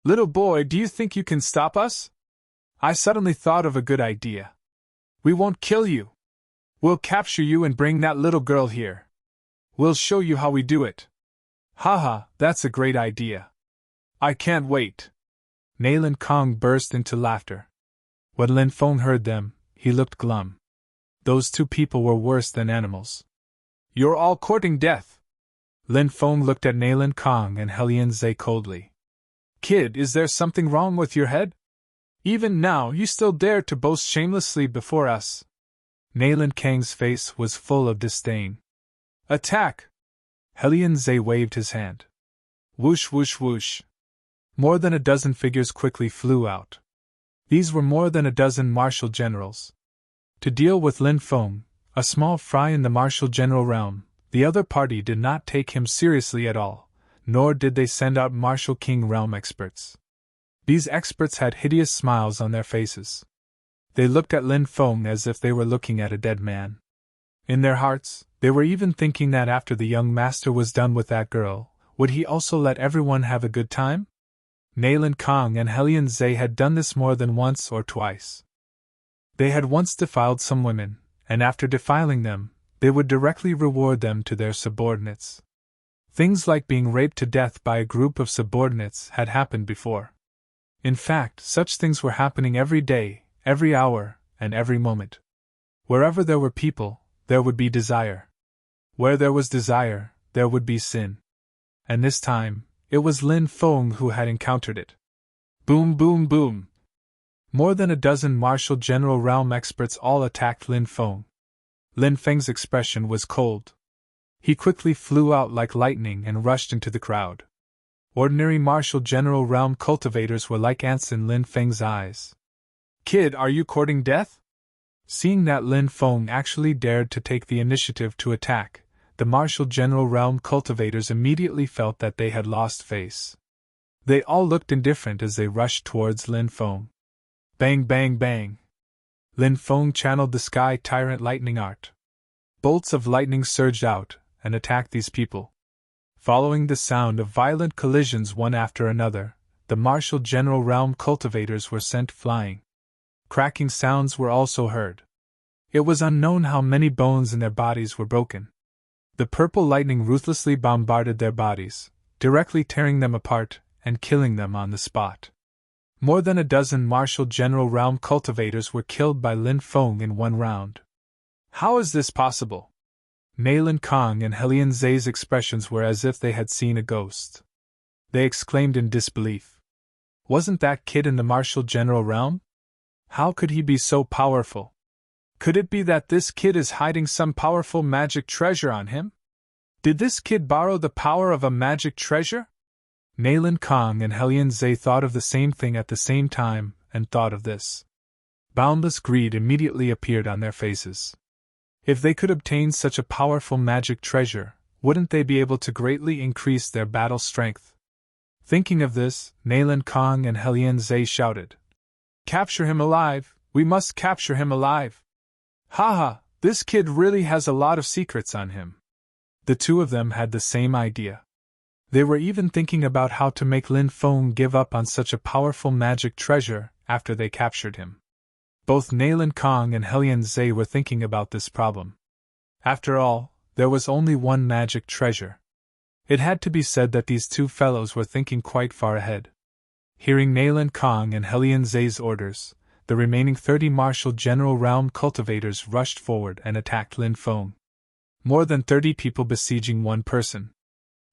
"Little boy, do you think you can stop us? I suddenly thought of a good idea. We won't kill you. We'll capture you and bring that little girl here. We'll show you how we do it." "Haha, that's a great idea. I can't wait." Nalan Kong burst into laughter. When Lin Feng heard them, he looked glum. Those two people were worse than animals. "You're all courting death." Lin Feng looked at Nalan Kong and Helian Zhe coldly. "Kid, is there something wrong with your head? Even now you still dare to boast shamelessly before us." Nalan Kang's face was full of disdain. "Attack!" Helian Zhe waved his hand. Whoosh whoosh whoosh. More than a dozen figures quickly flew out. These were more than a dozen martial generals. To deal with Lin Feng, a small fry in the martial general realm, the other party did not take him seriously at all, nor did they send out martial king realm experts. These experts had hideous smiles on their faces. They looked at Lin Feng as if they were looking at a dead man. In their hearts, they were even thinking that after the young master was done with that girl, would he also let everyone have a good time? Nalan Kong and Helian Zhe had done this more than once or twice. They had once defiled some women, and after defiling them, they would directly reward them to their subordinates. Things like being raped to death by a group of subordinates had happened before. In fact, such things were happening every day, every hour, and every moment. Wherever there were people, there would be desire. Where there was desire, there would be sin. And this time, it was Lin Feng who had encountered it. Boom boom boom! More than a dozen martial general realm experts all attacked Lin Feng. Lin Feng's expression was cold. He quickly flew out like lightning and rushed into the crowd. Ordinary martial general realm cultivators were like ants in Lin Feng's eyes. "Kid, are you courting death?" Seeing that Lin Feng actually dared to take the initiative to attack, the martial general realm cultivators immediately felt that they had lost face. They all looked indifferent as they rushed towards Lin Feng. Bang bang bang! Lin Feng channeled the sky tyrant lightning art. Bolts of lightning surged out and attacked these people. Following the sound of violent collisions one after another, the martial general realm cultivators were sent flying. Cracking sounds were also heard. It was unknown how many bones in their bodies were broken. The purple lightning ruthlessly bombarded their bodies, directly tearing them apart and killing them on the spot. More than a dozen martial general realm cultivators were killed by Lin Feng in one round. How is this possible? Nalan Kong and Helian Zhe's expressions were as if they had seen a ghost. They exclaimed in disbelief. Wasn't that kid in the martial general realm? How could he be so powerful? Could it be that this kid is hiding some powerful magic treasure on him? Did this kid borrow the power of a magic treasure? Nalan Kong and Helian Zhe thought of the same thing at the same time, and thought of this. Boundless greed immediately appeared on their faces. If they could obtain such a powerful magic treasure, wouldn't they be able to greatly increase their battle strength? Thinking of this, Nalan Kong and Helian Zhe shouted, "Capture him alive! We must capture him alive! Haha, this kid really has a lot of secrets on him." The two of them had the same idea. They were even thinking about how to make Lin Feng give up on such a powerful magic treasure after they captured him. Both Nalan Kong and Helian Zhe were thinking about this problem. After all, there was only one magic treasure. It had to be said that these two fellows were thinking quite far ahead. Hearing Nalan Kong and Helian Zhe's orders, the remaining 30 martial general realm cultivators rushed forward and attacked Lin Feng. More than 30 people besieging one person.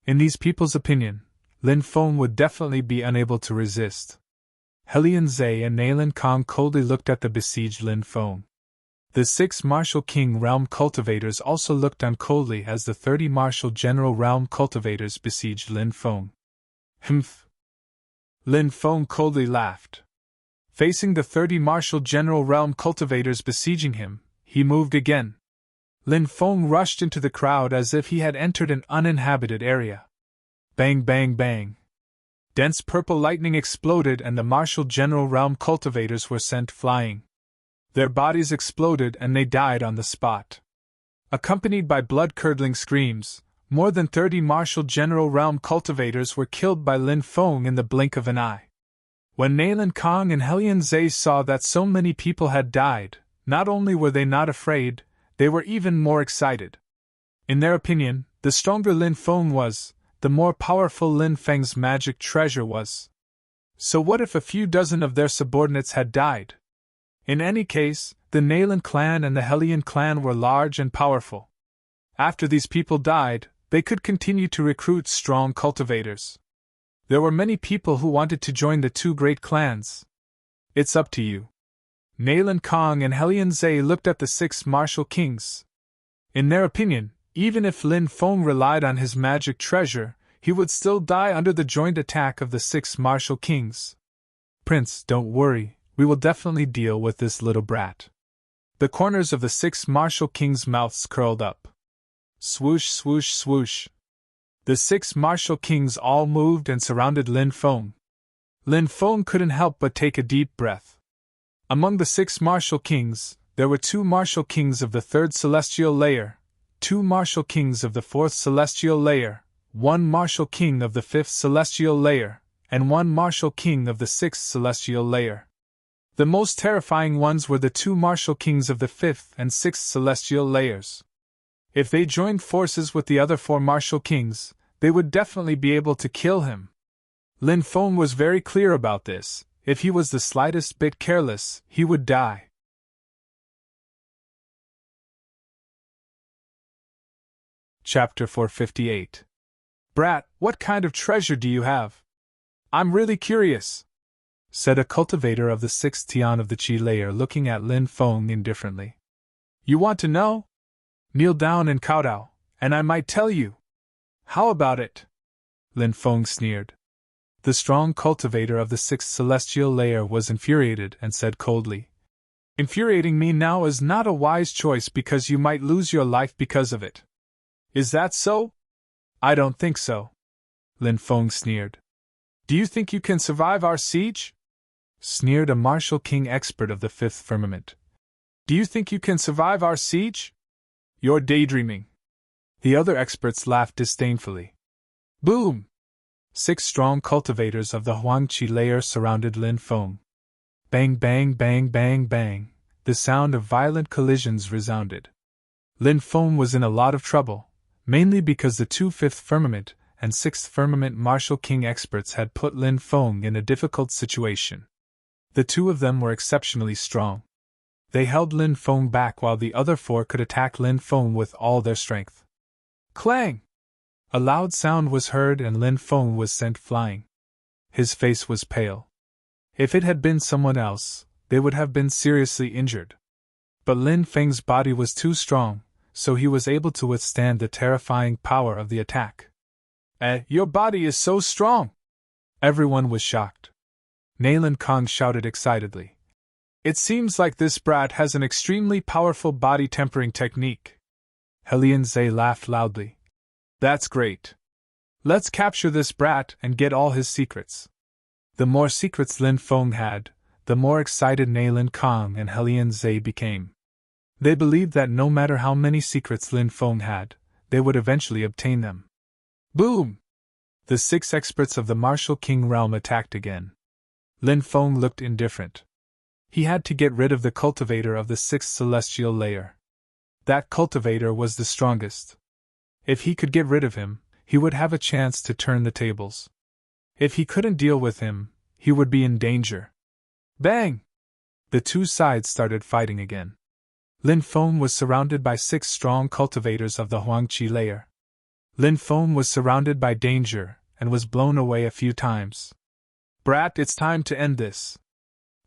In these people's opinion, Lin Feng would definitely be unable to resist. Helian Zhe and Nalan Kong coldly looked at the besieged Lin Feng. The 6 Martial King Realm cultivators also looked on coldly as the 30 Martial General Realm cultivators besieged Lin Feng. Humph! Lin Feng coldly laughed. Facing the 30 Martial General Realm cultivators besieging him, he moved again. Lin Feng rushed into the crowd as if he had entered an uninhabited area. Bang, bang, bang. Dense purple lightning exploded and the Martial General Realm cultivators were sent flying. Their bodies exploded and they died on the spot. Accompanied by blood-curdling screams, more than 30 Martial General Realm cultivators were killed by Lin Feng in the blink of an eye. When Nailan Kong and Helian Zhe saw that so many people had died, not only were they not afraid, they were even more excited. In their opinion, the stronger Lin Feng was, the more powerful Lin Feng's magic treasure was. So what if a few dozen of their subordinates had died? In any case, the Nailan clan and the Helian clan were large and powerful. After these people died, they could continue to recruit strong cultivators. There were many people who wanted to join the 2 great clans. It's up to you. Nailan Kong and Helian Zhe looked at the 6 Martial Kings. In their opinion, even if Lin Feng relied on his magic treasure, he would still die under the joint attack of the 6 Martial Kings. Prince, don't worry, we will definitely deal with this little brat. The corners of the 6 Martial Kings' mouths curled up. Swoosh, swoosh, swoosh. The 6 Martial Kings all moved and surrounded Lin Feng. Lin Feng couldn't help but take a deep breath. Among the 6 Martial Kings, there were 2 Martial Kings of the 3rd Celestial Layer, 2 Martial Kings of the 4th Celestial Layer, 1 Martial King of the 5th Celestial Layer, and 1 Martial King of the 6th Celestial Layer. The most terrifying ones were the 2 Martial Kings of the 5th and 6th Celestial Layers. If they joined forces with the other 4 Martial Kings, they would definitely be able to kill him. Lin Feng was very clear about this. If he was the slightest bit careless, he would die. Chapter 458. Brat, what kind of treasure do you have? I'm really curious, said a cultivator of the 6th Tian of the Qi layer looking at Lin Feng indifferently. You want to know? Kneel down and kowtow, and I might tell you. How about it? Lin Feng sneered. The strong cultivator of the 6th Celestial Layer was infuriated and said coldly, Infuriating me now is not a wise choice because you might lose your life because of it. Is that so? I don't think so. Lin Feng sneered. Do you think you can survive our siege? Sneered a Martial King expert of the 5th Firmament. Do you think you can survive our siege? You're daydreaming. The other experts laughed disdainfully. Boom! 6 strong cultivators of the Huangqi layer surrounded Lin Feng. Bang, bang, bang, bang, bang. The sound of violent collisions resounded. Lin Feng was in a lot of trouble, mainly because the 2 5th Firmament and 6th Firmament Martial King experts had put Lin Feng in a difficult situation. The 2 of them were exceptionally strong. They held Lin Feng back while the other 4 could attack Lin Feng with all their strength. Clang! A loud sound was heard and Lin Feng was sent flying. His face was pale. If it had been someone else, they would have been seriously injured. But Lin Feng's body was too strong, so he was able to withstand the terrifying power of the attack. Your body is so strong! Everyone was shocked. Nailan Kong shouted excitedly. It seems like this brat has an extremely powerful body tempering technique. Helian Zhe laughed loudly. That's great. Let's capture this brat and get all his secrets. The more secrets Lin Feng had, the more excited Nailan Kong and Helian Zhe became. They believed that no matter how many secrets Lin Feng had, they would eventually obtain them. Boom! The 6 experts of the Martial King realm attacked again. Lin Feng looked indifferent. He had to get rid of the cultivator of the 6th Celestial Layer. That cultivator was the strongest. If he could get rid of him, he would have a chance to turn the tables. If he couldn't deal with him, he would be in danger. Bang! The 2 sides started fighting again. Lin Feng was surrounded by 6 strong cultivators of the Huangqi layer. Lin Feng was surrounded by danger and was blown away a few times. Brat, it's time to end this.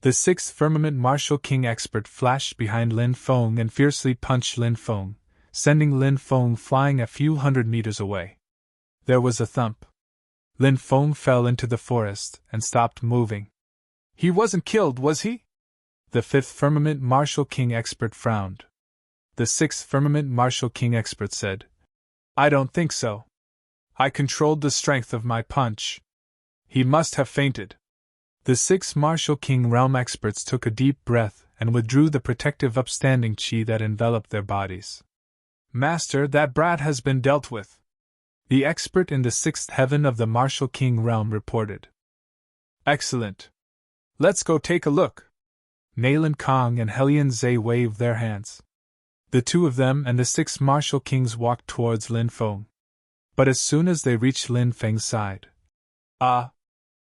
The sixth firmament martial king expert flashed behind Lin Feng and fiercely punched Lin Feng, sending Lin Feng flying a few hundred meters away. There was a thump. Lin Feng fell into the forest and stopped moving. He wasn't killed, was he? The fifth firmament martial king expert frowned. The sixth firmament martial king expert said, I don't think so. I controlled the strength of my punch. He must have fainted. The six martial king realm experts took a deep breath and withdrew the protective upstanding chi that enveloped their bodies. Master, that brat has been dealt with. The expert in the sixth heaven of the martial king realm reported. Excellent. Let's go take a look. Nailan Kong and Helian Zhe waved their hands. The two of them and the six martial kings walked towards Lin Feng. But as soon as they reached Lin Feng's side,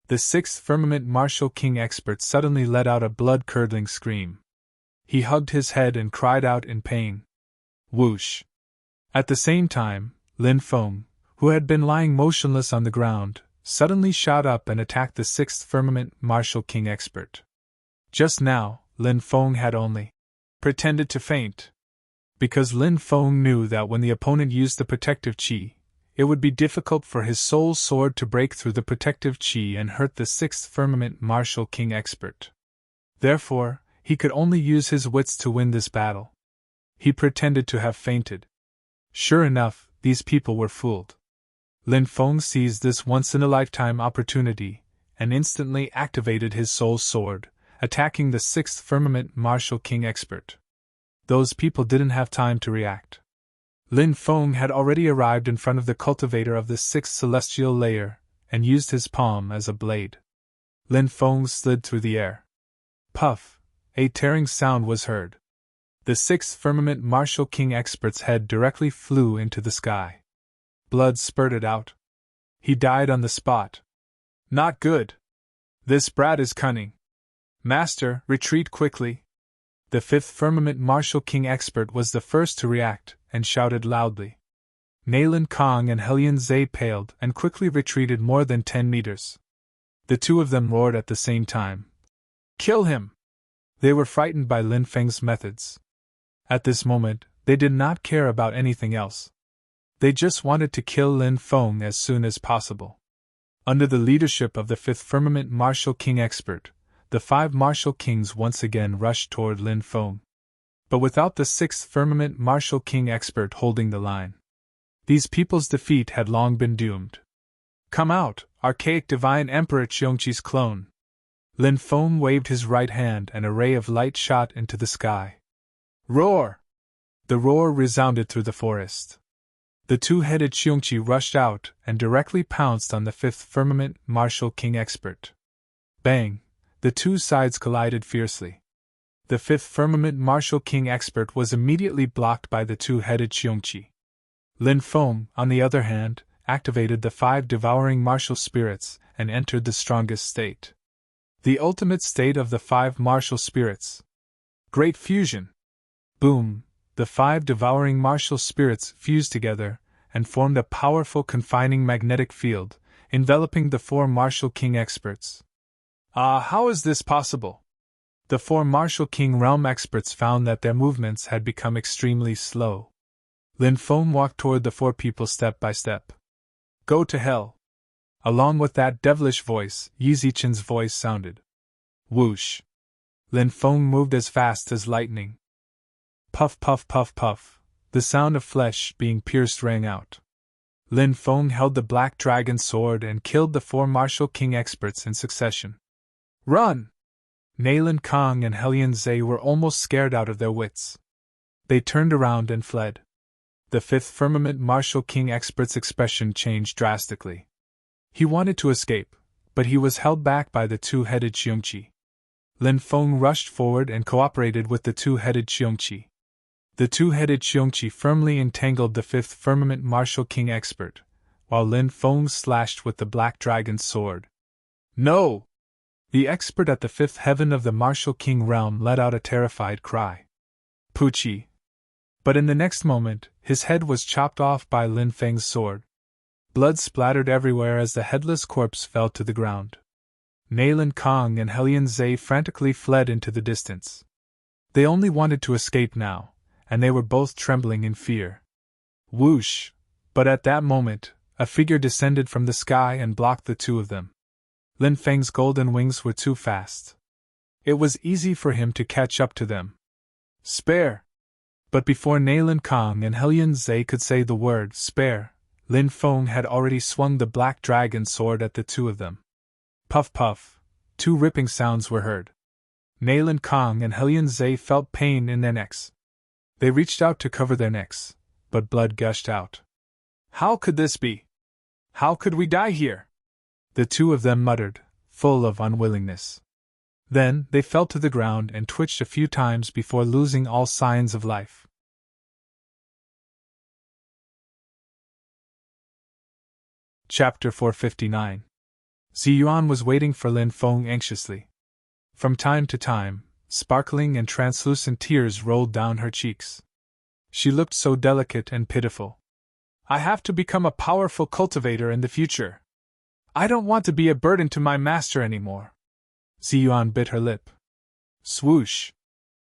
the sixth firmament martial king expert suddenly let out a blood-curdling scream. He hugged his head and cried out in pain. Whoosh! At the same time, Lin Feng, who had been lying motionless on the ground, suddenly shot up and attacked the sixth firmament martial king expert. Just now, Lin Feng had only pretended to faint. Because Lin Feng knew that when the opponent used the protective chi, it would be difficult for his soul sword to break through the protective chi and hurt the sixth firmament martial king expert. Therefore, he could only use his wits to win this battle. He pretended to have fainted. Sure enough, these people were fooled. Lin Feng seized this once-in-a-lifetime opportunity and instantly activated his soul sword, attacking the sixth firmament martial king expert. Those people didn't have time to react. Lin Feng had already arrived in front of the cultivator of the sixth celestial layer and used his palm as a blade. Lin Feng slid through the air. Puff! A tearing sound was heard. The sixth firmament martial king expert's head directly flew into the sky. Blood spurted out. He died on the spot. Not good. This brat is cunning. Master, retreat quickly. The fifth firmament martial king expert was the first to react, and shouted loudly. Nailan Kong and Helian Zhe paled and quickly retreated more than 10 meters. The two of them roared at the same time. Kill him! They were frightened by Lin Feng's methods. At this moment, they did not care about anything else. They just wanted to kill Lin Feng as soon as possible. Under the leadership of the fifth firmament martial king expert, the 5 martial kings once again rushed toward Lin Feng. But without the sixth firmament martial king expert holding the line. These people's defeat had long been doomed. Come out, archaic divine Emperor Qiongqi's clone! Lin Feng waved his right hand and a ray of light shot into the sky. Roar! The roar resounded through the forest. The two-headed Qiongqi rushed out and directly pounced on the fifth firmament martial king expert. Bang! The two sides collided fiercely. The fifth firmament martial king expert was immediately blocked by the two-headed Qiongqi. Lin Feng, on the other hand, activated the 5 devouring martial spirits and entered the strongest state. The ultimate state of the 5 martial spirits. Great fusion! Boom! The 5 devouring martial spirits fused together and formed a powerful confining magnetic field, enveloping the 4 martial king experts. How is this possible? The 4 martial king realm experts found that their movements had become extremely slow. Lin Feng walked toward the 4 people step by step. Go to hell! Along with that devilish voice, Yi Zichen's voice sounded. Whoosh! Lin Feng moved as fast as lightning. Puff, puff, puff, puff. The sound of flesh being pierced rang out. Lin Feng held the black dragon sword and killed the 4 martial king experts in succession. Run! Nailan Kong and Helian Zhe were almost scared out of their wits. They turned around and fled. The fifth firmament martial king expert's expression changed drastically. He wanted to escape, but he was held back by the two-headed Qiongqi. Lin Feng rushed forward and cooperated with the two-headed Qiongqi. The two-headed Qiongqi firmly entangled the fifth firmament martial king expert, while Lin Feng slashed with the black dragon's sword. No! The expert at the fifth heaven of the martial king realm let out a terrified cry. Pucci! But in the next moment, his head was chopped off by Lin Feng's sword. Blood splattered everywhere as the headless corpse fell to the ground. Nalan Kong and Helian Zhe frantically fled into the distance. They only wanted to escape now, and they were both trembling in fear. Whoosh! But at that moment, a figure descended from the sky and blocked the two of them. Lin Feng's golden wings were too fast. It was easy for him to catch up to them. Spare! But before Nalan Kong and Helian Zhe could say the word spare, Lin Feng had already swung the black dragon sword at the two of them. Puff puff, two ripping sounds were heard. Nalan Kong and Helian Zhe felt pain in their necks. They reached out to cover their necks, but blood gushed out. How could this be? How could we die here? The two of them muttered, full of unwillingness. Then they fell to the ground and twitched a few times before losing all signs of life. Chapter 459. Ziyuan was waiting for Lin Feng anxiously. From time to time, sparkling and translucent tears rolled down her cheeks. She looked so delicate and pitiful. I have to become a powerful cultivator in the future. I don't want to be a burden to my master anymore. Ziyuan bit her lip. Swoosh!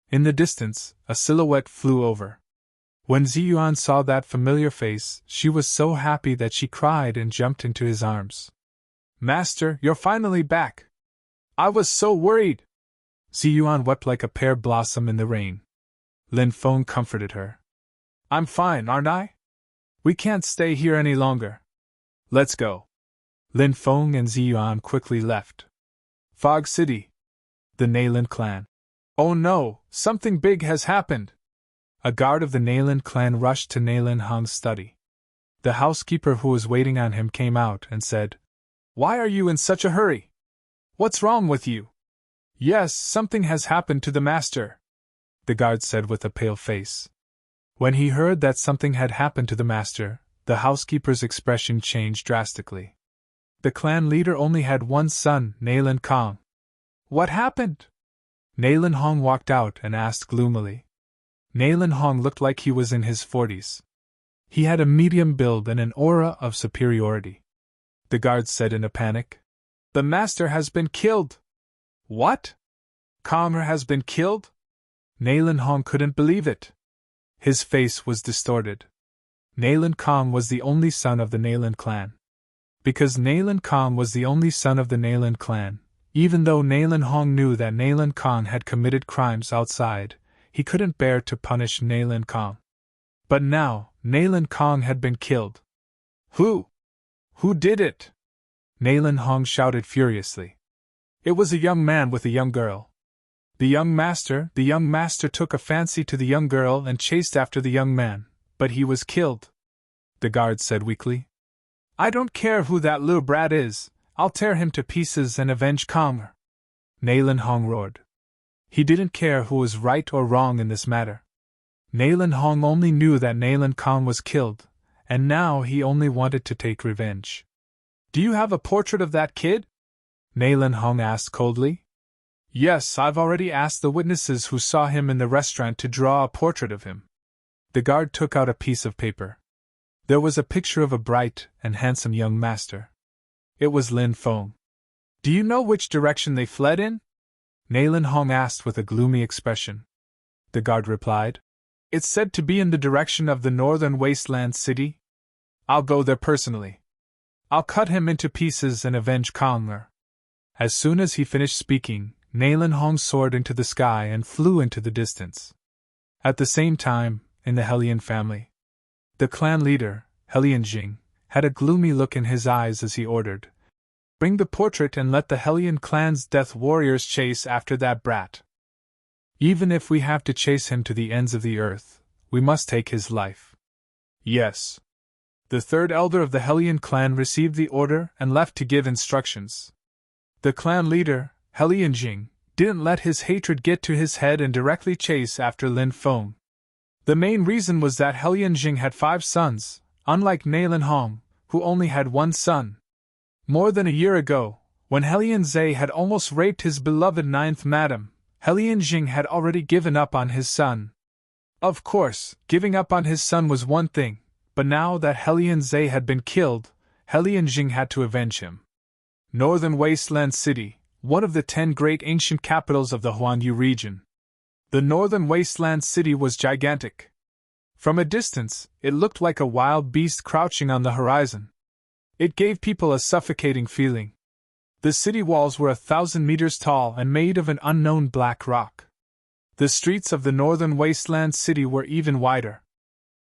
In the distance, a silhouette flew over. When Ziyuan saw that familiar face, she was so happy that she cried and jumped into his arms. Master, you're finally back! I was so worried! Ziyuan wept like a pear blossom in the rain. Lin Feng comforted her. I'm fine, aren't I? We can't stay here any longer. Let's go. Lin Feng and Ziyuan quickly left. Fog City. The Nalan clan. Oh no, something big has happened! A guard of the Nalan clan rushed to Nalan Hong's study. The housekeeper who was waiting on him came out and said, Why are you in such a hurry? What's wrong with you? Yes, something has happened to the master, the guard said with a pale face. When he heard that something had happened to the master, the housekeeper's expression changed drastically. The clan leader only had one son, Nalan Kong. What happened? Nalan Hong walked out and asked gloomily. Nalan Hong looked like he was in his 40s. He had a medium build and an aura of superiority. The guard said in a panic. The master has been killed! What? Konger has been killed? Nalan Hong couldn't believe it. His face was distorted. Nalan Kong was the only son of the Nalan clan. Because Nalan Kong was the only son of the Nalan clan, even though Nalan Hong knew that Nalan Kong had committed crimes outside, he couldn't bear to punish Nalan Kong. But now, Nalan Kong had been killed. Who? Who did it? Nalan Hong shouted furiously. It was a young man with a young girl. The young master took a fancy to the young girl and chased after the young man, but he was killed, the guard said weakly. I don't care who that little brat is, I'll tear him to pieces and avenge Konger, Nalan Hong roared. He didn't care who was right or wrong in this matter. Nalan Hong only knew that Nalan Kong was killed, and now he only wanted to take revenge. Do you have a portrait of that kid? Nalan Hong asked coldly. Yes, I've already asked the witnesses who saw him in the restaurant to draw a portrait of him. The guard took out a piece of paper. There was a picture of a bright and handsome young master. It was Lin Feng. Do you know which direction they fled in? Nalan Hong asked with a gloomy expression. The guard replied. It's said to be in the direction of the northern wasteland city. I'll go there personally. I'll cut him into pieces and avenge Konger. As soon as he finished speaking, Nalan Hong soared into the sky and flew into the distance. At the same time, in the Helian family, the clan leader, Helian Jing, had a gloomy look in his eyes as he ordered, Bring the portrait and let the Helian clan's death warriors chase after that brat. Even if we have to chase him to the ends of the earth, we must take his life. Yes. The third elder of the Helian clan received the order and left to give instructions. The clan leader, Helian Jing, didn't let his hatred get to his head and directly chase after Lin Feng. The main reason was that Helian Jing had 5 sons, unlike Nalan Hong, who only had 1 son. More than a year ago, when Helian Zhe had almost raped his beloved 9th madam, Helian Jing had already given up on his son. Of course, giving up on his son was one thing, but now that Helian Zhe had been killed, Helian Jing had to avenge him. Northern Wasteland City, one of the 10 great ancient capitals of the Huanyu region. The northern wasteland city was gigantic. From a distance, it looked like a wild beast crouching on the horizon. It gave people a suffocating feeling. The city walls were 1,000 meters tall and made of an unknown black rock. The streets of the northern wasteland city were even wider.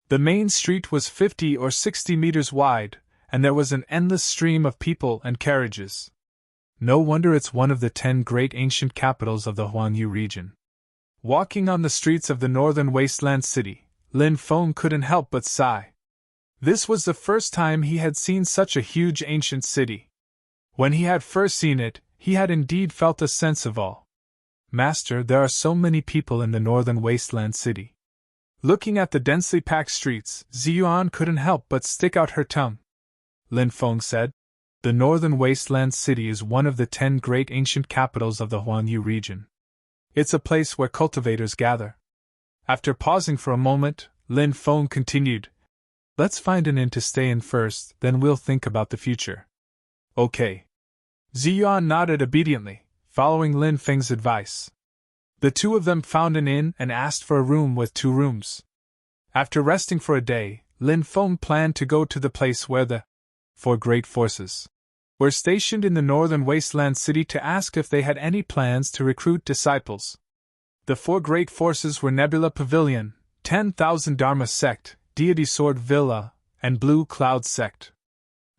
The main street was 50 or 60 meters wide, and there was an endless stream of people and carriages. No wonder it's one of the 10 great ancient capitals of the Huanyu region. Walking on the streets of the northern wasteland city, Lin Feng couldn't help but sigh. This was the first time he had seen such a huge ancient city. When he had first seen it, he had indeed felt a sense of awe. Master, there are so many people in the northern wasteland city. Looking at the densely packed streets, Ziyuan couldn't help but stick out her tongue. Lin Feng said, "The northern wasteland city is one of the 10 great ancient capitals of the Huanyu region. It's a place where cultivators gather." After pausing for a moment, Lin Feng continued, "Let's find an inn to stay in first, then we'll think about the future." "Okay." Ziyuan nodded obediently, following Lin Feng's advice. The two of them found an inn and asked for a room with 2 rooms. After resting for a day, Lin Feng planned to go to the place where the 4 great forces were stationed in the northern wasteland city to ask if they had any plans to recruit disciples. The 4 great forces were Nebula Pavilion, 10,000 Dharma Sect, Deity Sword Villa, and Blue Cloud Sect.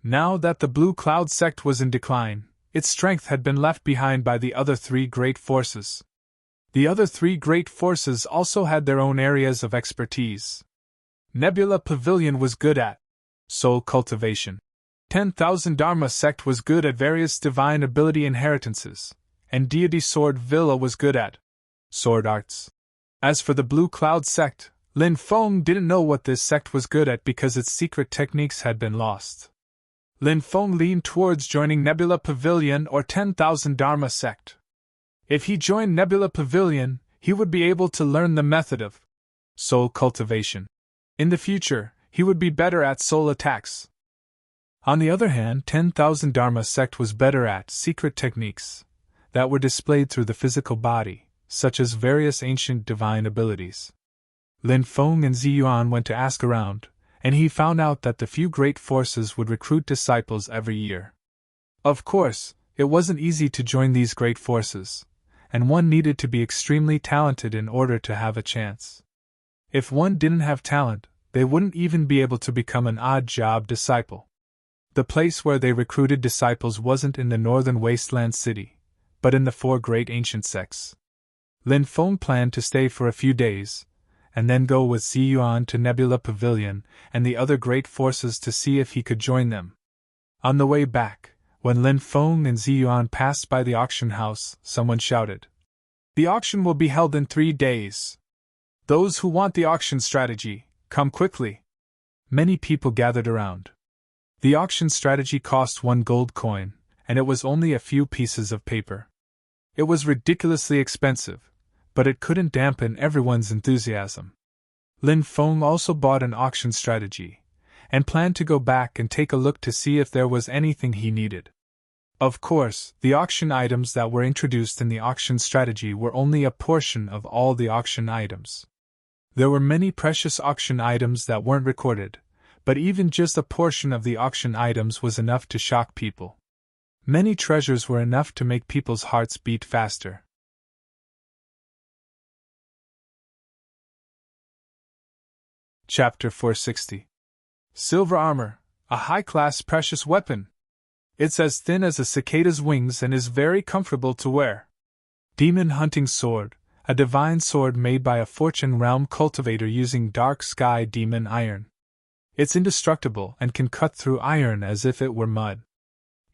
Now that the Blue Cloud Sect was in decline, its strength had been left behind by the other 3 great forces. The other 3 great forces also had their own areas of expertise. Nebula Pavilion was good at soul cultivation. 10,000 Dharma Sect was good at various divine ability inheritances, and Deity Sword Villa was good at sword arts. As for the Blue Cloud Sect, Lin Feng didn't know what this sect was good at because its secret techniques had been lost. Lin Feng leaned towards joining Nebula Pavilion or 10,000 Dharma Sect. If he joined Nebula Pavilion, he would be able to learn the method of soul cultivation. In the future, he would be better at soul attacks. On the other hand, 10,000 Dharma Sect was better at secret techniques that were displayed through the physical body, such as various ancient divine abilities. Lin Feng and Ziyuan went to ask around, and he found out that the few great forces would recruit disciples every year. Of course, it wasn't easy to join these great forces, and one needed to be extremely talented in order to have a chance. If one didn't have talent, they wouldn't even be able to become an odd-job disciple. The place where they recruited disciples wasn't in the northern wasteland city, but in the 4 great ancient sects. Lin Feng planned to stay for a few days, and then go with Ziyuan to Nebula Pavilion and the other great forces to see if he could join them. On the way back, when Lin Feng and Ziyuan passed by the auction house, someone shouted, "The auction will be held in 3 days. Those who want the auction strategy, come quickly." Many people gathered around. The auction strategy cost 1 gold coin, and it was only a few pieces of paper. It was ridiculously expensive, but it couldn't dampen everyone's enthusiasm. Lin Feng also bought an auction strategy, and planned to go back and take a look to see if there was anything he needed. Of course, the auction items that were introduced in the auction strategy were only a portion of all the auction items. There were many precious auction items that weren't recorded, but even just a portion of the auction items was enough to shock people. Many treasures were enough to make people's hearts beat faster. Chapter 460. Silver Armor, a high-class precious weapon. It's as thin as a cicada's wings and is very comfortable to wear. Demon Hunting Sword, a divine sword made by a Fortune Realm cultivator using dark sky demon iron. It's indestructible and can cut through iron as if it were mud.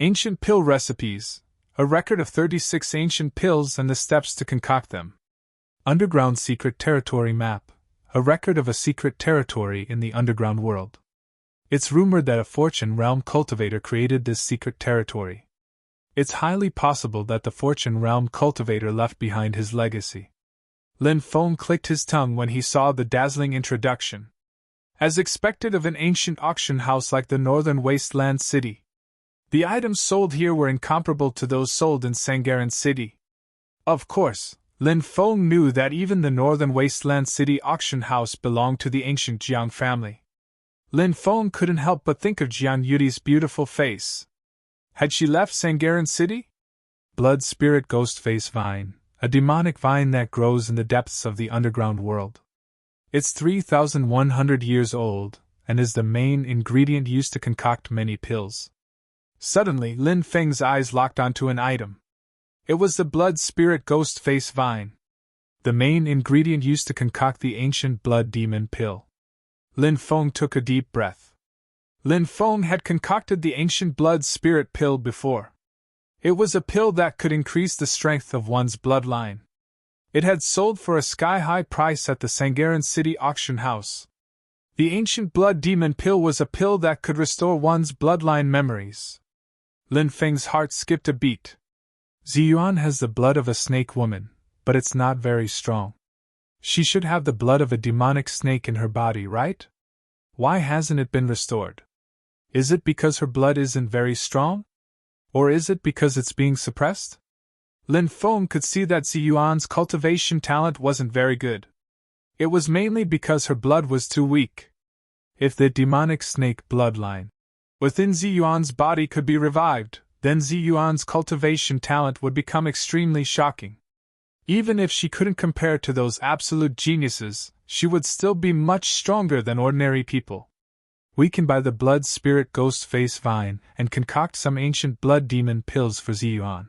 Ancient Pill Recipes, a record of 36 ancient pills and the steps to concoct them. Underground Secret Territory Map, a record of a secret territory in the underground world. It's rumored that a Fortune Realm cultivator created this secret territory. It's highly possible that the Fortune Realm cultivator left behind his legacy. Lin Feng clicked his tongue when he saw the dazzling introduction. As expected of an ancient auction house like the northern wasteland city, The items sold here were incomparable to those sold in Sangharan City. Of course, Lin Feng knew that even the Northern Wasteland City auction house belonged to the ancient Jiang family. Lin Feng couldn't help but think of Jian Yuti's beautiful face. Had she left Sangharan City? Blood Spirit Ghost Face Vine, a demonic vine that grows in the depths of the underground world. It's 3,100 years old, and is the main ingredient used to concoct many pills. Suddenly, Lin Feng's eyes locked onto an item. It was the Blood Spirit Ghost Face Vine, the main ingredient used to concoct the ancient blood demon pill. Lin Feng took a deep breath. Lin Feng had concocted the ancient blood spirit pill before. It was a pill that could increase the strength of one's bloodline. It had sold for a sky-high price at the Sangharan City auction house. The ancient blood demon pill was a pill that could restore one's bloodline memories. Lin Feng's heart skipped a beat. Ziyuan has the blood of a snake woman, but it's not very strong. She should have the blood of a demonic snake in her body, right? Why hasn't it been restored? Is it because her blood isn't very strong? Or is it because it's being suppressed? Lin Feng could see that Ziyuan's cultivation talent wasn't very good. It was mainly because her blood was too weak. If the demonic snake bloodline within Ziyuan's body could be revived, then Ziyuan's cultivation talent would become extremely shocking. Even if she couldn't compare to those absolute geniuses, she would still be much stronger than ordinary people. We can buy the blood spirit ghost face vine and concoct some ancient blood demon pills for Ziyuan.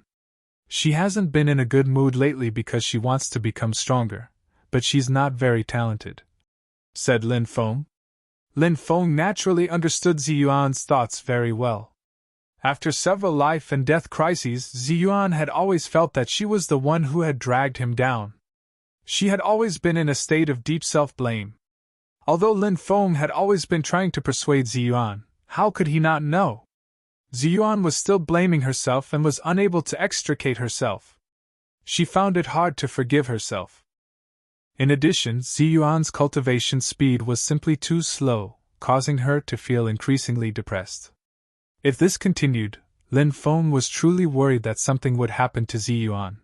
She hasn't been in a good mood lately because she wants to become stronger, but she's not very talented, said Lin Feng. Lin Feng naturally understood Ziyuan's thoughts very well. After several life and death crises, Ziyuan had always felt that she was the one who had dragged him down. She had always been in a state of deep self-blame. Although Lin Feng had always been trying to persuade Ziyuan, how could he not know? Ziyuan was still blaming herself and was unable to extricate herself. She found it hard to forgive herself. In addition, Ziyuan's cultivation speed was simply too slow, causing her to feel increasingly depressed. If this continued, Lin Feng was truly worried that something would happen to Ziyuan.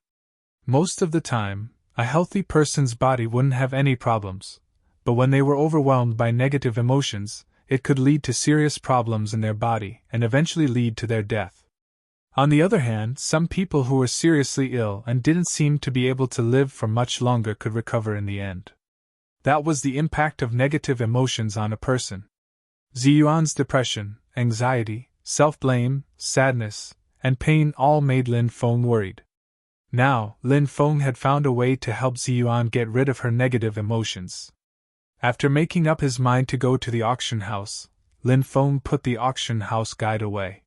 Most of the time, a healthy person's body wouldn't have any problems, but when they were overwhelmed by negative emotions, it could lead to serious problems in their body and eventually lead to their death. On the other hand, some people who were seriously ill and didn't seem to be able to live for much longer could recover in the end. That was the impact of negative emotions on a person. Ziyuan's depression, anxiety, self-blame, sadness, and pain all made Lin Feng worried. Now, Lin Feng had found a way to help Ziyuan get rid of her negative emotions. After making up his mind to go to the auction house, Lin Feng put the auction house guide away.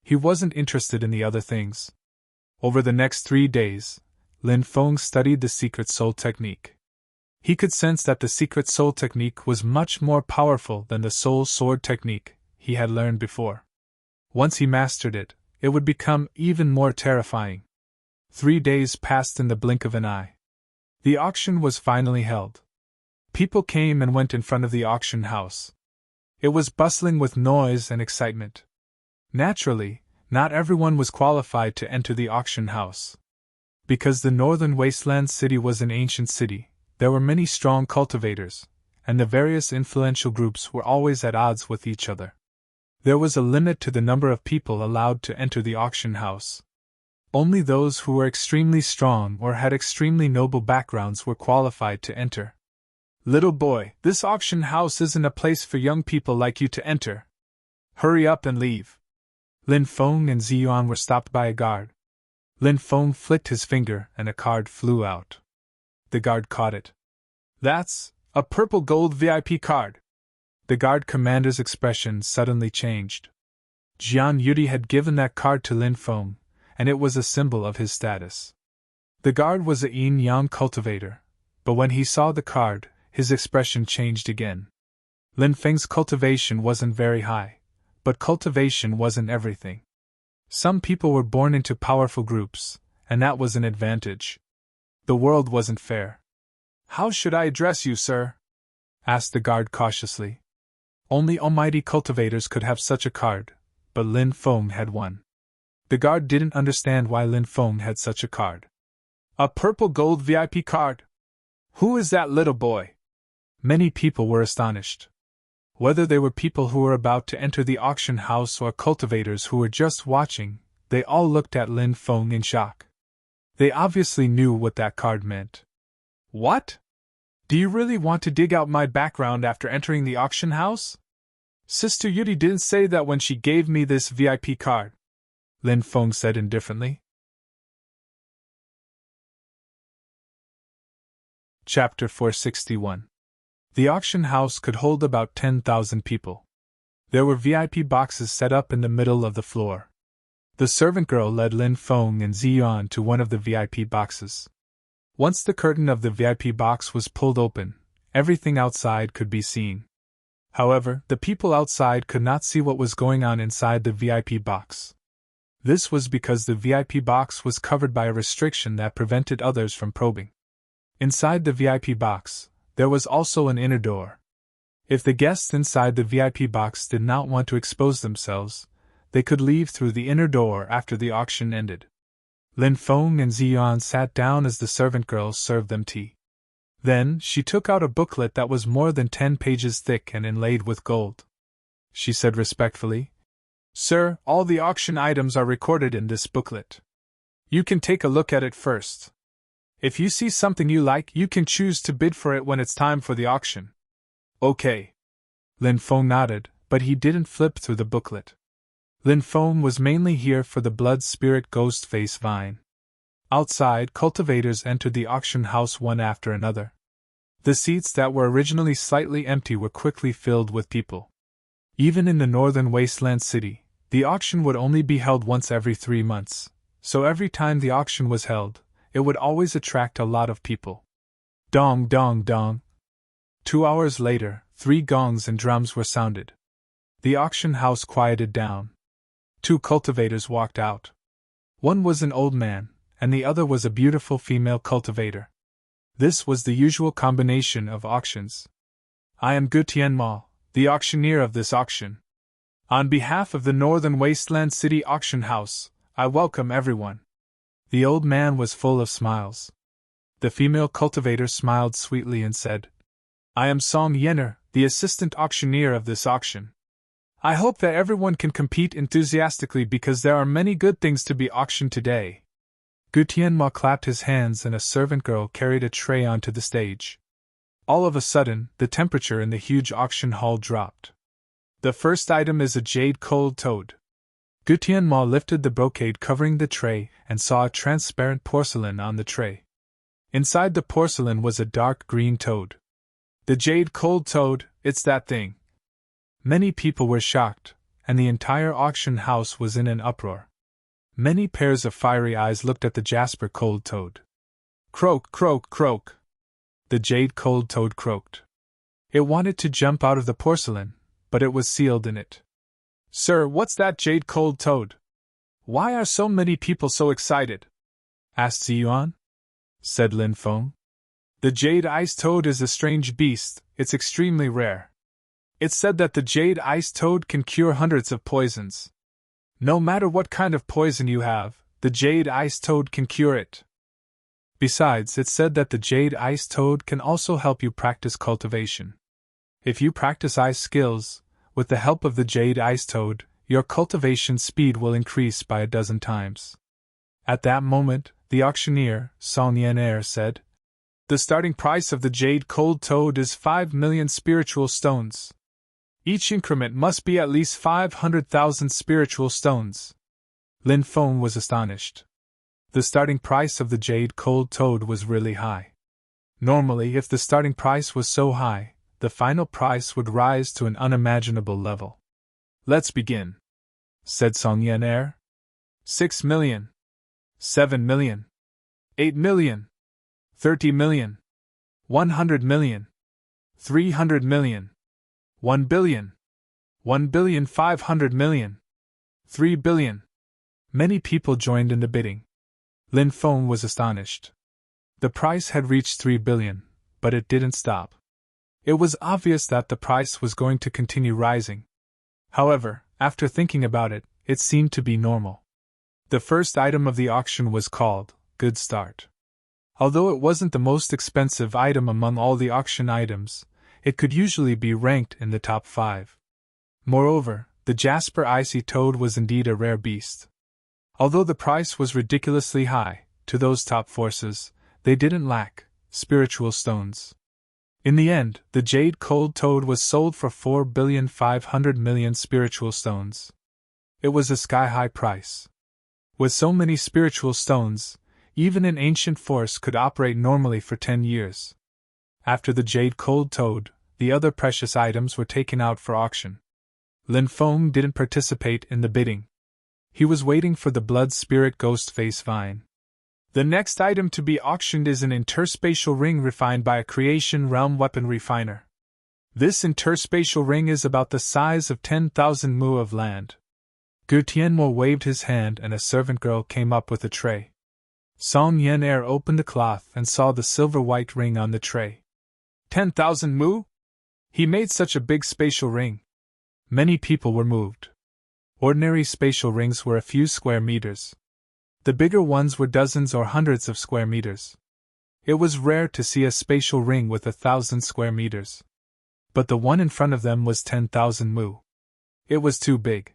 He wasn't interested in the other things. Over the next 3 days, Lin Feng studied the Secret Soul technique. He could sense that the Secret Soul technique was much more powerful than the Soul Sword technique he had learned before. Once he mastered it, it would become even more terrifying. 3 days passed in the blink of an eye. The auction was finally held. People came and went in front of the auction house. It was bustling with noise and excitement. Naturally, not everyone was qualified to enter the auction house. Because the Northern Wasteland City was an ancient city, there were many strong cultivators, and the various influential groups were always at odds with each other. There was a limit to the number of people allowed to enter the auction house. Only those who were extremely strong or had extremely noble backgrounds were qualified to enter. Little boy, this auction house isn't a place for young people like you to enter. Hurry up and leave. Lin Feng and Ziyuan were stopped by a guard. Lin Feng flicked his finger and a card flew out. The guard caught it. That's a purple gold VIP card. The guard commander's expression suddenly changed. Jian Yuti had given that card to Lin Feng, and it was a symbol of his status. The guard was a yin-yang cultivator, but when he saw the card, his expression changed again. Lin Feng's cultivation wasn't very high, but cultivation wasn't everything. Some people were born into powerful groups, and that was an advantage. The world wasn't fair. How should I address you, sir? Asked the guard cautiously. Only almighty cultivators could have such a card, but Lin Feng had won. The guard didn't understand why Lin Feng had such a card. A purple gold VIP card? Who is that little boy? Many people were astonished. Whether they were people who were about to enter the auction house or cultivators who were just watching, they all looked at Lin Feng in shock. They obviously knew what that card meant. What? Do you really want to dig out my background after entering the auction house? Sister Yudi didn't say that when she gave me this VIP card, Lin Feng said indifferently. Chapter 461. The auction house could hold about 10,000 people. There were VIP boxes set up in the middle of the floor. The servant girl led Lin Feng and Ziyuan to one of the VIP boxes. Once the curtain of the VIP box was pulled open, everything outside could be seen. However, the people outside could not see what was going on inside the VIP box. This was because the VIP box was covered by a restriction that prevented others from probing. Inside the VIP box, there was also an inner door. If the guests inside the VIP box did not want to expose themselves, they could leave through the inner door after the auction ended. Lin Feng and Ziyuan sat down as the servant girl served them tea. Then, she took out a booklet that was more than 10 pages thick and inlaid with gold. She said respectfully, "Sir, all the auction items are recorded in this booklet. You can take a look at it first. If you see something you like, you can choose to bid for it when it's time for the auction." Okay. Lin Feng nodded, but he didn't flip through the booklet. Lin Feng was mainly here for the blood spirit ghost face vine. Outside, cultivators entered the auction house one after another. The seats that were originally slightly empty were quickly filled with people. Even in the northern wasteland city, the auction would only be held once every 3 months, so every time the auction was held, it would always attract a lot of people. Dong, dong, dong. 2 hours later, 3 gongs and drums were sounded. The auction house quieted down. 2 cultivators walked out. One was an old man, and the other was a beautiful female cultivator. This was the usual combination of auctions. "I am Gu Tianma, the auctioneer of this auction. On behalf of the Northern Wasteland City Auction House, I welcome everyone." The old man was full of smiles. The female cultivator smiled sweetly and said, "I am Song Yenner, the assistant auctioneer of this auction. I hope that everyone can compete enthusiastically because there are many good things to be auctioned today." Gu Tianma clapped his hands and a servant girl carried a tray onto the stage. All of a sudden, the temperature in the huge auction hall dropped. "The first item is a jade cold toad." Gu Tianma lifted the brocade covering the tray and saw a transparent porcelain on the tray. Inside the porcelain was a dark green toad. "The jade cold toad, it's that thing." Many people were shocked, and the entire auction house was in an uproar. Many pairs of fiery eyes looked at the jasper cold toad. "Croak, croak, croak." The jade cold toad croaked. It wanted to jump out of the porcelain, but it was sealed in it. "Sir, what's that jade cold toad? Why are so many people so excited?" asked Ziyuan. Said Lin Feng. "The jade ice toad is a strange beast, it's extremely rare. It's said that the jade ice toad can cure hundreds of poisons. No matter what kind of poison you have, the jade ice toad can cure it. Besides, it's said that the jade ice toad can also help you practice cultivation. If you practice ice skills, with the help of the jade ice toad, your cultivation speed will increase by 12 times." At that moment, the auctioneer, Song Yen'er, said, "The starting price of the jade cold toad is 5 million spiritual stones. Each increment must be at least 500,000 spiritual stones." Lin Feng was astonished. The starting price of the jade cold toad was really high. Normally, if the starting price was so high, the final price would rise to an unimaginable level. "Let's begin," said Song Yen'er. 6 million. 7 million. 8 million. 30 million. 100 million. 300 million. 1 billion. 1,500 million. 3 billion. Many people joined in the bidding. Lin Feng was astonished. The price had reached 3 billion, but it didn't stop. It was obvious that the price was going to continue rising. However, After thinking about it, it seemed to be normal. The first item of the auction was called Good Start. Although it wasn't the most expensive item among all the auction items, it could usually be ranked in the top 5. Moreover, the jasper icy toad was indeed a rare beast. Although the price was ridiculously high, to those top forces, they didn't lack spiritual stones. In the end, the jade cold toad was sold for 4,500,000,000 spiritual stones. It was a sky-high price. With so many spiritual stones, even an ancient force could operate normally for 10 years. After the jade cold toad, the other precious items were taken out for auction. Lin Feng didn't participate in the bidding. He was waiting for the blood spirit ghost face vine. The next item to be auctioned is an interspatial ring refined by a creation realm weapon refiner. This interspatial ring is about the size of 10,000 mu of land. Gu Tianmo waved his hand and a servant girl came up with a tray. Song Yen Er opened the cloth and saw the silver-white ring on the tray. 10,000 mu? He made such a big spatial ring. Many people were moved. Ordinary spatial rings were a few square meters. The bigger ones were dozens or hundreds of square meters. It was rare to see a spatial ring with 1,000 square meters. But the one in front of them was 10,000 mu. It was too big.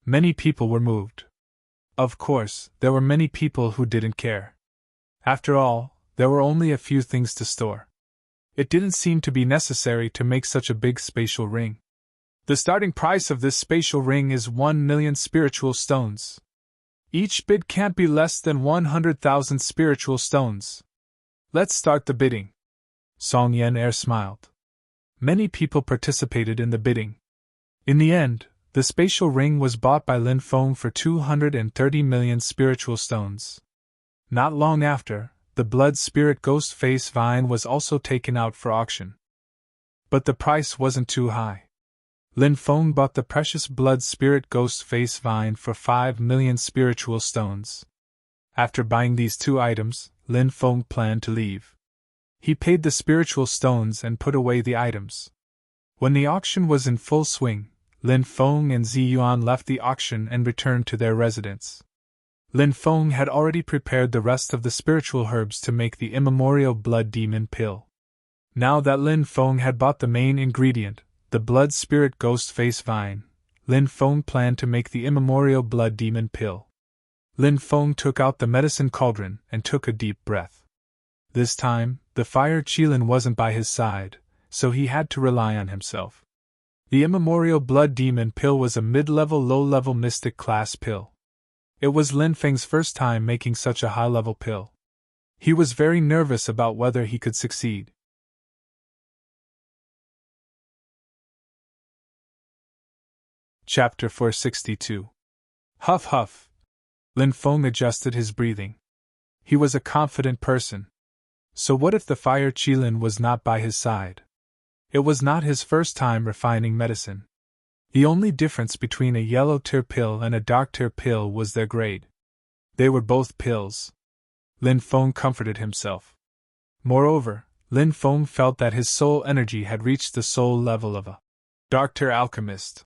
Many people were moved. Of course, there were many people who didn't care. After all, there were only a few things to store. It didn't seem to be necessary to make such a big spatial ring. The starting price of this spatial ring is 1,000,000 spiritual stones. Each bid can't be less than 100,000 spiritual stones. Let's start the bidding. Song Yen Er smiled. Many people participated in the bidding. In the end, the spatial ring was bought by Lin Feng for 230 million spiritual stones. Not long after, the blood spirit ghost face vine was also taken out for auction. But the price wasn't too high. Lin Feng bought the precious blood spirit ghost face vine for 5 million spiritual stones. After buying these two items, Lin Feng planned to leave. He paid the spiritual stones and put away the items. When the auction was in full swing, Lin Feng and Zi Yuan left the auction and returned to their residence. Lin Feng had already prepared the rest of the spiritual herbs to make the immemorial blood demon pill. Now that Lin Feng had bought the main ingredient, the blood spirit ghost face vine, Lin Feng planned to make the immemorial blood demon pill. Lin Feng took out the medicine cauldron and took a deep breath. This time, the fire Qilin wasn't by his side, so he had to rely on himself. The immemorial blood demon pill was a mid-level low-level mystic class pill. It was Lin Feng's first time making such a high-level pill. He was very nervous about whether he could succeed. Chapter 462. Huff huff. Lin Feng adjusted his breathing. He was a confident person. So what if the fire Qilin was not by his side? It was not his first time refining medicine. The only difference between a yellow tear pill and a dark tear pill was their grade. They were both pills. Lin Feng comforted himself. Moreover, Lin Feng felt that his soul energy had reached the soul level of a dark tear alchemist.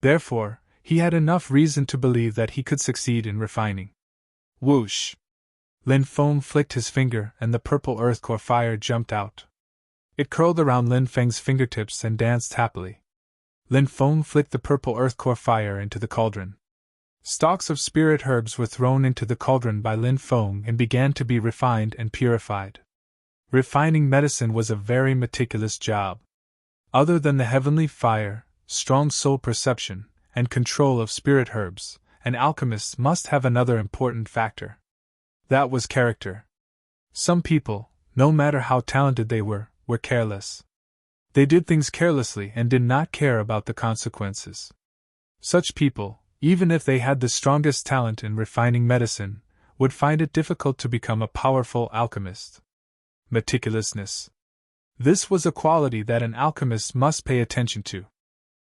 Therefore, he had enough reason to believe that he could succeed in refining. Whoosh! Lin Feng flicked his finger and the purple earth core fire jumped out. It curled around Lin Feng's fingertips and danced happily. Lin Feng flicked the purple earth core fire into the cauldron. Stalks of spirit herbs were thrown into the cauldron by Lin Feng and began to be refined and purified. Refining medicine was a very meticulous job. Other than the heavenly fire, strong soul perception, and control of spirit herbs, an alchemist must have another important factor. That was character. Some people, no matter how talented they were careless. They did things carelessly and did not care about the consequences. Such people, even if they had the strongest talent in refining medicine, would find it difficult to become a powerful alchemist. Meticulousness. This was a quality that an alchemist must pay attention to.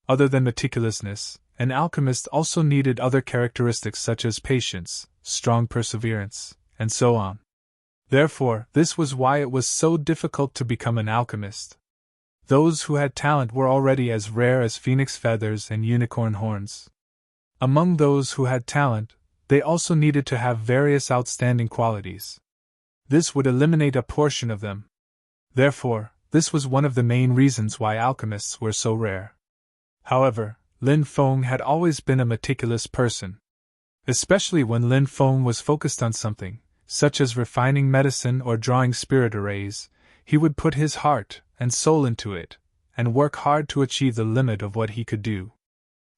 Other than meticulousness, an alchemist also needed other characteristics such as patience, strong perseverance, and so on. Therefore, this was why it was so difficult to become an alchemist. Those who had talent were already as rare as phoenix feathers and unicorn horns. Among those who had talent, they also needed to have various outstanding qualities. This would eliminate a portion of them. Therefore, this was one of the main reasons why alchemists were so rare. However, Lin Feng had always been a meticulous person. Especially when Lin Feng was focused on something, such as refining medicine or drawing spirit arrays, he would put his heart and soul into it, and work hard to achieve the limit of what he could do.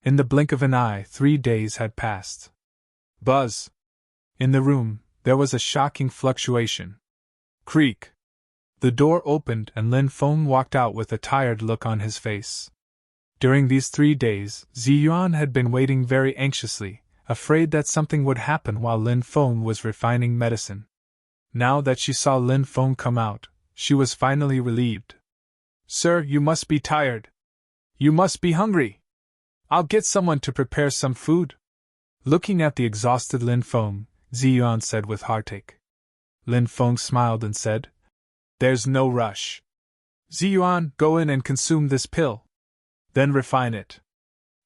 In the blink of an eye, 3 days had passed. Buzz! In the room, there was a shocking fluctuation. Creak! The door opened and Lin Feng walked out with a tired look on his face. During these 3 days, Ziyuan had been waiting very anxiously, afraid that something would happen while Lin Feng was refining medicine. Now that she saw Lin Feng come out, she was finally relieved. "Sir, you must be tired. You must be hungry. I'll get someone to prepare some food." Looking at the exhausted Lin Feng, Ziyuan said with heartache. Lin Feng smiled and said, "There's no rush. Ziyuan, go in and consume this pill. Then refine it."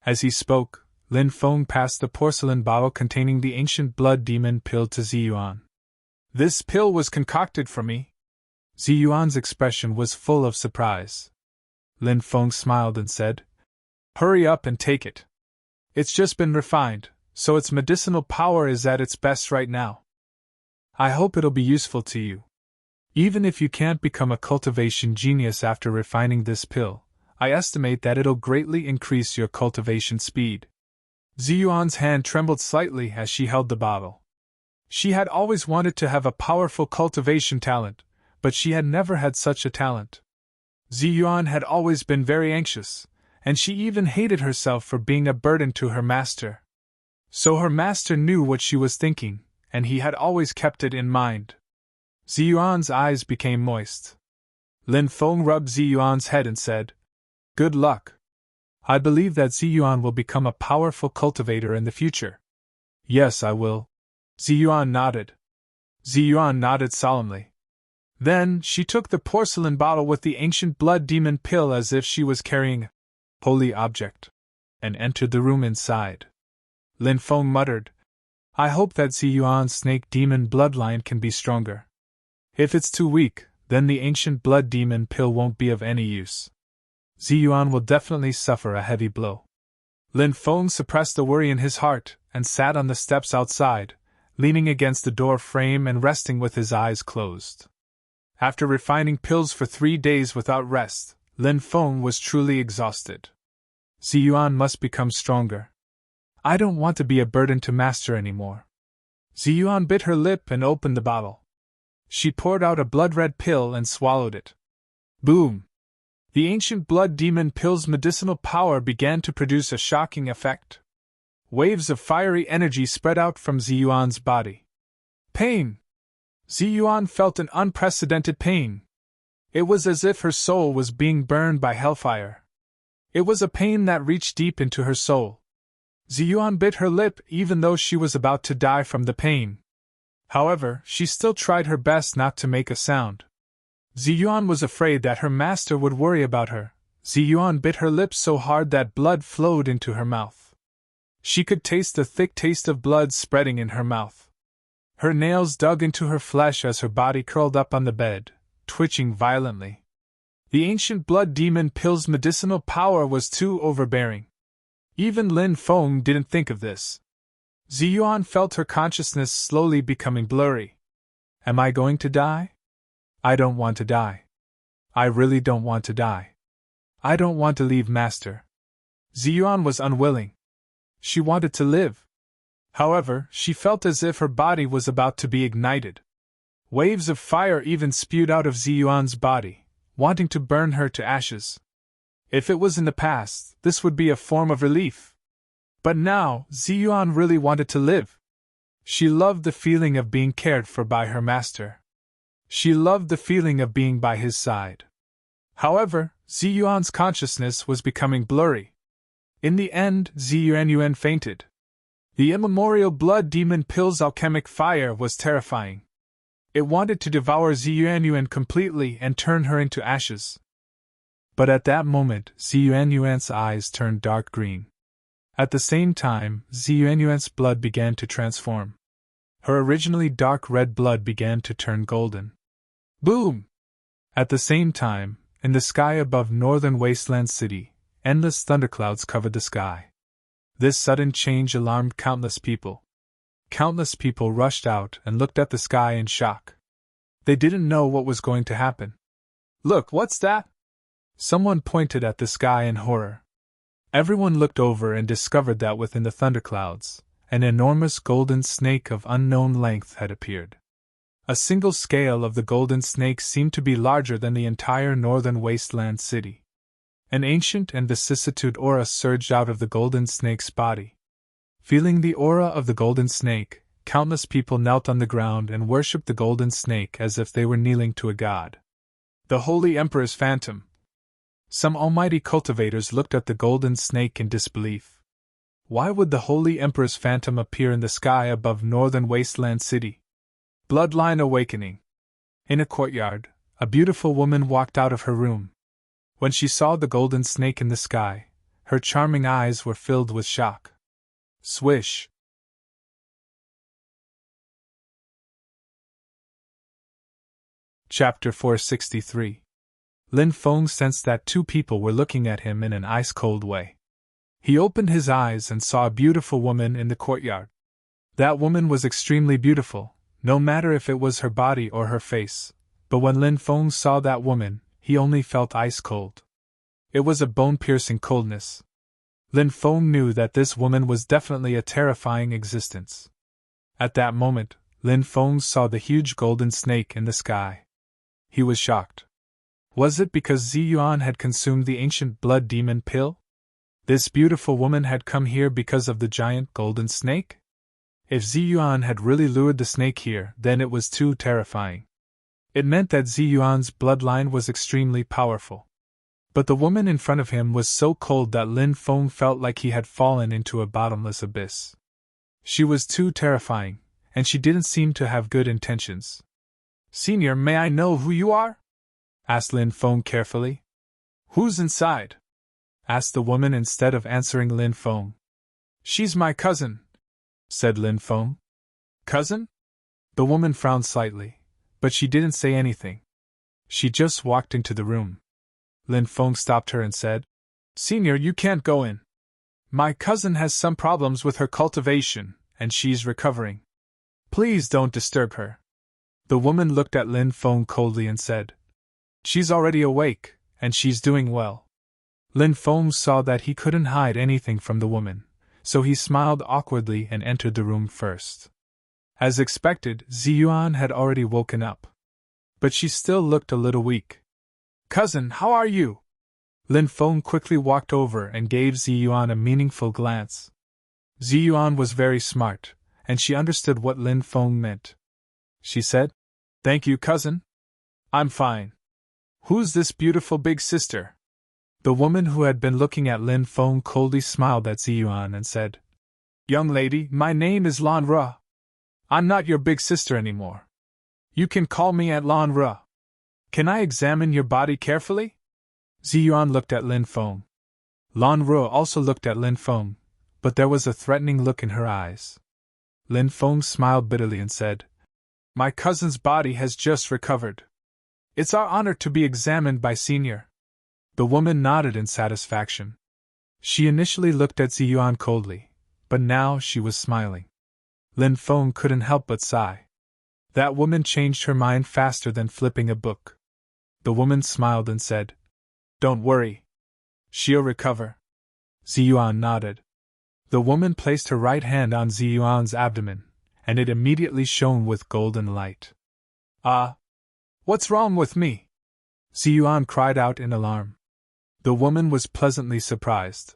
As he spoke, Lin Feng passed the porcelain bottle containing the ancient blood demon pill to Ziyuan. "This pill was concocted for me." Ziyuan's expression was full of surprise. Lin Feng smiled and said, "Hurry up and take it. It's just been refined, so its medicinal power is at its best right now. I hope it'll be useful to you. Even if you can't become a cultivation genius after refining this pill, I estimate that it'll greatly increase your cultivation speed." Ziyuan's hand trembled slightly as she held the bottle. She had always wanted to have a powerful cultivation talent, but she had never had such a talent. Ziyuan had always been very anxious, and she even hated herself for being a burden to her master. So her master knew what she was thinking, and he had always kept it in mind. Ziyuan's eyes became moist. Lin Feng rubbed Ziyuan's head and said, "Good luck. I believe that Ziyuan will become a powerful cultivator in the future." "Yes, I will." Ziyuan nodded. Ziyuan nodded solemnly. Then she took the porcelain bottle with the ancient blood demon pill as if she was carrying a holy object, and entered the room inside. Lin Feng muttered, "I hope that Ziyuan's snake demon bloodline can be stronger. If it's too weak, then the ancient blood demon pill won't be of any use. Ziyuan will definitely suffer a heavy blow." Lin Feng suppressed the worry in his heart and sat on the steps outside, leaning against the door frame and resting with his eyes closed. After refining pills for 3 days without rest, Lin Feng was truly exhausted. Ziyuan must become stronger. I don't want to be a burden to master anymore. Ziyuan bit her lip and opened the bottle. She poured out a blood-red pill and swallowed it. Boom! The ancient blood demon pill's medicinal power began to produce a shocking effect. Waves of fiery energy spread out from Ziyuan's body. Pain! Ziyuan felt an unprecedented pain. It was as if her soul was being burned by hellfire. It was a pain that reached deep into her soul. Ziyuan bit her lip even though she was about to die from the pain. However, she still tried her best not to make a sound. Ziyuan was afraid that her master would worry about her. Ziyuan bit her lips so hard that blood flowed into her mouth. She could taste the thick taste of blood spreading in her mouth. Her nails dug into her flesh as her body curled up on the bed, twitching violently. The ancient blood demon pill's medicinal power was too overbearing. Even Lin Feng didn't think of this. Ziyuan felt her consciousness slowly becoming blurry. Am I going to die? I don't want to die. I really don't want to die. I don't want to leave Master. Ziyuan was unwilling. She wanted to live. However, she felt as if her body was about to be ignited. Waves of fire even spewed out of Ziyuan's body, wanting to burn her to ashes. If it was in the past, this would be a form of relief. But now, Ziyuan really wanted to live. She loved the feeling of being cared for by her master. She loved the feeling of being by his side. However, Ziyuan's consciousness was becoming blurry. In the end, Ziyuan fainted. The immemorial blood demon pill's alchemic fire was terrifying. It wanted to devour Ziyuan completely and turn her into ashes. But at that moment, Ziyuan's eyes turned dark green. At the same time, Ziyuan's blood began to transform. Her originally dark red blood began to turn golden. Boom! At the same time, in the sky above northern wasteland city, endless thunderclouds covered the sky. This sudden change alarmed countless people. Countless people rushed out and looked at the sky in shock. They didn't know what was going to happen. Look, what's that? Someone pointed at the sky in horror. Everyone looked over and discovered that within the thunderclouds, an enormous golden snake of unknown length had appeared. A single scale of the golden snake seemed to be larger than the entire northern wasteland city. An ancient and vicissitude aura surged out of the golden snake's body. Feeling the aura of the golden snake, countless people knelt on the ground and worshipped the golden snake as if they were kneeling to a god. The Holy Emperor's Phantom. Some almighty cultivators looked at the golden snake in disbelief. Why would the Holy Emperor's Phantom appear in the sky above northern wasteland city? Bloodline awakening. In a courtyard, a beautiful woman walked out of her room. When she saw the golden snake in the sky, her charming eyes were filled with shock. Swish! Chapter 463. Lin Feng sensed that two people were looking at him in an ice-cold way. He opened his eyes and saw a beautiful woman in the courtyard. That woman was extremely beautiful, no matter if it was her body or her face, but when Lin Feng saw that woman, he only felt ice-cold. It was a bone-piercing coldness. Lin Feng knew that this woman was definitely a terrifying existence. At that moment, Lin Feng saw the huge golden snake in the sky. He was shocked. Was it because Ziyuan had consumed the ancient blood demon pill? This beautiful woman had come here because of the giant golden snake? If Ziyuan had really lured the snake here, then it was too terrifying. It meant that Ziyuan's bloodline was extremely powerful. But the woman in front of him was so cold that Lin Feng felt like he had fallen into a bottomless abyss. She was too terrifying, and she didn't seem to have good intentions. "Senior, may I know who you are?" asked Lin Feng carefully. "Who's inside?" asked the woman instead of answering Lin Feng. "She's my cousin," said Lin Feng. "Cousin?" The woman frowned slightly, but she didn't say anything. She just walked into the room. Lin Feng stopped her and said, "Senior, you can't go in. My cousin has some problems with her cultivation, and she's recovering. Please don't disturb her." The woman looked at Lin Feng coldly and said, "She's already awake, and she's doing well." Lin Feng saw that he couldn't hide anything from the woman, so he smiled awkwardly and entered the room first. As expected, Ziyuan had already woken up. But she still looked a little weak. "Cousin, how are you?" Lin Feng quickly walked over and gave Ziyuan a meaningful glance. Ziyuan was very smart, and she understood what Lin Feng meant. She said, "Thank you, cousin. I'm fine. Who's this beautiful big sister?" The woman who had been looking at Lin Feng coldly smiled at Ziyuan and said, "Young lady, my name is Lan Re. I'm not your big sister anymore. You can call me Aunt Lan Re. Can I examine your body carefully?" Ziyuan looked at Lin Feng. Lan Re also looked at Lin Feng, but there was a threatening look in her eyes. Lin Feng smiled bitterly and said, "My cousin's body has just recovered. It's our honor to be examined by Senior." The woman nodded in satisfaction. She initially looked at Ziyuan coldly, but now she was smiling. Lin Feng couldn't help but sigh. That woman changed her mind faster than flipping a book. The woman smiled and said, "Don't worry. She'll recover." Ziyuan nodded. The woman placed her right hand on Ziyuan's abdomen, and it immediately shone with golden light. "Ah! What's wrong with me?" Ziyuan cried out in alarm. The woman was pleasantly surprised.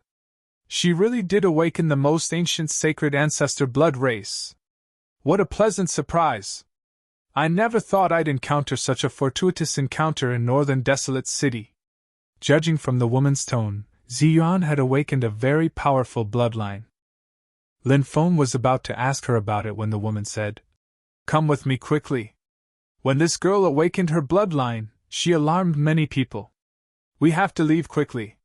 She really did awaken the most ancient sacred ancestor blood race. What a pleasant surprise! I never thought I'd encounter such a fortuitous encounter in northern desolate city. Judging from the woman's tone, Ziyuan had awakened a very powerful bloodline. Lin Feng was about to ask her about it when the woman said, "Come with me quickly. When this girl awakened her bloodline, she alarmed many people. We have to leave quickly."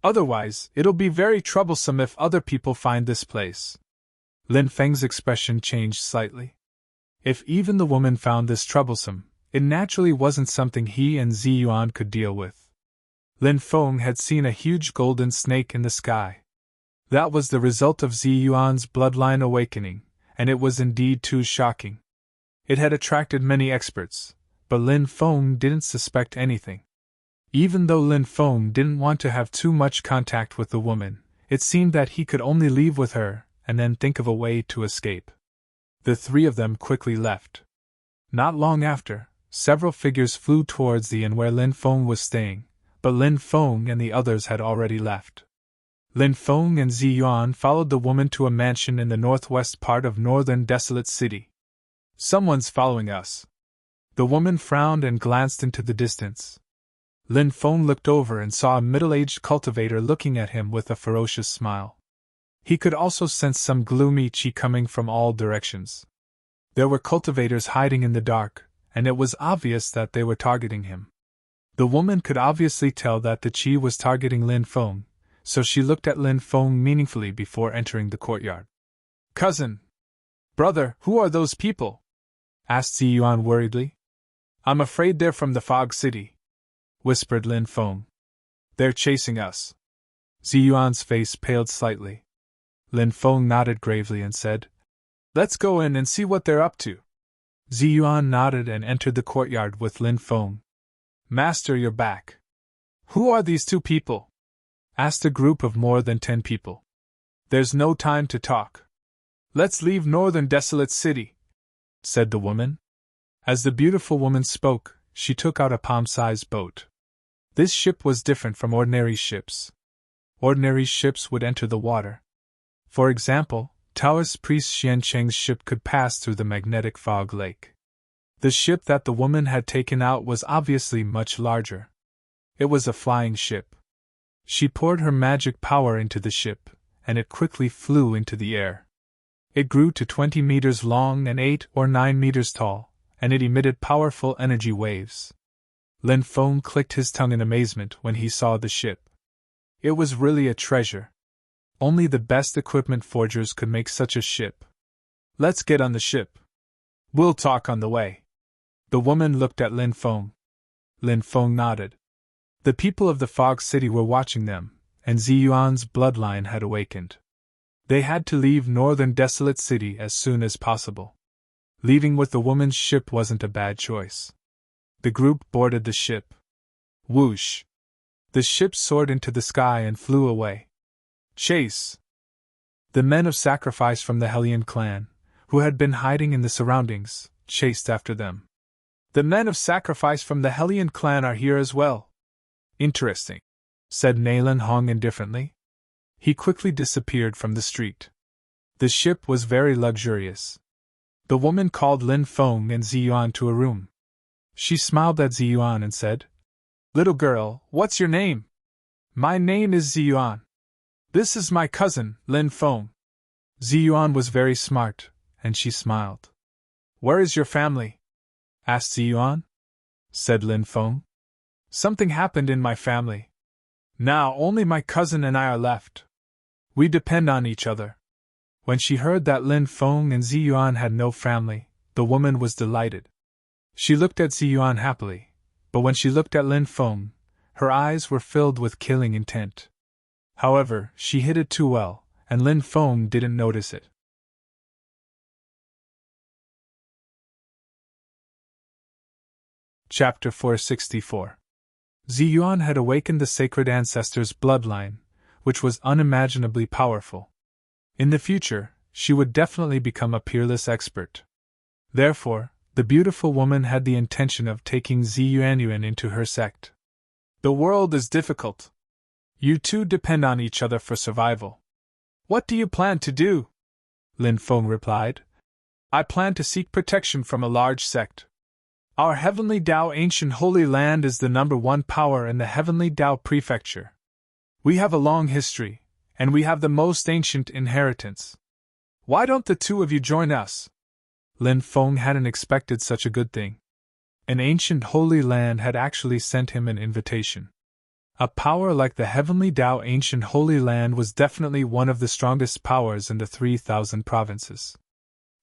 Otherwise, it'll be very troublesome if other people find this place. Lin Feng's expression changed slightly. If even the woman found this troublesome, it naturally wasn't something he and Zi Yuan could deal with. Lin Feng had seen a huge golden snake in the sky. That was the result of Zi Yuan's bloodline awakening, and it was indeed too shocking. It had attracted many experts, but Lin Feng didn't suspect anything. Even though Lin Feng didn't want to have too much contact with the woman, it seemed that he could only leave with her and then think of a way to escape. The three of them quickly left. Not long after, several figures flew towards the inn where Lin Feng was staying, but Lin Feng and the others had already left. Lin Feng and Zi Yuan followed the woman to a mansion in the northwest part of northern Desolate City. Someone's following us. The woman frowned and glanced into the distance. Lin Feng looked over and saw a middle-aged cultivator looking at him with a ferocious smile. He could also sense some gloomy chi coming from all directions. There were cultivators hiding in the dark, and it was obvious that they were targeting him. The woman could obviously tell that the chi was targeting Lin Feng, so she looked at Lin Feng meaningfully before entering the courtyard. "Cousin! Brother, who are those people?" asked Zi Yuan worriedly. "I'm afraid they're from the Fog City," whispered Lin Feng. "They're chasing us." Zi Yuan's face paled slightly. Lin Feng nodded gravely and said, "Let's go in and see what they're up to." Zi Yuan nodded and entered the courtyard with Lin Feng. "Master, you're back. Who are these two people?" asked a group of more than 10 people. "There's no time to talk. Let's leave northern Desolate City," said the woman. As the beautiful woman spoke, she took out a palm-sized boat. This ship was different from ordinary ships. Ordinary ships would enter the water. For example, Taoist priest Xian Cheng's ship could pass through the magnetic fog lake. The ship that the woman had taken out was obviously much larger. It was a flying ship. She poured her magic power into the ship, and it quickly flew into the air. It grew to 20 meters long and 8 or 9 meters tall, and it emitted powerful energy waves. Lin Feng clicked his tongue in amazement when he saw the ship. It was really a treasure. Only the best equipment forgers could make such a ship. "Let's get on the ship. We'll talk on the way." The woman looked at Lin Feng. Lin Feng nodded. The people of the Fog City were watching them, and Zi Yuan's bloodline had awakened. They had to leave northern Desolate City as soon as possible. Leaving with the woman's ship wasn't a bad choice. The group boarded the ship. Whoosh! The ship soared into the sky and flew away. Chase! The men of sacrifice from the Hellion clan, who had been hiding in the surroundings, chased after them. "The men of sacrifice from the Hellion clan are here as well." "Interesting," said Naylan Hong indifferently. He quickly disappeared from the street. The ship was very luxurious. The woman called Lin Feng and Zi Yuan to a room. She smiled at Zi Yuan and said, "Little girl, what's your name?" "My name is Zi Yuan. This is my cousin, Lin Feng." Zi Yuan was very smart, and she smiled. "Where is your family?" asked Zi Yuan. Said Lin Feng. "Something happened in my family. Now only my cousin and I are left. We depend on each other." When she heard that Lin Feng and Zi Yuan had no family, the woman was delighted. She looked at Zi Yuan happily, but when she looked at Lin Feng, her eyes were filled with killing intent. However, she hid it too well, and Lin Feng didn't notice it. Chapter 464. Zi Yuan had awakened the sacred ancestor's bloodline, which was unimaginably powerful. In the future, she would definitely become a peerless expert. Therefore, the beautiful woman had the intention of taking Zi Yuanyuan into her sect. "The world is difficult. You two depend on each other for survival. What do you plan to do?" Lin Feng replied. "I plan to seek protection from a large sect. Our Heavenly Dao Ancient Holy Land is the #1 power in the Heavenly Dao Prefecture. We have a long history, and we have the most ancient inheritance. Why don't the two of you join us?" Lin Feng hadn't expected such a good thing. An ancient Holy Land had actually sent him an invitation. A power like the Heavenly Tao Ancient Holy Land was definitely one of the strongest powers in the 3,000 provinces.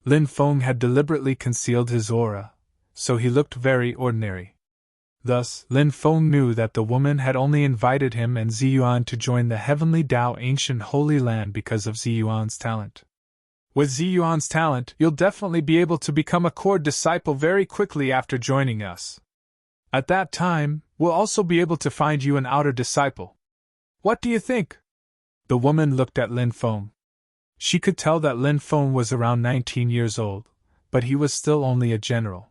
Lin Feng had deliberately concealed his aura, so he looked very ordinary. Thus, Lin Feng knew that the woman had only invited him and Ziyuan to join the Heavenly Tao Ancient Holy Land because of Ziyuan's talent. With Ziyuan's talent, you'll definitely be able to become a core disciple very quickly after joining us. At that time, we'll also be able to find you an outer disciple. What do you think? The woman looked at Lin Feng. She could tell that Lin Feng was around 19 years old, but he was still only a general.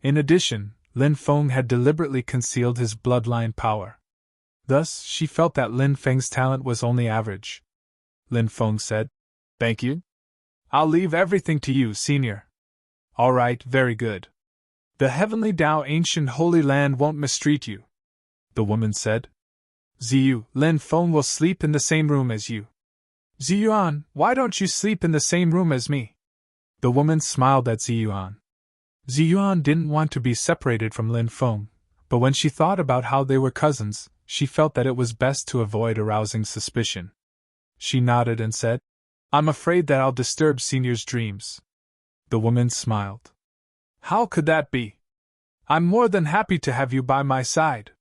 In addition, Lin Feng had deliberately concealed his bloodline power. Thus, she felt that Lin Feng's talent was only average. Lin Feng said, "Thank you. I'll leave everything to you, senior." "All right, very good. The Heavenly Tao Ancient Holy Land won't mistreat you," the woman said. "Ziyu, Lin Feng will sleep in the same room as you." "Ziyuan, why don't you sleep in the same room as me?" The woman smiled at Ziyuan. Ziyuan didn't want to be separated from Lin Feng, but when she thought about how they were cousins, she felt that it was best to avoid arousing suspicion. She nodded and said, "I'm afraid that I'll disturb Senior's dreams." The woman smiled. "How could that be? I'm more than happy to have you by my side.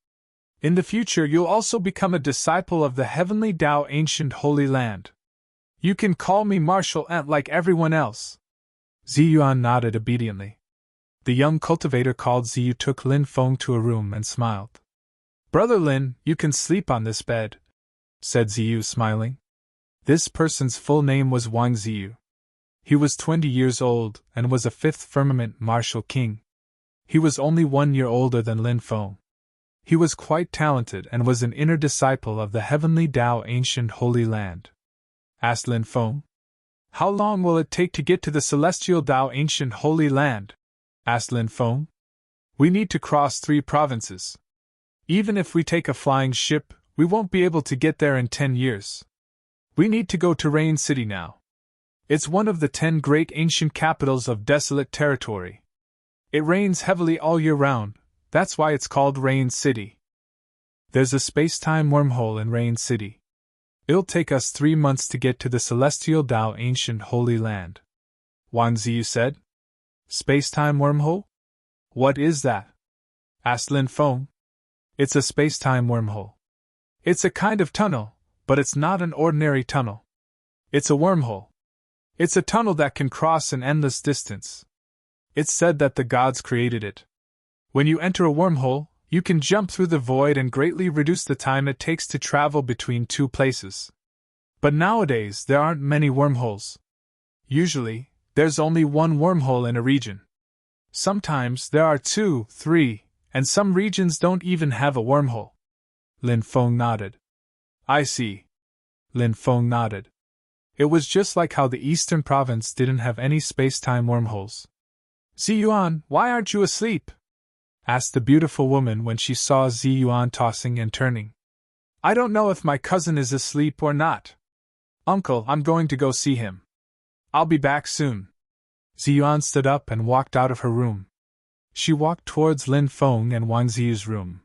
In the future you'll also become a disciple of the Heavenly Tao Ancient Holy Land. You can call me Martial Ant like everyone else." Ziyuan nodded obediently. The young cultivator called Ziyu took Lin Feng to a room and smiled. "Brother Lin, you can sleep on this bed," said Ziyu, smiling. This person's full name was Wang Ziyu. He was 20 years old and was a 5th firmament martial king. He was only 1 year older than Lin Feng. He was quite talented and was an inner disciple of the Heavenly Tao Ancient Holy Land. Asked Lin Feng. "How long will it take to get to the Celestial Tao Ancient Holy Land?" asked Lin Feng. "We need to cross 3 provinces. Even if we take a flying ship, we won't be able to get there in 10 years. We need to go to Rain City now. It's one of the 10 great ancient capitals of desolate territory. It rains heavily all year round, that's why it's called Rain City. There's a space-time wormhole in Rain City. It'll take us 3 months to get to the Celestial Tao Ancient Holy Land," Wang Ziyu said. "Space-time wormhole? What is that?" asked Lin Feng. "It's a space-time wormhole. It's a kind of tunnel, but it's not an ordinary tunnel. It's a wormhole. It's a tunnel that can cross an endless distance. It's said that the gods created it. When you enter a wormhole, you can jump through the void and greatly reduce the time it takes to travel between 2 places. But nowadays there aren't many wormholes. Usually, there's only 1 wormhole in a region. Sometimes there are 2, 3, and some regions don't even have a wormhole." Lin Feng nodded. "I see." Lin Feng nodded. It was just like how the Eastern Province didn't have any space-time wormholes. "Ziyuan, why aren't you asleep?" asked the beautiful woman when she saw Ziyuan tossing and turning. "I don't know if my cousin is asleep or not. Uncle, I'm going to go see him. I'll be back soon." Ziyuan stood up and walked out of her room. She walked towards Lin Feng and Wang Ziyu's room.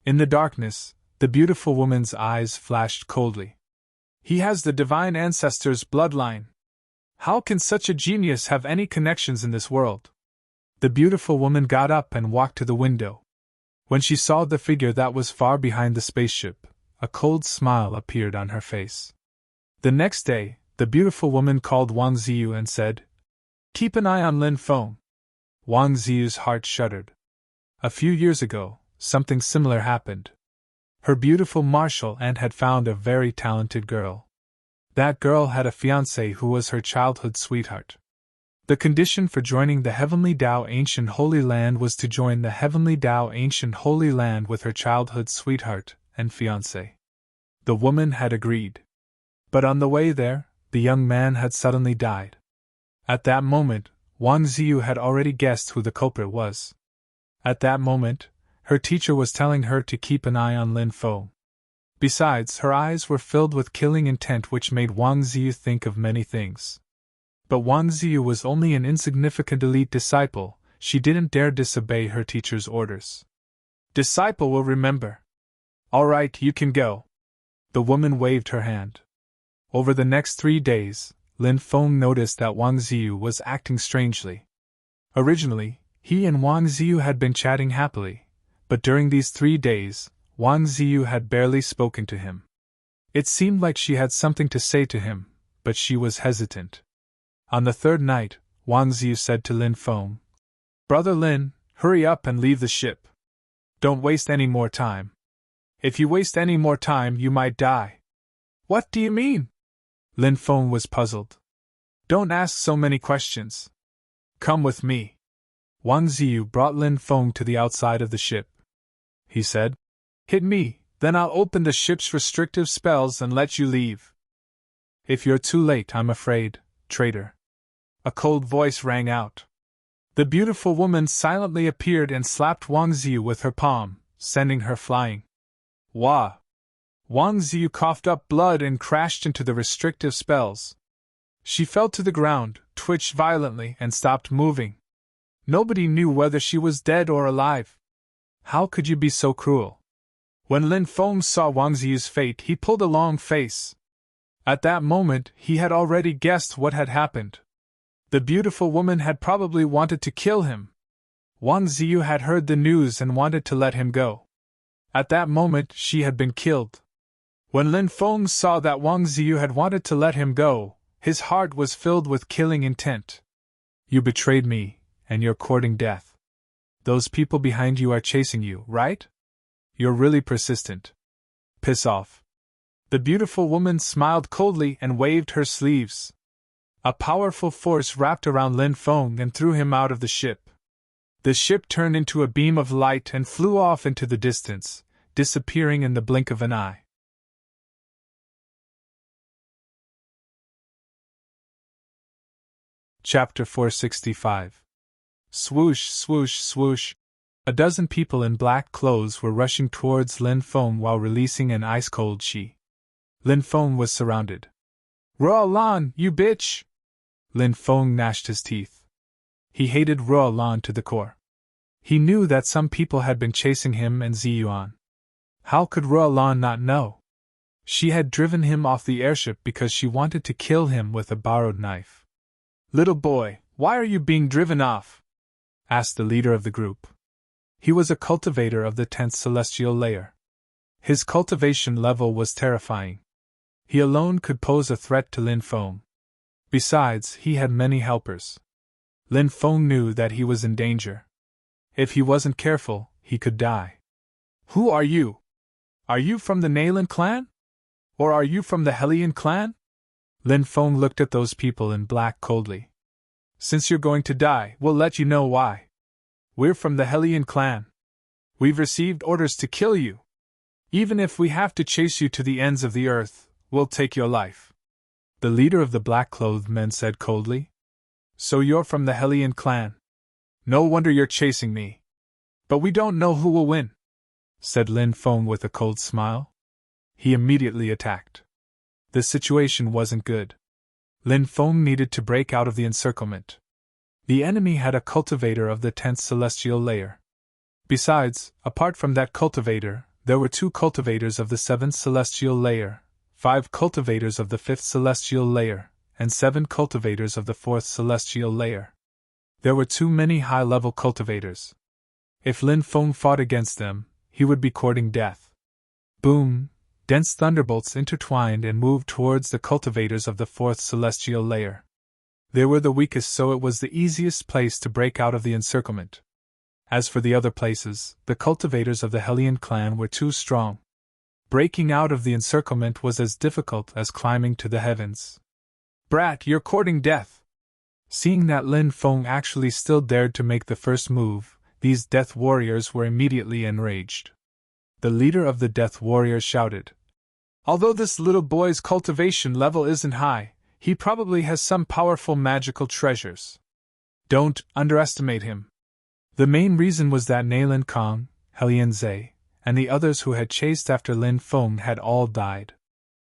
In the darkness, the beautiful woman's eyes flashed coldly. "He has the divine ancestor's bloodline. How can such a genius have any connections in this world?" The beautiful woman got up and walked to the window. When she saw the figure that was far behind the spaceship, a cold smile appeared on her face. The next day, the beautiful woman called Wang Ziyu and said, "Keep an eye on Lin Feng." Wang Ziyu's heart shuddered. A few years ago, something similar happened. Her beautiful martial aunt had found a very talented girl. That girl had a fiancé who was her childhood sweetheart. The condition for joining the Heavenly Tao Ancient Holy Land was to join the Heavenly Tao Ancient Holy Land with her childhood sweetheart and fiancé. The woman had agreed. But on the way there, the young man had suddenly died. At that moment, Wang Ziyu had already guessed who the culprit was. At that moment, her teacher was telling her to keep an eye on Lin Feng. Besides, her eyes were filled with killing intent, which made Wang Ziyu think of many things. But Wang Ziyu was only an insignificant elite disciple, she didn't dare disobey her teacher's orders. "Disciple will remember," All right, you can go. The woman waved her hand. Over the next 3 days, Lin Feng noticed that Wang Ziyu was acting strangely. Originally, he and Wang Ziyu had been chatting happily, but during these 3 days, Wang Ziyu had barely spoken to him. It seemed like she had something to say to him, but she was hesitant. On the 3rd night, Wang Ziyu said to Lin Feng, "Brother Lin, hurry up and leave the ship. Don't waste any more time. If you waste any more time, you might die." "What do you mean?" Lin Feng was puzzled. "Don't ask so many questions. Come with me." Wang Ziyu brought Lin Feng to the outside of the ship. He said, "Hit me, then I'll open the ship's restrictive spells and let you leave." "If you're too late, I'm afraid, traitor." A cold voice rang out. The beautiful woman silently appeared and slapped Wang Ziyu with her palm, sending her flying. Wah! Wang Ziyu coughed up blood and crashed into the restrictive spells. She fell to the ground, twitched violently, and stopped moving. Nobody knew whether she was dead or alive. How could you be so cruel? When Lin Feng saw Wang Ziyu's fate, he pulled a long face. At that moment, he had already guessed what had happened. The beautiful woman had probably wanted to kill him. Wang Ziyu had heard the news and wanted to let him go. At that moment, she had been killed. When Lin Feng saw that Wang Ziyu had wanted to let him go, his heart was filled with killing intent. "You betrayed me, and you're courting death. Those people behind you are chasing you, right? You're really persistent. Piss off." The beautiful woman smiled coldly and waved her sleeves. A powerful force wrapped around Lin Feng and threw him out of the ship. The ship turned into a beam of light and flew off into the distance, disappearing in the blink of an eye. Chapter 465. Swoosh, swoosh, swoosh. A dozen people in black clothes were rushing towards Lin Feng while releasing an ice-cold chi. Lin Feng was surrounded. "Ruolan, you bitch!" Lin Feng gnashed his teeth. He hated Ruolan to the core. He knew that some people had been chasing him and Ziyuan. How could Ruolan not know? She had driven him off the airship because she wanted to kill him with a borrowed knife. "Little boy, why are you being driven off?" asked the leader of the group. He was a cultivator of the 10th celestial layer. His cultivation level was terrifying. He alone could pose a threat to Lin Feng. Besides, he had many helpers. Lin Feng knew that he was in danger. If he wasn't careful, he could die. "Who are you? Are you from the Nayland clan? Or are you from the Hellion clan?" Lin Feng looked at those people in black coldly. "Since you're going to die, we'll let you know why. We're from the Hellion clan. We've received orders to kill you. Even if we have to chase you to the ends of the earth, we'll take your life." The leader of the black-clothed men said coldly. "So you're from the Hellion clan? No wonder you're chasing me. But we don't know who will win," said Lin Feng with a cold smile. He immediately attacked. The situation wasn't good. Lin Feng needed to break out of the encirclement. The enemy had a cultivator of the 10th celestial layer. Besides, apart from that cultivator, there were 2 cultivators of the 7th celestial layer, 5 cultivators of the 5th celestial layer, and 7 cultivators of the 4th celestial layer. There were too many high-level cultivators. If Lin Feng fought against them, he would be courting death. Boom! Dense thunderbolts intertwined and moved towards the cultivators of the 4th celestial layer. They were the weakest, so it was the easiest place to break out of the encirclement. As for the other places, the cultivators of the Hellion clan were too strong. Breaking out of the encirclement was as difficult as climbing to the heavens. "Brat, you're courting death!" Seeing that Lin Feng actually still dared to make the first move, these death warriors were immediately enraged. The leader of the death warriors shouted, "Although this little boy's cultivation level isn't high, he probably has some powerful magical treasures. Don't underestimate him." The main reason was that Nayland Kong, Hellion Zhe, and the others who had chased after Lin Feng had all died.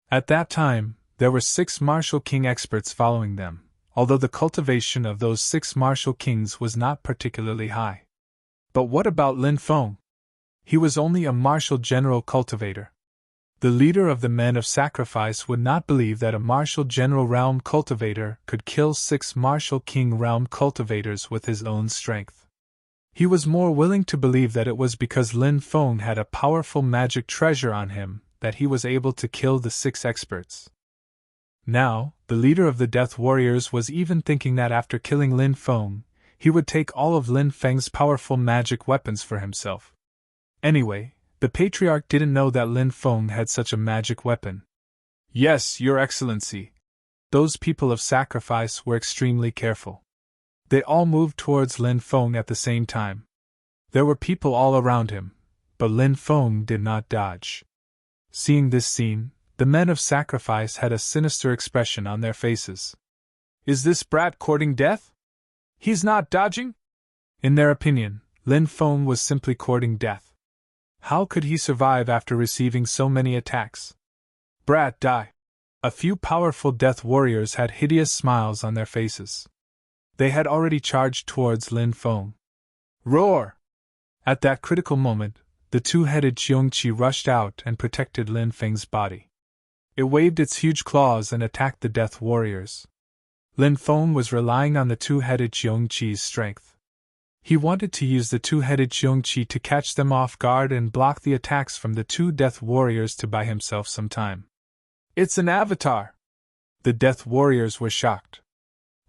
At that time, there were 6 martial king experts following them, although the cultivation of those 6 martial kings was not particularly high. But what about Lin Feng? He was only a martial general cultivator. The leader of the men of sacrifice would not believe that a martial general realm cultivator could kill 6 martial king realm cultivators with his own strength. He was more willing to believe that it was because Lin Feng had a powerful magic treasure on him that he was able to kill the 6 experts. Now, the leader of the Death Warriors was even thinking that after killing Lin Feng, he would take all of Lin Feng's powerful magic weapons for himself. Anyway, the Patriarch didn't know that Lin Feng had such a magic weapon. Yes, Your Excellency. Those people of sacrifice were extremely careful. They all moved towards Lin Feng at the same time. There were people all around him, but Lin Feng did not dodge. Seeing this scene, the men of sacrifice had a sinister expression on their faces. Is this brat courting death? He's not dodging? In their opinion, Lin Feng was simply courting death. How could he survive after receiving so many attacks? Brat, die! A few powerful death warriors had hideous smiles on their faces. They had already charged towards Lin Feng. Roar! At that critical moment, the 2-headed Qiongqi rushed out and protected Lin Feng's body. It waved its huge claws and attacked the death warriors. Lin Feng was relying on the 2-headed Qiongqi's strength. He wanted to use the 2-headed Qiongqi to catch them off guard and block the attacks from the 2 death warriors to buy himself some time. It's an avatar! The death warriors were shocked.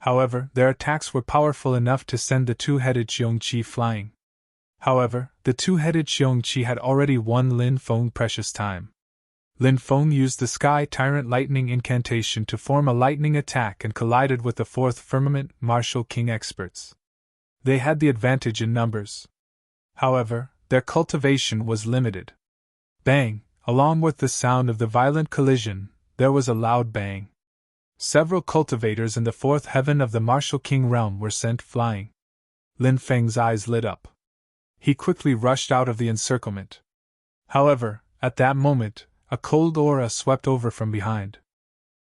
However, their attacks were powerful enough to send the 2-headed Qiongqi flying. However, the 2-headed Qiongqi had already won Lin Feng precious time. Lin Feng used the Sky Tyrant Lightning incantation to form a lightning attack and collided with the 4th Firmament Martial King experts. They had the advantage in numbers. However, their cultivation was limited. Bang! Along with the sound of the violent collision, there was a loud bang. Several cultivators in the 4th heaven of the Martial King realm were sent flying. Lin Feng's eyes lit up. He quickly rushed out of the encirclement. However, at that moment, a cold aura swept over from behind.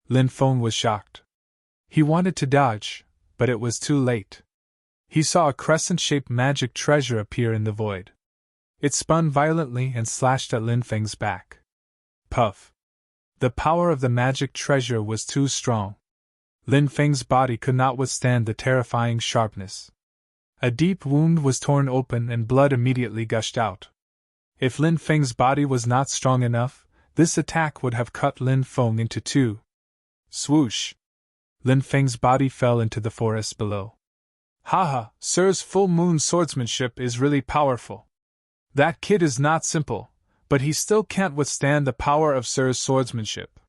Lin Feng was shocked. He wanted to dodge, but it was too late. He saw a crescent-shaped magic treasure appear in the void. It spun violently and slashed at Lin Feng's back. Puff! The power of the magic treasure was too strong. Lin Feng's body could not withstand the terrifying sharpness. A deep wound was torn open and blood immediately gushed out. If Lin Feng's body was not strong enough, this attack would have cut Lin Feng into 2. Swoosh! Lin Feng's body fell into the forest below. Haha, Sir's full moon swordsmanship is really powerful. That kid is not simple, but he still can't withstand the power of Sir's swordsmanship.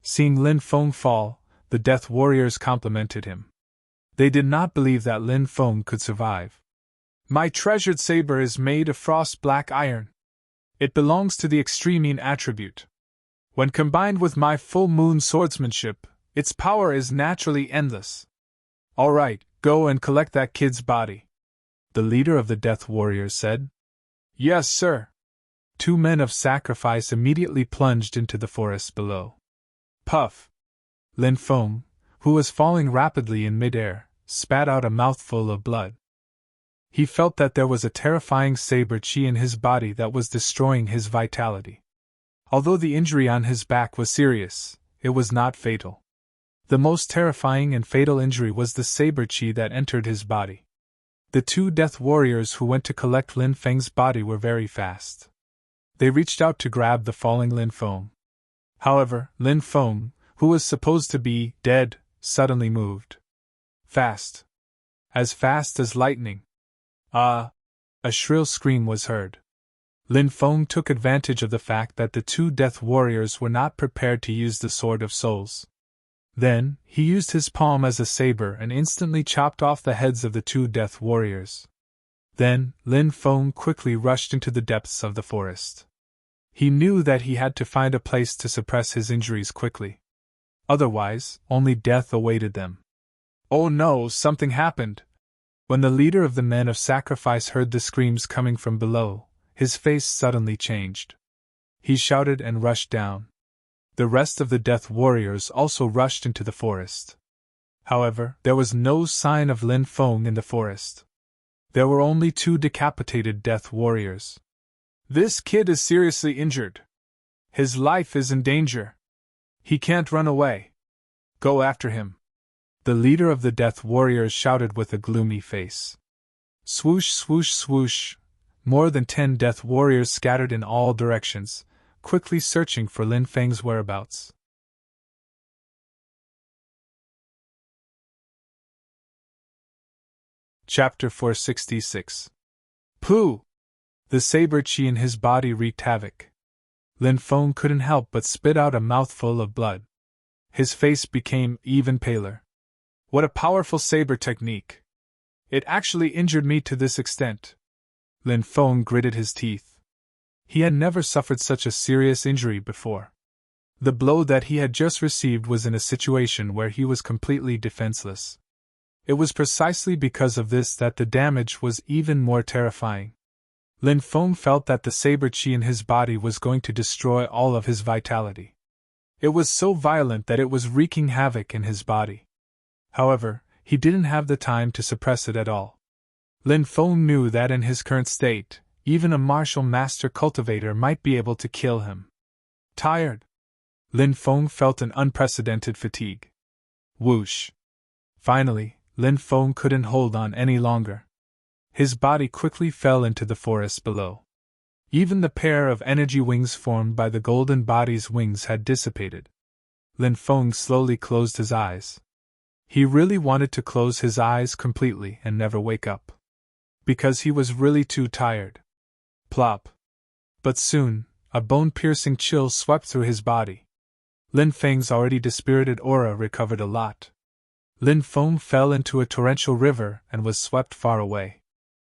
Seeing Lin Feng fall, the death warriors complimented him. They did not believe that Lin Feng could survive. My treasured saber is made of frost black iron. It belongs to the extremine attribute. When combined with my full moon swordsmanship, its power is naturally endless. All right, go and collect that kid's body, the leader of the death warriors said. Yes, sir. 2 men of sacrifice immediately plunged into the forest below. Puff! Lin Feng, who was falling rapidly in midair, spat out a mouthful of blood. He felt that there was a terrifying saber chi in his body that was destroying his vitality. Although the injury on his back was serious, it was not fatal. The most terrifying and fatal injury was the saber chi that entered his body. The 2 death warriors who went to collect Lin Feng's body were very fast. They reached out to grab the falling Lin Feng. However, Lin Feng, who was supposed to be dead, suddenly moved. Fast. As fast as lightning. Ah! A shrill scream was heard. Lin Feng took advantage of the fact that the 2 death warriors were not prepared to use the Sword of Souls. Then, he used his palm as a saber and instantly chopped off the heads of the 2 death warriors. Then, Lin Feng quickly rushed into the depths of the forest. He knew that he had to find a place to suppress his injuries quickly. Otherwise, only death awaited them. Oh no, something happened! When the leader of the men of sacrifice heard the screams coming from below, his face suddenly changed. He shouted and rushed down. The rest of the death warriors also rushed into the forest. However, there was no sign of Lin Feng in the forest. There were only 2 decapitated death warriors. This kid is seriously injured. His life is in danger. He can't run away. Go after him. The leader of the Death Warriors shouted with a gloomy face. Swoosh, swoosh, swoosh. More than 10 Death Warriors scattered in all directions, quickly searching for Lin Feng's whereabouts. Chapter 466. Pooh! The saber chi in his body wreaked havoc. Lin Feng couldn't help but spit out a mouthful of blood. His face became even paler. What a powerful saber technique! It actually injured me to this extent. Lin Feng gritted his teeth. He had never suffered such a serious injury before. The blow that he had just received was in a situation where he was completely defenseless. It was precisely because of this that the damage was even more terrifying. Lin Feng felt that the saber chi in his body was going to destroy all of his vitality. It was so violent that it was wreaking havoc in his body. However, he didn't have the time to suppress it at all. Lin Feng knew that in his current state, even a martial master cultivator might be able to kill him. Tired. Lin Feng felt an unprecedented fatigue. Whoosh. Finally, Lin Feng couldn't hold on any longer. His body quickly fell into the forest below. Even the pair of energy wings formed by the golden body's wings had dissipated. Lin Feng slowly closed his eyes. He really wanted to close his eyes completely and never wake up. Because he was really too tired. Plop. But soon, a bone-piercing chill swept through his body. Lin Feng's already dispirited aura recovered a lot. Lin Feng fell into a torrential river and was swept far away.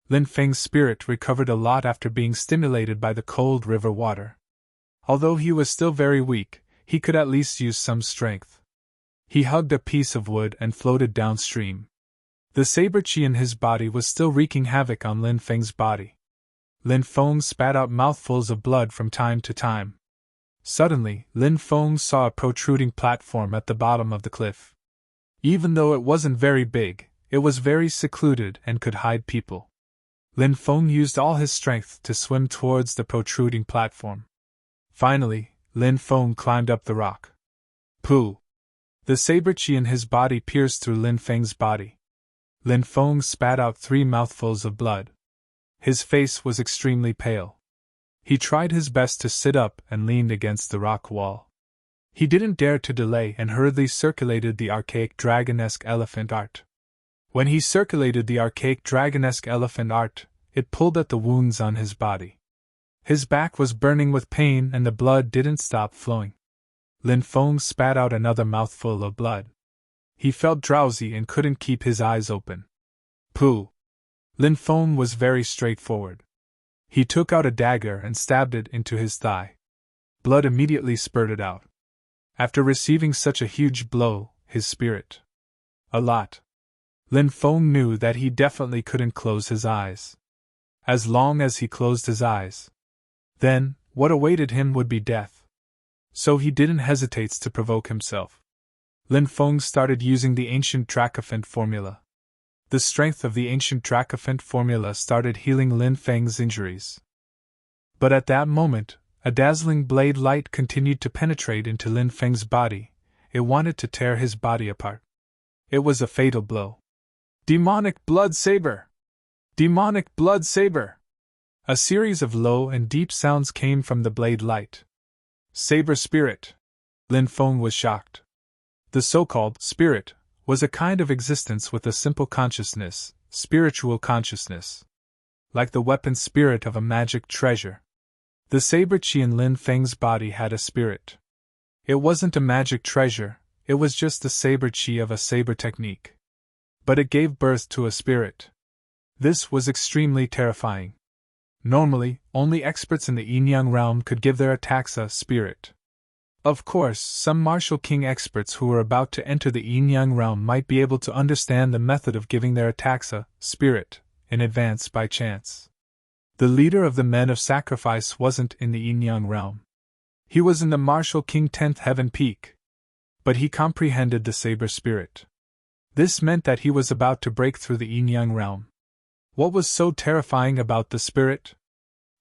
Lin Feng's spirit recovered a lot after being stimulated by the cold river water. Although he was still very weak, he could at least use some strength. He hugged a piece of wood and floated downstream. The saber chi in his body was still wreaking havoc on Lin Feng's body. Lin Feng spat out mouthfuls of blood from time to time. Suddenly, Lin Feng saw a protruding platform at the bottom of the cliff. Even though it wasn't very big, it was very secluded and could hide people. Lin Feng used all his strength to swim towards the protruding platform. Finally, Lin Feng climbed up the rock. Pooh! The saber chi in his body pierced through Lin Feng's body. Lin Feng spat out 3 mouthfuls of blood. His face was extremely pale. He tried his best to sit up and leaned against the rock wall. He didn't dare to delay and hurriedly circulated the archaic dragon-esque elephant art. When he circulated the archaic dragon-esque elephant art, it pulled at the wounds on his body. His back was burning with pain and the blood didn't stop flowing. Lin Feng spat out another mouthful of blood. He felt drowsy and couldn't keep his eyes open. Pooh! Lin Feng was very straightforward. He took out a dagger and stabbed it into his thigh. Blood immediately spurted out. After receiving such a huge blow, his spirit. A lot. Lin Feng knew that he definitely couldn't close his eyes. As long as he closed his eyes, then, what awaited him would be death. So he didn't hesitate to provoke himself. Lin Feng started using the ancient Dracophant formula. The strength of the ancient Dracophant formula started healing Lin Feng's injuries. But at that moment, a dazzling blade light continued to penetrate into Lin Feng's body. It wanted to tear his body apart. It was a fatal blow. Demonic blood saber! Demonic blood saber! A series of low and deep sounds came from the blade light. Saber spirit! Lin Feng was shocked. The so-called spirit was a kind of existence with a simple consciousness, spiritual consciousness. Like the weapon spirit of a magic treasure. The saber chi in Lin Feng's body had a spirit. It wasn't a magic treasure, it was just the saber chi of a saber technique. But it gave birth to a spirit. This was extremely terrifying. Normally, only experts in the yin-yang realm could give their attacks a spirit. Of course, some martial king experts who were about to enter the yin-yang realm might be able to understand the method of giving their attacks a spirit in advance by chance. The leader of the men of sacrifice wasn't in the yin-yang realm. He was in the martial king 10th heaven peak. But he comprehended the saber spirit. This meant that he was about to break through the yin-yang realm. What was so terrifying about the spirit?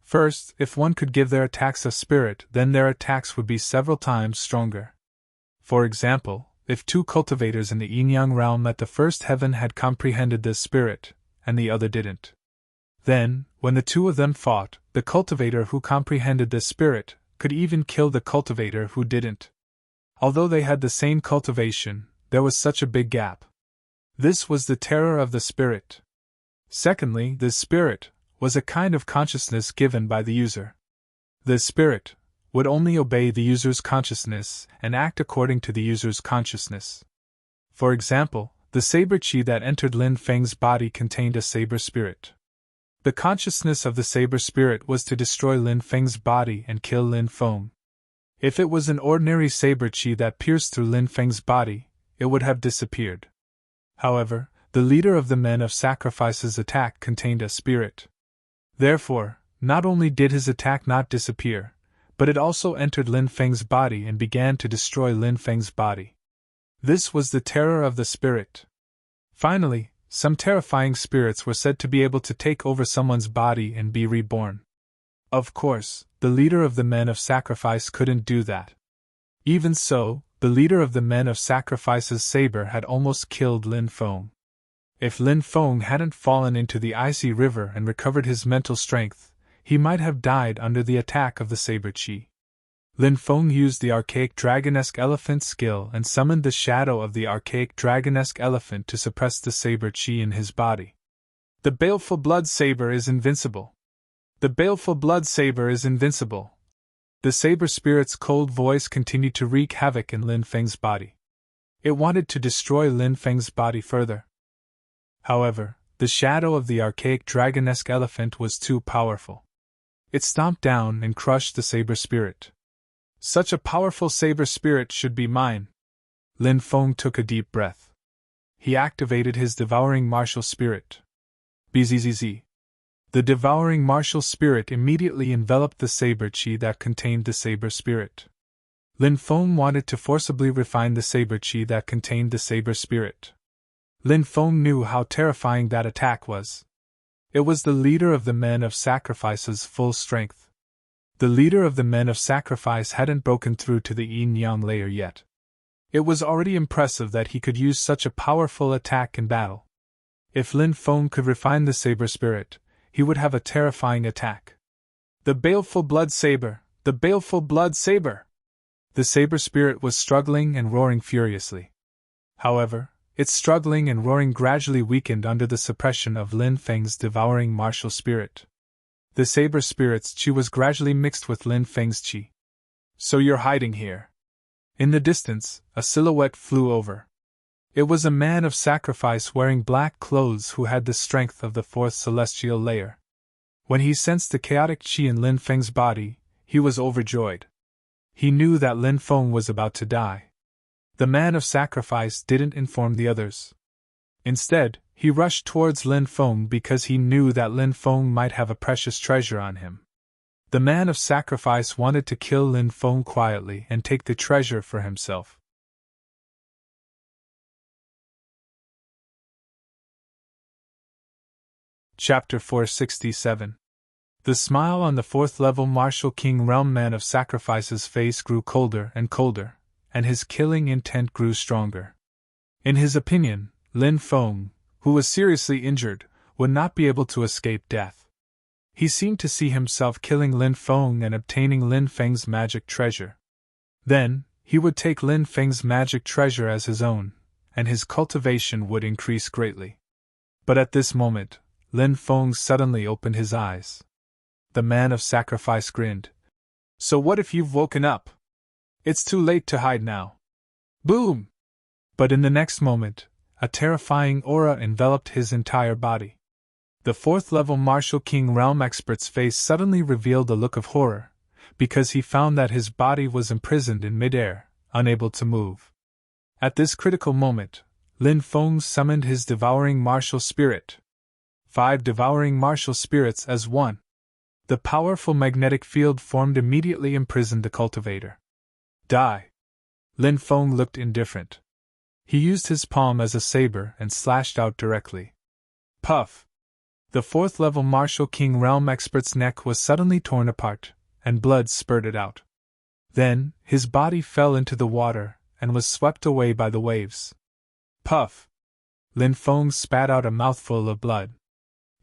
First, if one could give their attacks a spirit, then their attacks would be several times stronger. For example, if two cultivators in the yin-yang realm at the first heaven had comprehended this spirit, and the other didn't. Then, when the two of them fought, the cultivator who comprehended this spirit could even kill the cultivator who didn't. Although they had the same cultivation, there was such a big gap. This was the terror of the spirit. Secondly, this spirit was a kind of consciousness given by the user. The spirit would only obey the user's consciousness and act according to the user's consciousness. For example, the saber chi that entered Lin Feng's body contained a saber spirit. The consciousness of the saber spirit was to destroy Lin Feng's body and kill Lin Feng. If it was an ordinary saber chi that pierced through Lin Feng's body, it would have disappeared. However, the leader of the men of sacrifice's attack contained a spirit. Therefore, not only did his attack not disappear, but it also entered Lin Feng's body and began to destroy Lin Feng's body. This was the terror of the spirit. Finally, some terrifying spirits were said to be able to take over someone's body and be reborn. Of course, the leader of the men of sacrifice couldn't do that. Even so, the leader of the men of sacrifice's saber had almost killed Lin Feng. If Lin Feng hadn't fallen into the icy river and recovered his mental strength, he might have died under the attack of the saber chi. Lin Feng used the archaic dragonesque elephant skill and summoned the shadow of the archaic dragonesque elephant to suppress the saber chi in his body. The baleful blood saber is invincible. The baleful blood saber is invincible. The saber spirit's cold voice continued to wreak havoc in Lin Feng's body. It wanted to destroy Lin Feng's body further. However, the shadow of the archaic dragonesque elephant was too powerful. It stomped down and crushed the saber spirit. Such a powerful saber spirit should be mine. Lin Feng took a deep breath. He activated his devouring martial spirit. Bzzz. The devouring martial spirit immediately enveloped the saber chi that contained the saber spirit. Lin Feng wanted to forcibly refine the saber chi that contained the saber spirit. Lin Feng knew how terrifying that attack was. It was the leader of the men of sacrifice's full strength. The leader of the men of sacrifice hadn't broken through to the yin-yang layer yet. It was already impressive that he could use such a powerful attack in battle. If Lin Feng could refine the saber spirit, he would have a terrifying attack. The baleful blood saber! The baleful blood saber! The saber spirit was struggling and roaring furiously. However, its struggling and roaring gradually weakened under the suppression of Lin Feng's devouring martial spirit. The saber spirit's chi was gradually mixed with Lin Feng's chi. So you're hiding here. In the distance, a silhouette flew over. It was a man of sacrifice wearing black clothes who had the strength of the fourth celestial layer. When he sensed the chaotic chi in Lin Feng's body, he was overjoyed. He knew that Lin Feng was about to die. The man of sacrifice didn't inform the others. Instead, he rushed towards Lin Feng because he knew that Lin Feng might have a precious treasure on him. The man of sacrifice wanted to kill Lin Feng quietly and take the treasure for himself. Chapter 467. The smile on the fourth-level Martial King Realm man of sacrifice's face grew colder and colder, and his killing intent grew stronger. In his opinion, Lin Feng, who was seriously injured, would not be able to escape death. He seemed to see himself killing Lin Feng and obtaining Lin Feng's magic treasure. Then, he would take Lin Feng's magic treasure as his own, and his cultivation would increase greatly. But at this moment, Lin Feng suddenly opened his eyes. The man of sacrifice grinned. So what if you've woken up? It's too late to hide now. Boom! But in the next moment, a terrifying aura enveloped his entire body. The fourth-level Martial King Realm expert's face suddenly revealed a look of horror, because he found that his body was imprisoned in midair, unable to move. At this critical moment, Lin Feng summoned his devouring martial spirit. 5 devouring martial spirits as one. The powerful magnetic field formed immediately imprisoned the cultivator. Die! Lin Feng looked indifferent. He used his palm as a saber and slashed out directly. Puff! The fourth-level Martial King Realm expert's neck was suddenly torn apart, and blood spurted out. Then, his body fell into the water, and was swept away by the waves. Puff! Lin Feng spat out a mouthful of blood.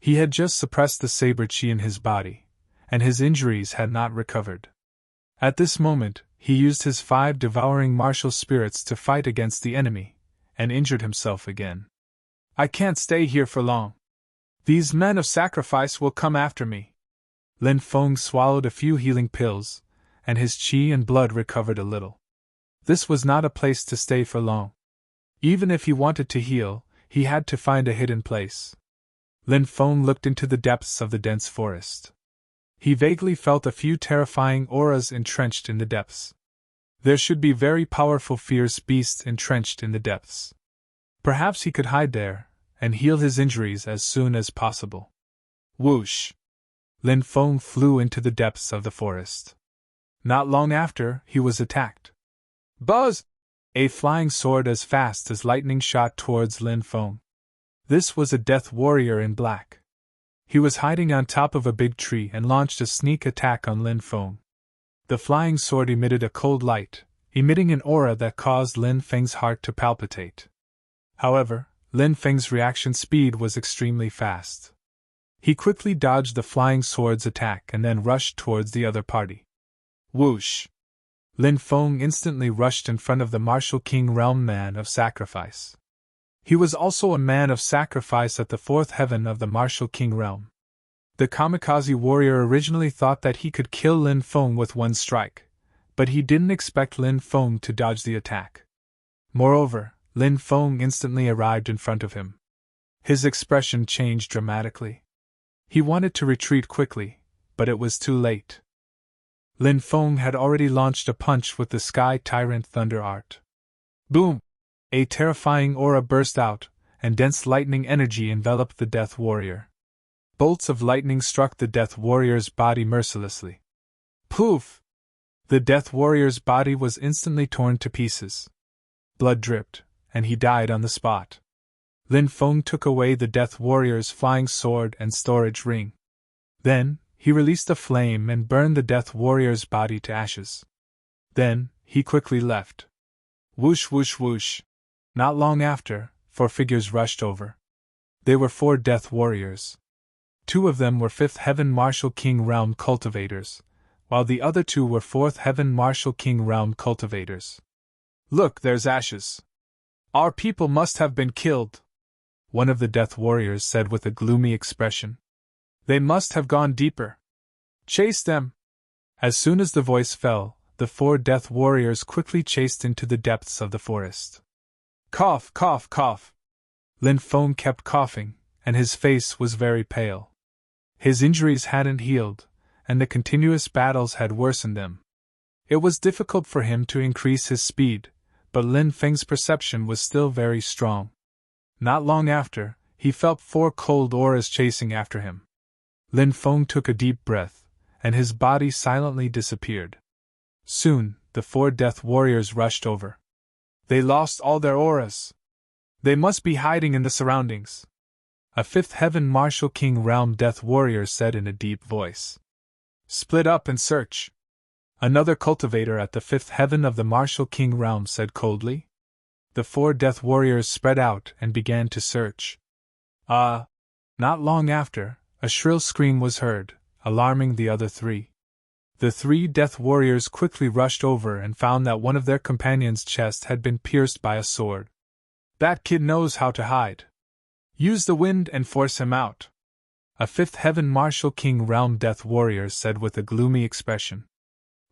He had just suppressed the saber chi in his body, and his injuries had not recovered. At this moment, he used his 5 devouring martial spirits to fight against the enemy, and injured himself again. I can't stay here for long. These men of sacrifice will come after me. Lin Feng swallowed a few healing pills, and his qi and blood recovered a little. This was not a place to stay for long. Even if he wanted to heal, he had to find a hidden place. Lin Feng looked into the depths of the dense forest. He vaguely felt a few terrifying auras entrenched in the depths. There should be very powerful fierce beasts entrenched in the depths. Perhaps he could hide there, and heal his injuries as soon as possible. Whoosh! Lin Feng flew into the depths of the forest. Not long after, he was attacked. Buzz! A flying sword as fast as lightning shot towards Lin Feng. This was a death warrior in black. He was hiding on top of a big tree and launched a sneak attack on Lin Feng. The flying sword emitted a cold light, emitting an aura that caused Lin Feng's heart to palpitate. However, Lin Feng's reaction speed was extremely fast. He quickly dodged the flying sword's attack and then rushed towards the other party. Whoosh! Lin Feng instantly rushed in front of the Martial King Realm man of sacrifice. He was also a man of sacrifice at the 4th heaven of the Martial King Realm. The kamikaze warrior originally thought that he could kill Lin Feng with one strike, but he didn't expect Lin Feng to dodge the attack. Moreover, Lin Feng instantly arrived in front of him. His expression changed dramatically. He wanted to retreat quickly, but it was too late. Lin Feng had already launched a punch with the Sky Tyrant Thunder Art. Boom! A terrifying aura burst out, and dense lightning energy enveloped the Death Warrior. Bolts of lightning struck the Death Warrior's body mercilessly. Poof! The Death Warrior's body was instantly torn to pieces. Blood dripped, and he died on the spot. Lin Feng took away the Death Warrior's flying sword and storage ring. Then, he released a flame and burned the Death Warrior's body to ashes. Then, he quickly left. Whoosh whoosh whoosh. Not long after, 4 figures rushed over. They were 4 Death Warriors. 2 of them were 5th Heaven Martial King Realm cultivators, while the other 2 were 4th Heaven Martial King Realm cultivators. Look, there's ashes. Our people must have been killed, one of the Death Warriors said with a gloomy expression. They must have gone deeper. Chase them! As soon as the voice fell, the 4 Death Warriors quickly chased into the depths of the forest. Cough, cough, cough. Lin Feng kept coughing, and his face was very pale. His injuries hadn't healed, and the continuous battles had worsened them. It was difficult for him to increase his speed, but Lin Feng's perception was still very strong. Not long after, he felt 4 cold auras chasing after him. Lin Feng took a deep breath, and his body silently disappeared. Soon, the 4 Death Warriors rushed over. They lost all their auras. They must be hiding in the surroundings. A 5th Heaven Martial King Realm Death Warrior said in a deep voice. Split up and search. Another cultivator at the 5th Heaven of the Martial King Realm said coldly. The 4 Death Warriors spread out and began to search. Not long after, a shrill scream was heard, alarming the other 3. The 3 Death Warriors quickly rushed over and found that one of their companions' chest had been pierced by a sword. That kid knows how to hide. Use the wind and force him out, a 5th Heaven Martial King Realm Death Warrior said with a gloomy expression.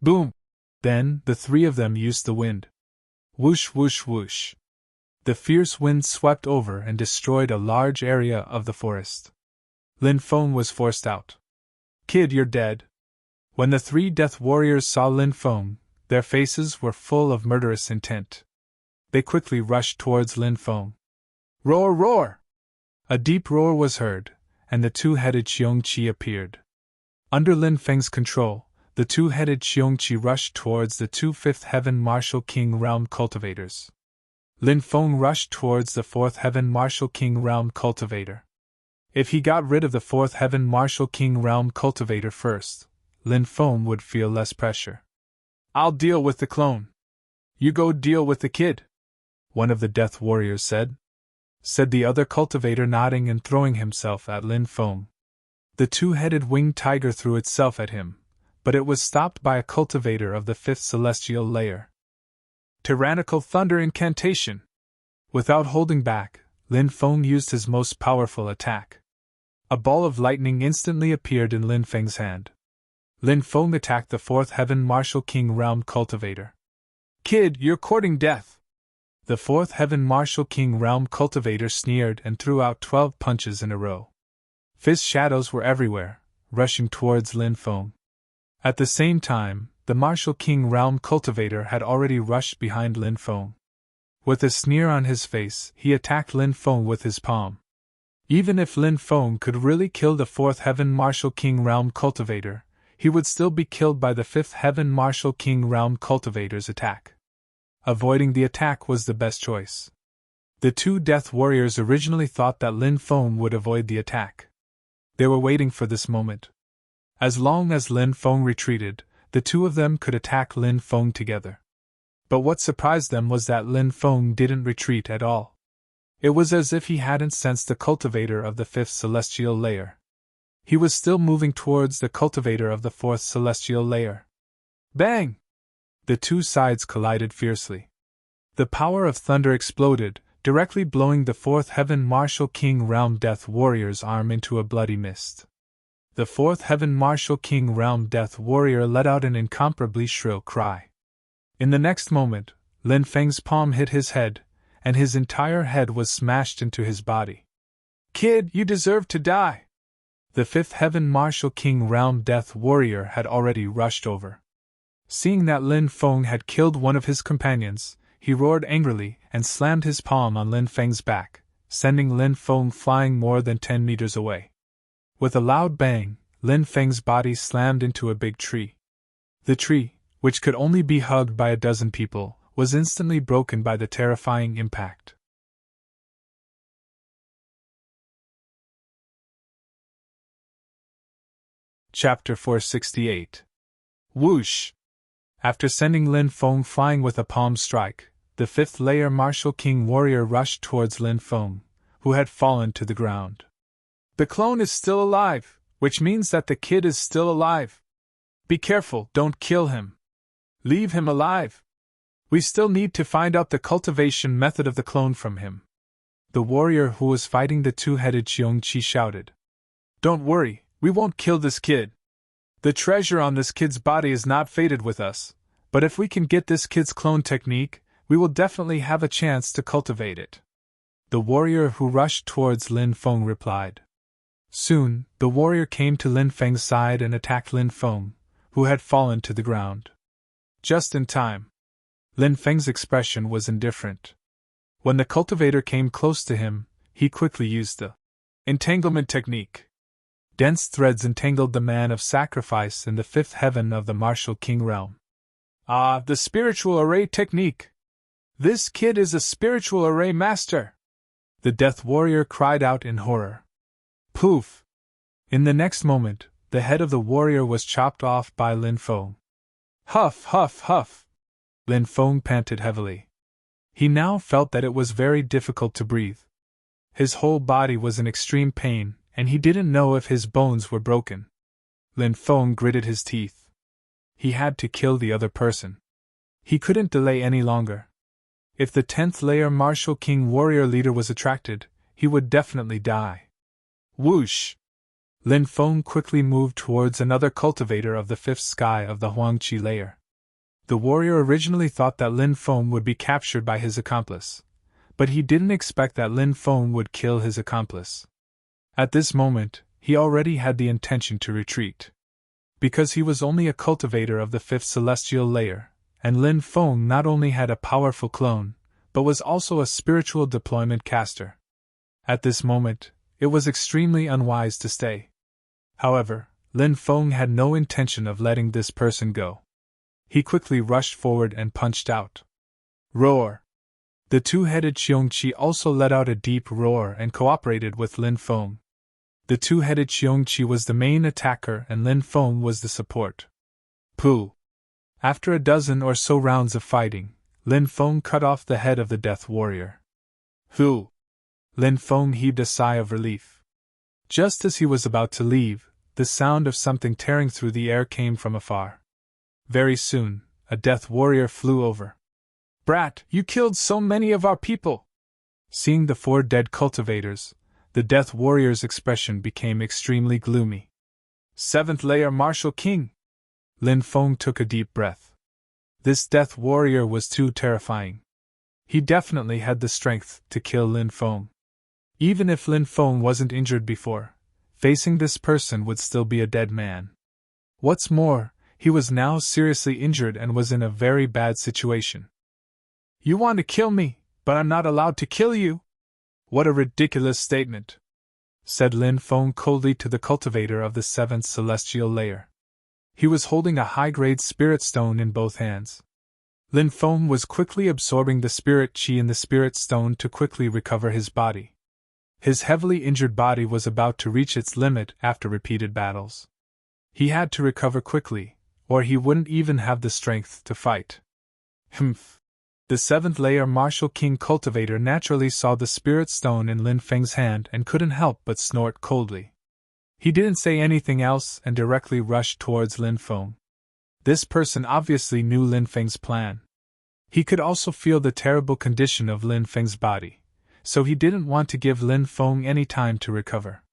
Boom! Then, the 3 of them used the wind. Whoosh whoosh whoosh. The fierce wind swept over and destroyed a large area of the forest. Lin Feng was forced out. Kid, you're dead. When the 3 Death Warriors saw Lin Feng, their faces were full of murderous intent. They quickly rushed towards Lin Feng. Roar, roar! A deep roar was heard, and the 2-headed Xiongqi appeared. Under Lin Feng's control, the 2-headed Xiongqi rushed towards the 2 5th Heaven Martial King Realm cultivators. Lin Feng rushed towards the 4th Heaven Martial King Realm cultivator. If he got rid of the fourth heaven martial king realm cultivator first, Lin Feng would feel less pressure. I'll deal with the clone. You go deal with the kid, one of the death warriors said. Said the other cultivator, nodding and throwing himself at Lin Feng. The two-headed winged tiger threw itself at him, but it was stopped by a cultivator of the fifth celestial layer. Tyrannical thunder incantation. Without holding back, Lin Feng used his most powerful attack. A ball of lightning instantly appeared in Lin Feng's hand. Lin Feng attacked the fourth heaven martial king realm cultivator. Kid, you're courting death. The fourth heaven martial king realm cultivator sneered and threw out 12 punches in a row. Fist shadows were everywhere, rushing towards Lin Feng. At the same time, the martial king realm cultivator had already rushed behind Lin Feng. With a sneer on his face, he attacked Lin Feng with his palm. Even if Lin Feng could really kill the fourth heaven martial king realm cultivator, he would still be killed by the fifth heaven martial king realm cultivator's attack. Avoiding the attack was the best choice. The two death warriors originally thought that Lin Feng would avoid the attack. They were waiting for this moment. As long as Lin Feng retreated, the two of them could attack Lin Feng together. But what surprised them was that Lin Feng didn't retreat at all. It was as if he hadn't sensed the cultivator of the fifth celestial layer. He was still moving towards the cultivator of the fourth celestial layer. Bang! The two sides collided fiercely. The power of thunder exploded, directly blowing the fourth heaven martial king realm death warrior's arm into a bloody mist. The fourth heaven martial king realm death warrior let out an incomparably shrill cry. In the next moment, Lin Feng's palm hit his head, and his entire head was smashed into his body. Kid, you deserve to die! The fifth heaven martial king realm death warrior had already rushed over. Seeing that Lin Feng had killed one of his companions, he roared angrily and slammed his palm on Lin Feng's back, sending Lin Feng flying more than 10 meters away. With a loud bang, Lin Feng's body slammed into a big tree. The tree, which could only be hugged by a dozen people, was instantly broken by the terrifying impact. Chapter 468. Whoosh! After sending Lin Feng flying with a palm strike, the fifth layer martial king warrior rushed towards Lin Feng, who had fallen to the ground. The clone is still alive, which means that the kid is still alive. Be careful, don't kill him. Leave him alive. We still need to find out the cultivation method of the clone from him. The warrior who was fighting the two-headed Xiongqi shouted. Don't worry, we won't kill this kid. The treasure on this kid's body is not fated with us, but if we can get this kid's clone technique, we will definitely have a chance to cultivate it. The warrior who rushed towards Lin Feng replied. Soon, the warrior came to Lin Feng's side and attacked Lin Feng, who had fallen to the ground. Just in time. Lin Feng's expression was indifferent. When the cultivator came close to him, he quickly used the entanglement technique. Dense threads entangled the man of sacrifice in the fifth heaven of the martial king realm. Ah, the spiritual array technique! This kid is a spiritual array master! The death warrior cried out in horror. Poof! In the next moment, the head of the warrior was chopped off by Lin Feng. Huff, huff, huff! Lin Feng panted heavily. He now felt that it was very difficult to breathe. His whole body was in extreme pain, and he didn't know if his bones were broken. Lin Feng gritted his teeth. He had to kill the other person. He couldn't delay any longer. If the 10th layer martial king warrior leader was attracted, he would definitely die. Whoosh! Lin Feng quickly moved towards another cultivator of the 5th sky of the Huangqi layer. The warrior originally thought that Lin Feng would be captured by his accomplice, but he didn't expect that Lin Feng would kill his accomplice. At this moment, he already had the intention to retreat. Because he was only a cultivator of the 5th celestial layer, and Lin Feng not only had a powerful clone, but was also a spiritual deployment caster. At this moment, it was extremely unwise to stay. However, Lin Feng had no intention of letting this person go. He quickly rushed forward and punched out. Roar! The two-headed Xiongqi also let out a deep roar and cooperated with Lin Feng. The two-headed Xiongqi was the main attacker and Lin Feng was the support. Pooh! After a dozen or so rounds of fighting, Lin Feng cut off the head of the Death Warrior. Whew! Lin Feng heaved a sigh of relief. Just as he was about to leave, the sound of something tearing through the air came from afar. Very soon, a Death Warrior flew over. Brat, you killed so many of our people! Seeing the 4 dead cultivators, the Death Warrior's expression became extremely gloomy. 7th layer Martial King! Lin Feng took a deep breath. This Death Warrior was too terrifying. He definitely had the strength to kill Lin Feng. Even if Lin Feng wasn't injured before, facing this person would still be a dead man. What's more, he was now seriously injured and was in a very bad situation. You want to kill me, but I'm not allowed to kill you? What a ridiculous statement, said Lin Feng coldly to the cultivator of the 7th celestial layer. He was holding a high-grade spirit stone in both hands. Lin Feng was quickly absorbing the spirit chi in the spirit stone to quickly recover his body. His heavily injured body was about to reach its limit after repeated battles. He had to recover quickly, or he wouldn't even have the strength to fight. Humph! The 7th layer Martial King cultivator naturally saw the spirit stone in Lin Feng's hand and couldn't help but snort coldly. He didn't say anything else and directly rushed towards Lin Feng. This person obviously knew Lin Feng's plan. He could also feel the terrible condition of Lin Feng's body, so he didn't want to give Lin Feng any time to recover.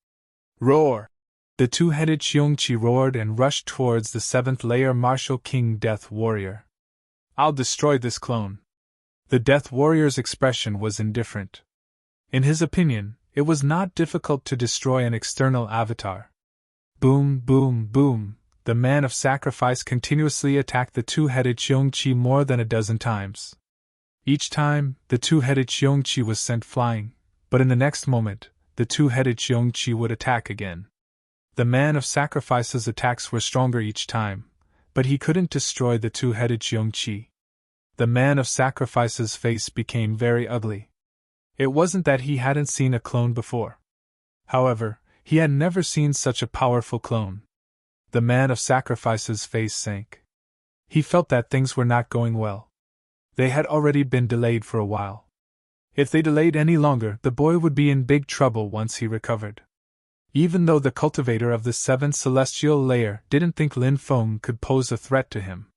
Roar! The two-headed Xiongqi roared and rushed towards the 7th layer Martial King Death Warrior. I'll destroy this clone. The Death Warrior's expression was indifferent. In his opinion, it was not difficult to destroy an external avatar. Boom, boom, boom, the man of sacrifice continuously attacked the two-headed Xiongqi more than a dozen times. Each time, the two-headed Xiongqi was sent flying, but in the next moment, the two-headed Xiongqi would attack again. The man of sacrifice's attacks were stronger each time, but he couldn't destroy the two-headed Xiongqi. The man of sacrifice's face became very ugly. It wasn't that he hadn't seen a clone before. However, he had never seen such a powerful clone. The man of sacrifice's face sank. He felt that things were not going well. They had already been delayed for a while. If they delayed any longer, the boy would be in big trouble once he recovered. Even though the cultivator of the 7th celestial layer didn't think Lin Feng could pose a threat to him.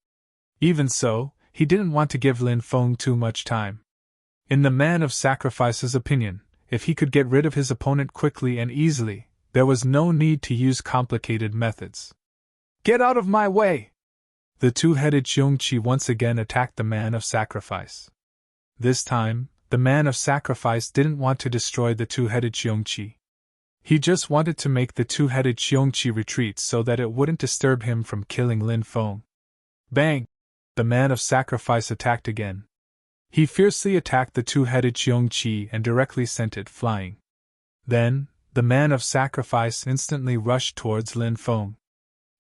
Even so, he didn't want to give Lin Feng too much time. In the man of sacrifice's opinion, if he could get rid of his opponent quickly and easily, there was no need to use complicated methods. Get out of my way! The two-headed Xiongqi once again attacked the man of sacrifice. This time, the man of sacrifice didn't want to destroy the two-headed Xiongqi. He just wanted to make the two-headed Xiongqi retreat so that it wouldn't disturb him from killing Lin Feng. Bang! The man of sacrifice attacked again. He fiercely attacked the two-headed Xiongqi and directly sent it flying. Then, the man of sacrifice instantly rushed towards Lin Feng.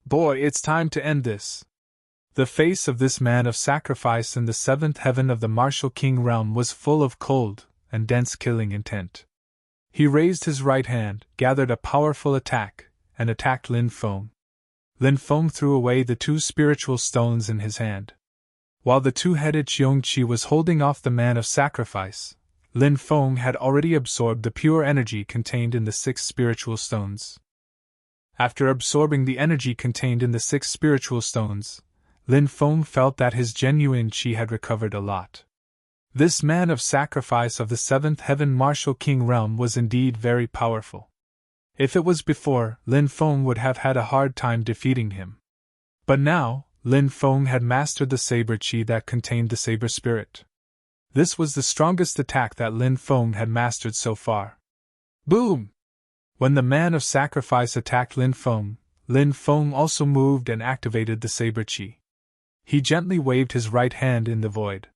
Boy, it's time to end this. The face of this man of sacrifice in the 7th heaven of the Martial King realm was full of cold and dense killing intent. He raised his right hand, gathered a powerful attack, and attacked Lin Feng. Lin Feng threw away the 2 spiritual stones in his hand. While the two-headed Xiongqi was holding off the man of sacrifice, Lin Feng had already absorbed the pure energy contained in the 6 spiritual stones. After absorbing the energy contained in the 6 spiritual stones, Lin Feng felt that his genuine qi had recovered a lot. This man of sacrifice of the 7th heaven Martial King realm was indeed very powerful. If it was before, Lin Feng would have had a hard time defeating him. But now, Lin Feng had mastered the saber qi that contained the saber spirit. This was the strongest attack that Lin Feng had mastered so far. Boom! When the man of sacrifice attacked Lin Feng also moved and activated the saber qi. He gently waved his right hand in the void.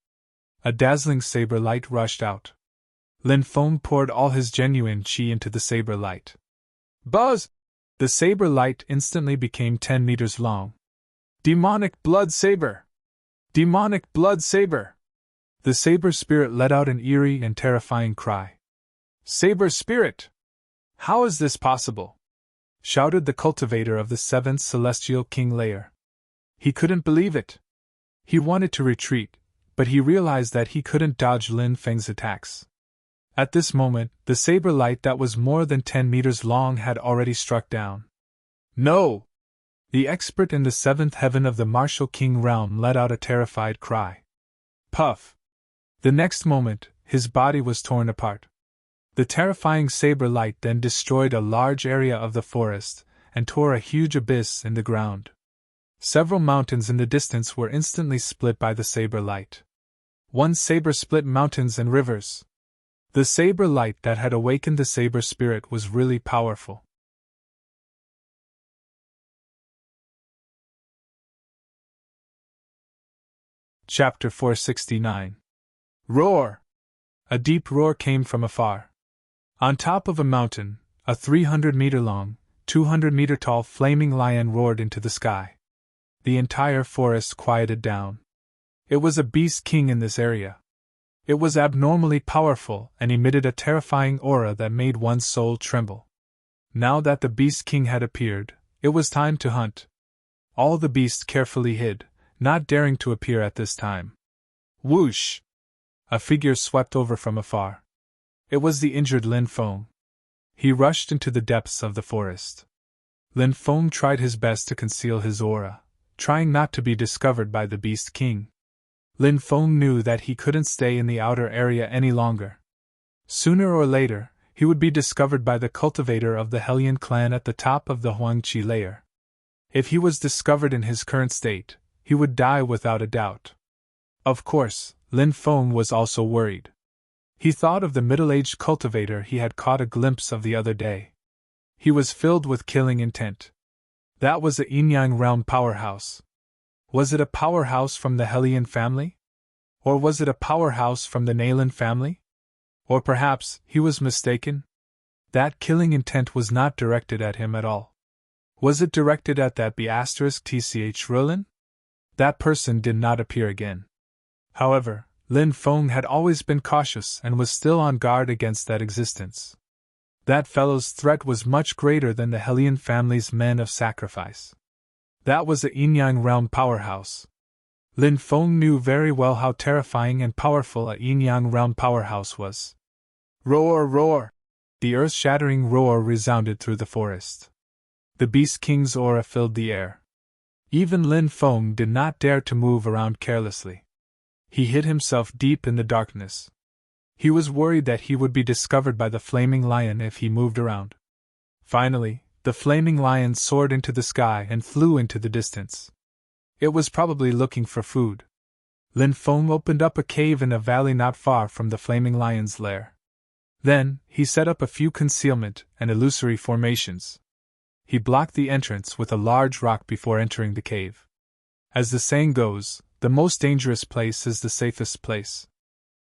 A dazzling saber light rushed out. Lin Feng poured all his genuine qi into the saber light. Buzz! The saber light instantly became 10 meters long. Demonic blood saber! Demonic blood saber! The saber spirit let out an eerie and terrifying cry. Saber spirit! How is this possible? shouted the cultivator of the 7th celestial king layer. He couldn't believe it. He wanted to retreat, but he realized that he couldn't dodge Lin Feng's attacks. At this moment, the saber light that was more than 10 meters long had already struck down. No! The expert in the 7th heaven of the martial king realm let out a terrified cry. Puff! The next moment, his body was torn apart. The terrifying saber light then destroyed a large area of the forest and tore a huge abyss in the ground. Several mountains in the distance were instantly split by the saber light. One saber split mountains and rivers. The saber light that had awakened the saber spirit was really powerful. Chapter 469. Roar! A deep roar came from afar. On top of a mountain, a 300-meter-long, 200-meter-tall flaming lion roared into the sky. The entire forest quieted down. It was a beast king in this area. It was abnormally powerful and emitted a terrifying aura that made one's soul tremble. Now that the beast king had appeared, it was time to hunt. All the beasts carefully hid, not daring to appear at this time. Whoosh! A figure swept over from afar. It was the injured Lin Feng. He rushed into the depths of the forest. Lin Feng tried his best to conceal his aura, trying not to be discovered by the Beast King. Lin Feng knew that he couldn't stay in the outer area any longer. Sooner or later, he would be discovered by the cultivator of the Hellion clan at the top of the Huangqi layer. If he was discovered in his current state, he would die without a doubt. Of course, Lin Feng was also worried. He thought of the middle-aged cultivator he had caught a glimpse of the other day. He was filled with killing intent. That was a yin-yang realm powerhouse. Was it a powerhouse from the Hellion family? Or was it a powerhouse from the Nalan family? Or perhaps he was mistaken? That killing intent was not directed at him at all. Was it directed at that B*TCH Rulin? That person did not appear again. However, Lin Feng had always been cautious and was still on guard against that existence. That fellow's threat was much greater than the Hellion family's men of sacrifice. That was a yin-yang realm powerhouse. Lin Feng knew very well how terrifying and powerful a yin-yang realm powerhouse was. Roar, roar! The earth-shattering roar resounded through the forest. The Beast King's aura filled the air. Even Lin Feng did not dare to move around carelessly. He hid himself deep in the darkness. He was worried that he would be discovered by the flaming lion if he moved around. Finally, the flaming lion soared into the sky and flew into the distance. It was probably looking for food. Lin Feng opened up a cave in a valley not far from the flaming lion's lair. Then, he set up a few concealment and illusory formations. He blocked the entrance with a large rock before entering the cave. As the saying goes, the most dangerous place is the safest place.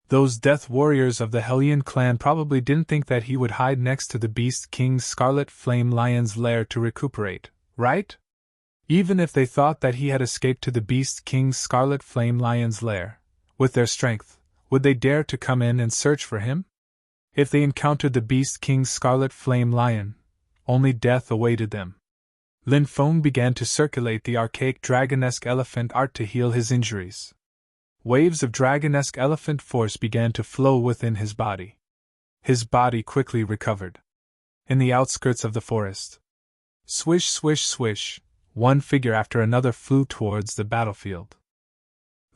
Those death warriors of the Hellion clan probably didn't think that he would hide next to the Beast King's Scarlet Flame Lion's lair to recuperate, right? Even if they thought that he had escaped to the Beast King's Scarlet Flame Lion's lair, with their strength, would they dare to come in and search for him? If they encountered the Beast King's Scarlet Flame Lion, only death awaited them. Lin Feng began to circulate the archaic dragonesque elephant art to heal his injuries. Waves of dragonesque elephant force began to flow within his body. His body quickly recovered. In the outskirts of the forest, swish, swish, swish, one figure after another flew towards the battlefield.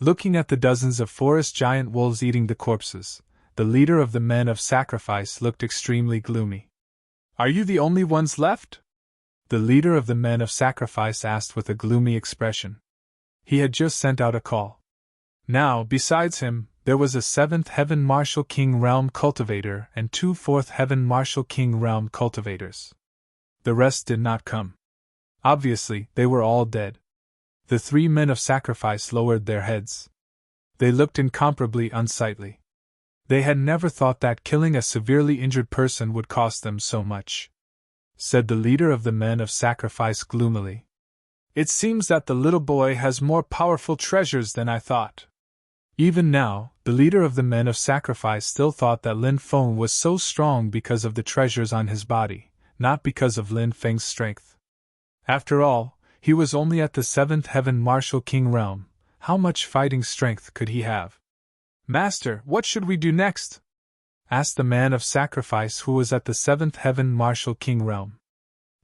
Looking at the dozens of forest giant wolves eating the corpses, the leader of the men of sacrifice looked extremely gloomy. "Are you the only ones left?" The leader of the men of sacrifice asked with a gloomy expression. He had just sent out a call. Now, besides him, there was a 7th Heaven Martial King Realm Cultivator and 2 4th Heaven Martial King Realm Cultivators. The rest did not come. Obviously, they were all dead. The 3 men of sacrifice lowered their heads. They looked incomparably unsightly. They had never thought that killing a severely injured person would cost them so much. Said the leader of the men of sacrifice gloomily. "It seems that the little boy has more powerful treasures than I thought." Even now, the leader of the men of sacrifice still thought that Lin Feng was so strong because of the treasures on his body, not because of Lin Feng's strength. After all, he was only at the 7th heaven Martial King realm. How much fighting strength could he have? Master, what should we do next? Asked the man of sacrifice who was at the 7th heaven Martial King realm.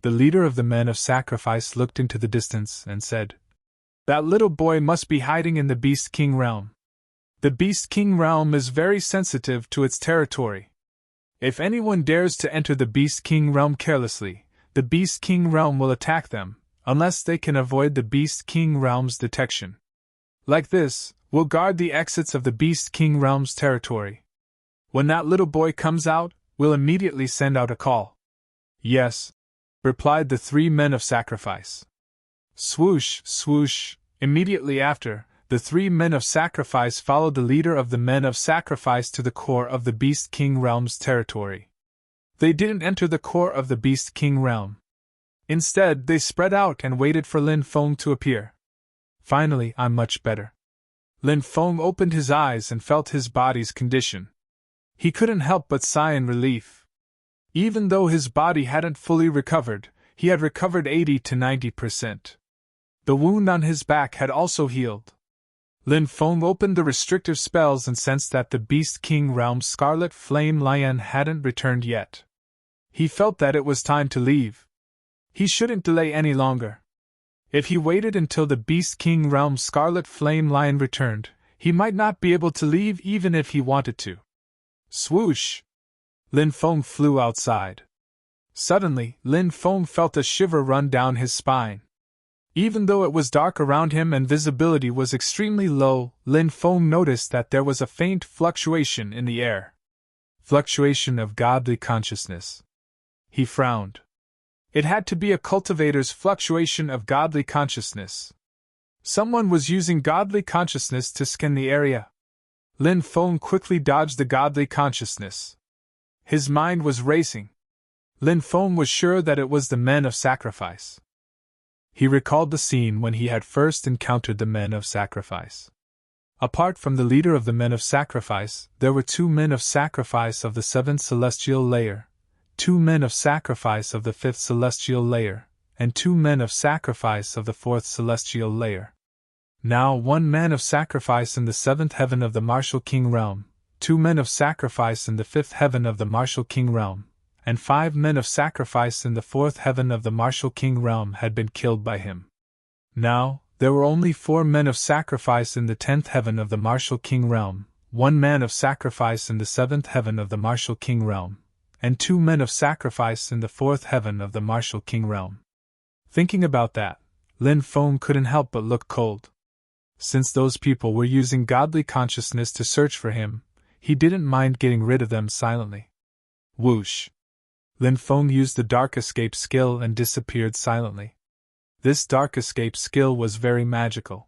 The leader of the men of sacrifice looked into the distance and said, That little boy must be hiding in the Beast King realm. The Beast King realm is very sensitive to its territory. If anyone dares to enter the Beast King realm carelessly, the Beast King realm will attack them, unless they can avoid the Beast King realm's detection. Like this, we'll guard the exits of the Beast King realm's territory. When that little boy comes out, we'll immediately send out a call. Yes, replied the 3 men of sacrifice. Swoosh, swoosh, immediately after, the 3 men of sacrifice followed the leader of the men of sacrifice to the core of the Beast King realm's territory. They didn't enter the core of the Beast King realm. Instead, they spread out and waited for Lin Feng to appear. Finally, I'm much better. Lin Feng opened his eyes and felt his body's condition. He couldn't help but sigh in relief. Even though his body hadn't fully recovered, he had recovered 80 to 90%. The wound on his back had also healed. Lin Feng opened the restrictive spells and sensed that the Beast King realm's Scarlet Flame Lion hadn't returned yet. He felt that it was time to leave. He shouldn't delay any longer. If he waited until the Beast King realm's Scarlet Flame Lion returned, he might not be able to leave even if he wanted to. Swoosh! Lin Feng flew outside. Suddenly, Lin Feng felt a shiver run down his spine. Even though it was dark around him and visibility was extremely low, Lin Feng noticed that there was a faint fluctuation in the air. Fluctuation of godly consciousness. He frowned. It had to be a cultivator's fluctuation of godly consciousness. Someone was using godly consciousness to scan the area. Lin Feng quickly dodged the godly consciousness. His mind was racing. Lin Feng was sure that it was the men of sacrifice. He recalled the scene when he had first encountered the men of sacrifice. Apart from the leader of the men of sacrifice, there were 2 men of sacrifice of the 7th celestial layer, 2 men of sacrifice of the 5th celestial layer, and 2 men of sacrifice of the 4th celestial layer. Now 1 man of sacrifice in the 7th heaven of the Martial King realm, 2 men of sacrifice in the 5th heaven of the Martial King realm, and 5 men of sacrifice in the 4th heaven of the Martial King realm had been killed by him. Now, there were only 4 men of sacrifice in the 10th heaven of the Martial King realm, 1 man of sacrifice in the 7th heaven of the Martial King realm, and 2 men of sacrifice in the 4th heaven of the Martial King realm. Thinking about that, Lin Feng couldn't help but look cold. Since those people were using godly consciousness to search for him, he didn't mind getting rid of them silently. Whoosh! Lin Feng used the Dark Escape skill and disappeared silently. This Dark Escape skill was very magical.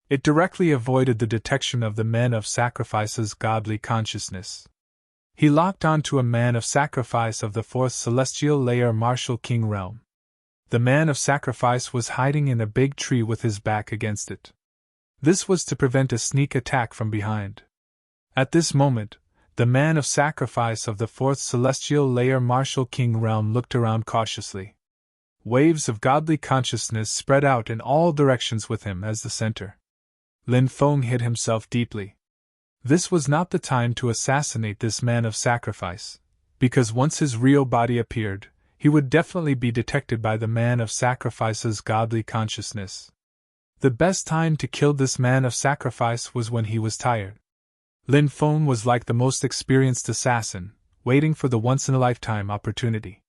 It directly avoided the detection of the men of sacrifice's godly consciousness. He locked onto a man of sacrifice of the 4th celestial layer Martial King realm. The man of sacrifice was hiding in a big tree with his back against it. This was to prevent a sneak attack from behind. At this moment, the man of sacrifice of the 4th celestial layer Martial King realm looked around cautiously. Waves of godly consciousness spread out in all directions with him as the center. Lin Feng hid himself deeply. This was not the time to assassinate this man of sacrifice, because once his real body appeared, he would definitely be detected by the man of sacrifice's godly consciousness. The best time to kill this man of sacrifice was when he was tired. Lin Feng was like the most experienced assassin, waiting for the once-in-a-lifetime opportunity.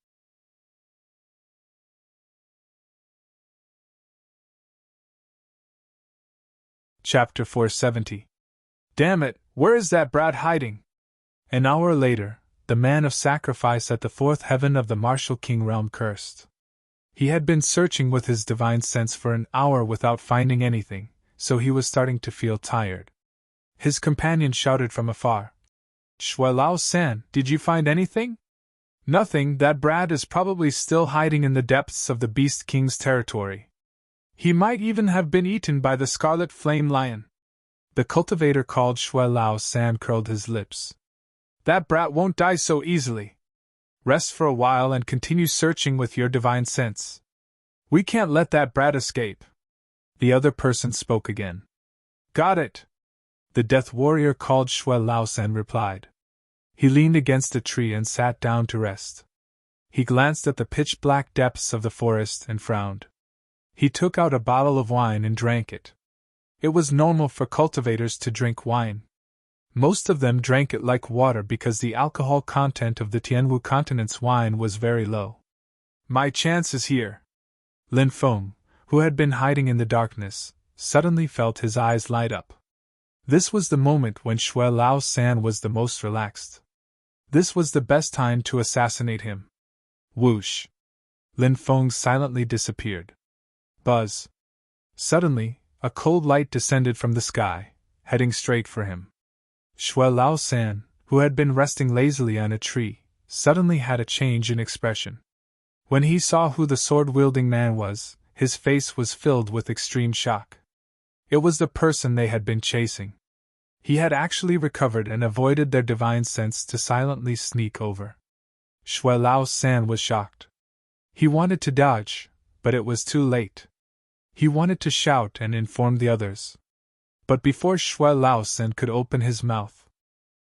Chapter 470. Damn it, where is that brat hiding? An hour later, the man of sacrifice at the 4th heaven of the Martial King realm cursed. He had been searching with his divine sense for an hour without finding anything, so he was starting to feel tired. His companion shouted from afar, "Shui Lao-san, did you find anything?" "Nothing, that brat is probably still hiding in the depths of the Beast King's territory. He might even have been eaten by the Scarlet Flame Lion." The cultivator called Shui Lao-san curled his lips. "That brat won't die so easily." Rest for a while and continue searching with your divine sense. We can't let that brat escape. The other person spoke again. Got it. The death warrior called Shui Lao San replied. He leaned against a tree and sat down to rest. He glanced at the pitch-black depths of the forest and frowned. He took out a bottle of wine and drank it. It was normal for cultivators to drink wine. Most of them drank it like water because the alcohol content of the Tianwu continent's wine was very low. My chance is here. Lin Feng, who had been hiding in the darkness, suddenly felt his eyes light up. This was the moment when Shui Lao San was the most relaxed. This was the best time to assassinate him. Whoosh! Lin Feng silently disappeared. Buzz! Suddenly, a cold light descended from the sky, heading straight for him. Shui Lao San, who had been resting lazily on a tree, suddenly had a change in expression. When he saw who the sword-wielding man was, his face was filled with extreme shock. It was the person they had been chasing. He had actually recovered and avoided their divine sense to silently sneak over. Shui Lao San was shocked. He wanted to dodge, but it was too late. He wanted to shout and inform the others. But before Shui Lao San could open his mouth,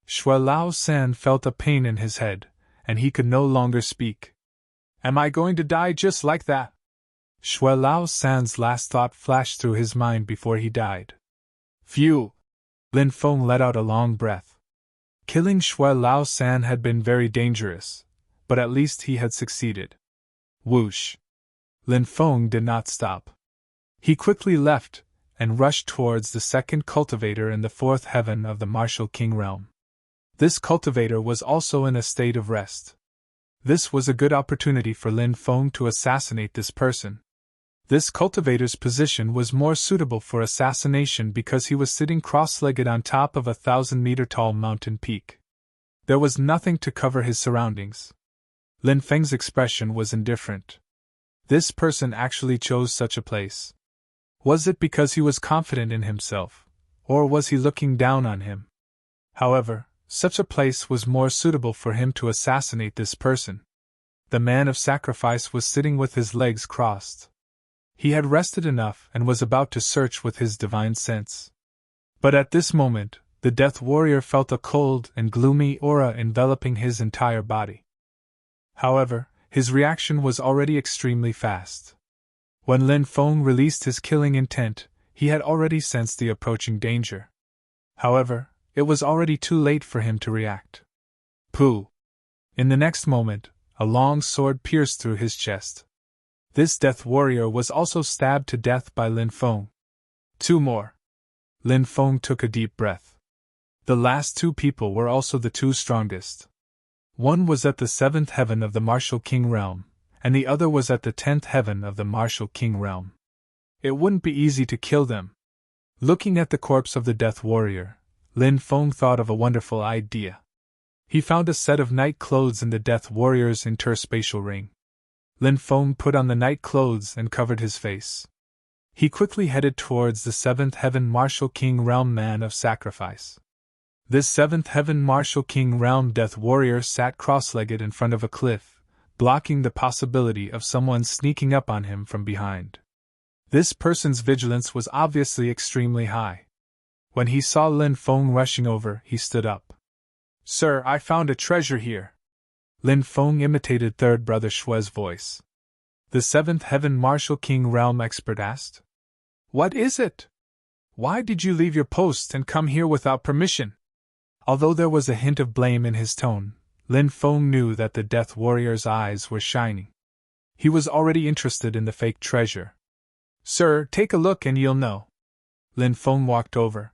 Shui Lao San felt a pain in his head, and he could no longer speak. Am I going to die just like that? Shui Lao San's last thought flashed through his mind before he died. Phew! Lin Feng let out a long breath. Killing Shui Lao San had been very dangerous, but at least he had succeeded. Whoosh! Lin Feng did not stop. He quickly left, and rushed towards the second cultivator in the fourth heaven of the martial king realm. This cultivator was also in a state of rest. This was a good opportunity for Lin Feng to assassinate this person. This cultivator's position was more suitable for assassination because he was sitting cross-legged on top of a 1,000-meter-tall mountain peak. There was nothing to cover his surroundings. Lin Feng's expression was indifferent. This person actually chose such a place. Was it because he was confident in himself, or was he looking down on him? However, such a place was more suitable for him to assassinate this person. The man of sacrifice was sitting with his legs crossed. He had rested enough and was about to search with his divine sense. But at this moment, the death warrior felt a cold and gloomy aura enveloping his entire body. However, his reaction was already extremely fast. When Lin Feng released his killing intent, he had already sensed the approaching danger. However, it was already too late for him to react. Pooh! In the next moment, a long sword pierced through his chest. This death warrior was also stabbed to death by Lin Feng. Two more. Lin Feng took a deep breath. The last two people were also the two strongest. One was at the 7th heaven of the martial king realm, and the other was at the 10th heaven of the martial king realm. It wouldn't be easy to kill them. Looking at the corpse of the death warrior, Lin Feng thought of a wonderful idea. He found a set of night clothes in the death warrior's interspatial ring. Lin Feng put on the night clothes and covered his face. He quickly headed towards the 7th heaven martial king realm man of sacrifice. This 7th heaven martial king realm death warrior sat cross-legged in front of a cliff, blocking the possibility of someone sneaking up on him from behind. This person's vigilance was obviously extremely high. When he saw Lin Feng rushing over, he stood up. Sir, I found a treasure here. Lin Feng imitated third brother Shui's voice. The 7th heaven martial king realm expert asked. What is it? Why did you leave your post and come here without permission? Although there was a hint of blame in his tone, Lin Feng knew that the death warrior's eyes were shining. He was already interested in the fake treasure. Sir, take a look and you'll know. Lin Feng walked over.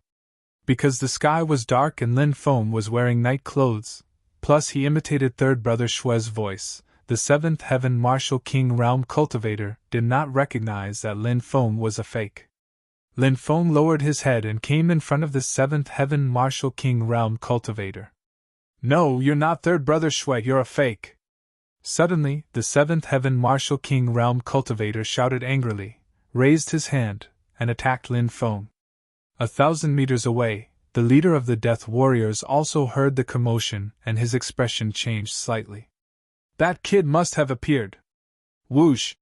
Because the sky was dark and Lin Feng was wearing night clothes, plus he imitated third brother Shui's voice, the 7th heaven martial king realm cultivator did not recognize that Lin Feng was a fake. Lin Feng lowered his head and came in front of the 7th heaven martial king realm cultivator. No, you're not third brother Shui, you're a fake. Suddenly, the 7th heaven martial king realm cultivator shouted angrily, raised his hand, and attacked Lin Feng. 1,000 meters away, the leader of the death warriors also heard the commotion and his expression changed slightly. That kid must have appeared. Whoosh!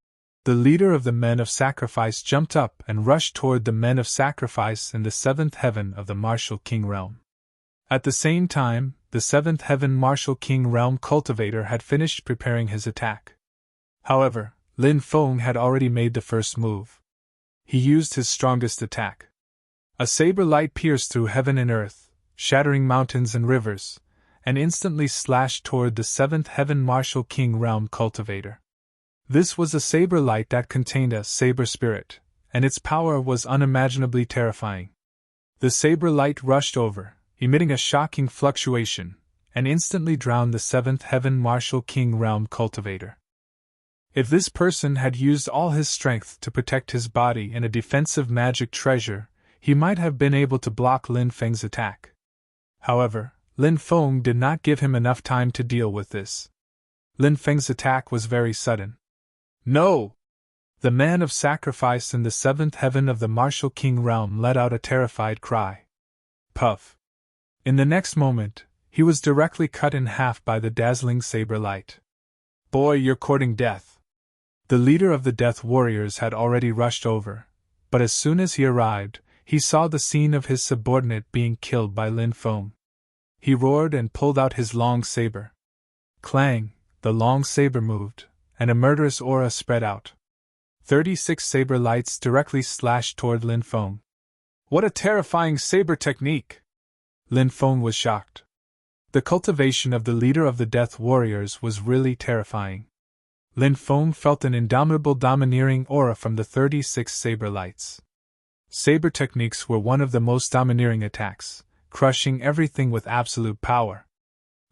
The leader of the men of sacrifice jumped up and rushed toward the men of sacrifice in the seventh heaven of the martial king realm. At the same time, the seventh heaven martial king realm cultivator had finished preparing his attack. However, Lin Feng had already made the first move. He used his strongest attack. A saber light pierced through heaven and earth, shattering mountains and rivers, and instantly slashed toward the seventh heaven martial king realm cultivator. This was a saber light that contained a saber spirit, and its power was unimaginably terrifying. The saber light rushed over, emitting a shocking fluctuation, and instantly drowned the seventh heaven martial king realm cultivator. If this person had used all his strength to protect his body in a defensive magic treasure, he might have been able to block Lin Feng's attack. However, Lin Feng did not give him enough time to deal with this. Lin Feng's attack was very sudden. No! The man of sacrifice in the seventh heaven of the martial king realm let out a terrified cry. Puff! In the next moment, he was directly cut in half by the dazzling saber light. Boy, you're courting death! The leader of the Death Warriors had already rushed over, but as soon as he arrived, he saw the scene of his subordinate being killed by Lin Feng. He roared and pulled out his long saber. Clang! The long saber moved, and a murderous aura spread out. 36 saber lights directly slashed toward Lin Feng. What a terrifying saber technique! Lin Feng was shocked. The cultivation of the leader of the Death Warriors was really terrifying. Lin Feng felt an indomitable domineering aura from the 36 saber lights. Saber techniques were one of the most domineering attacks, crushing everything with absolute power.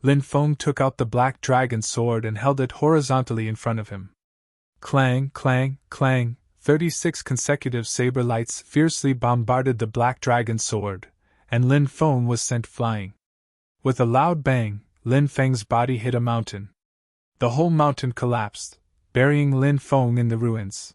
Lin Feng took out the black dragon sword and held it horizontally in front of him. Clang, clang, clang, 36 consecutive saber lights fiercely bombarded the black dragon sword, and Lin Feng was sent flying. With a loud bang, Lin Feng's body hit a mountain. The whole mountain collapsed, burying Lin Feng in the ruins.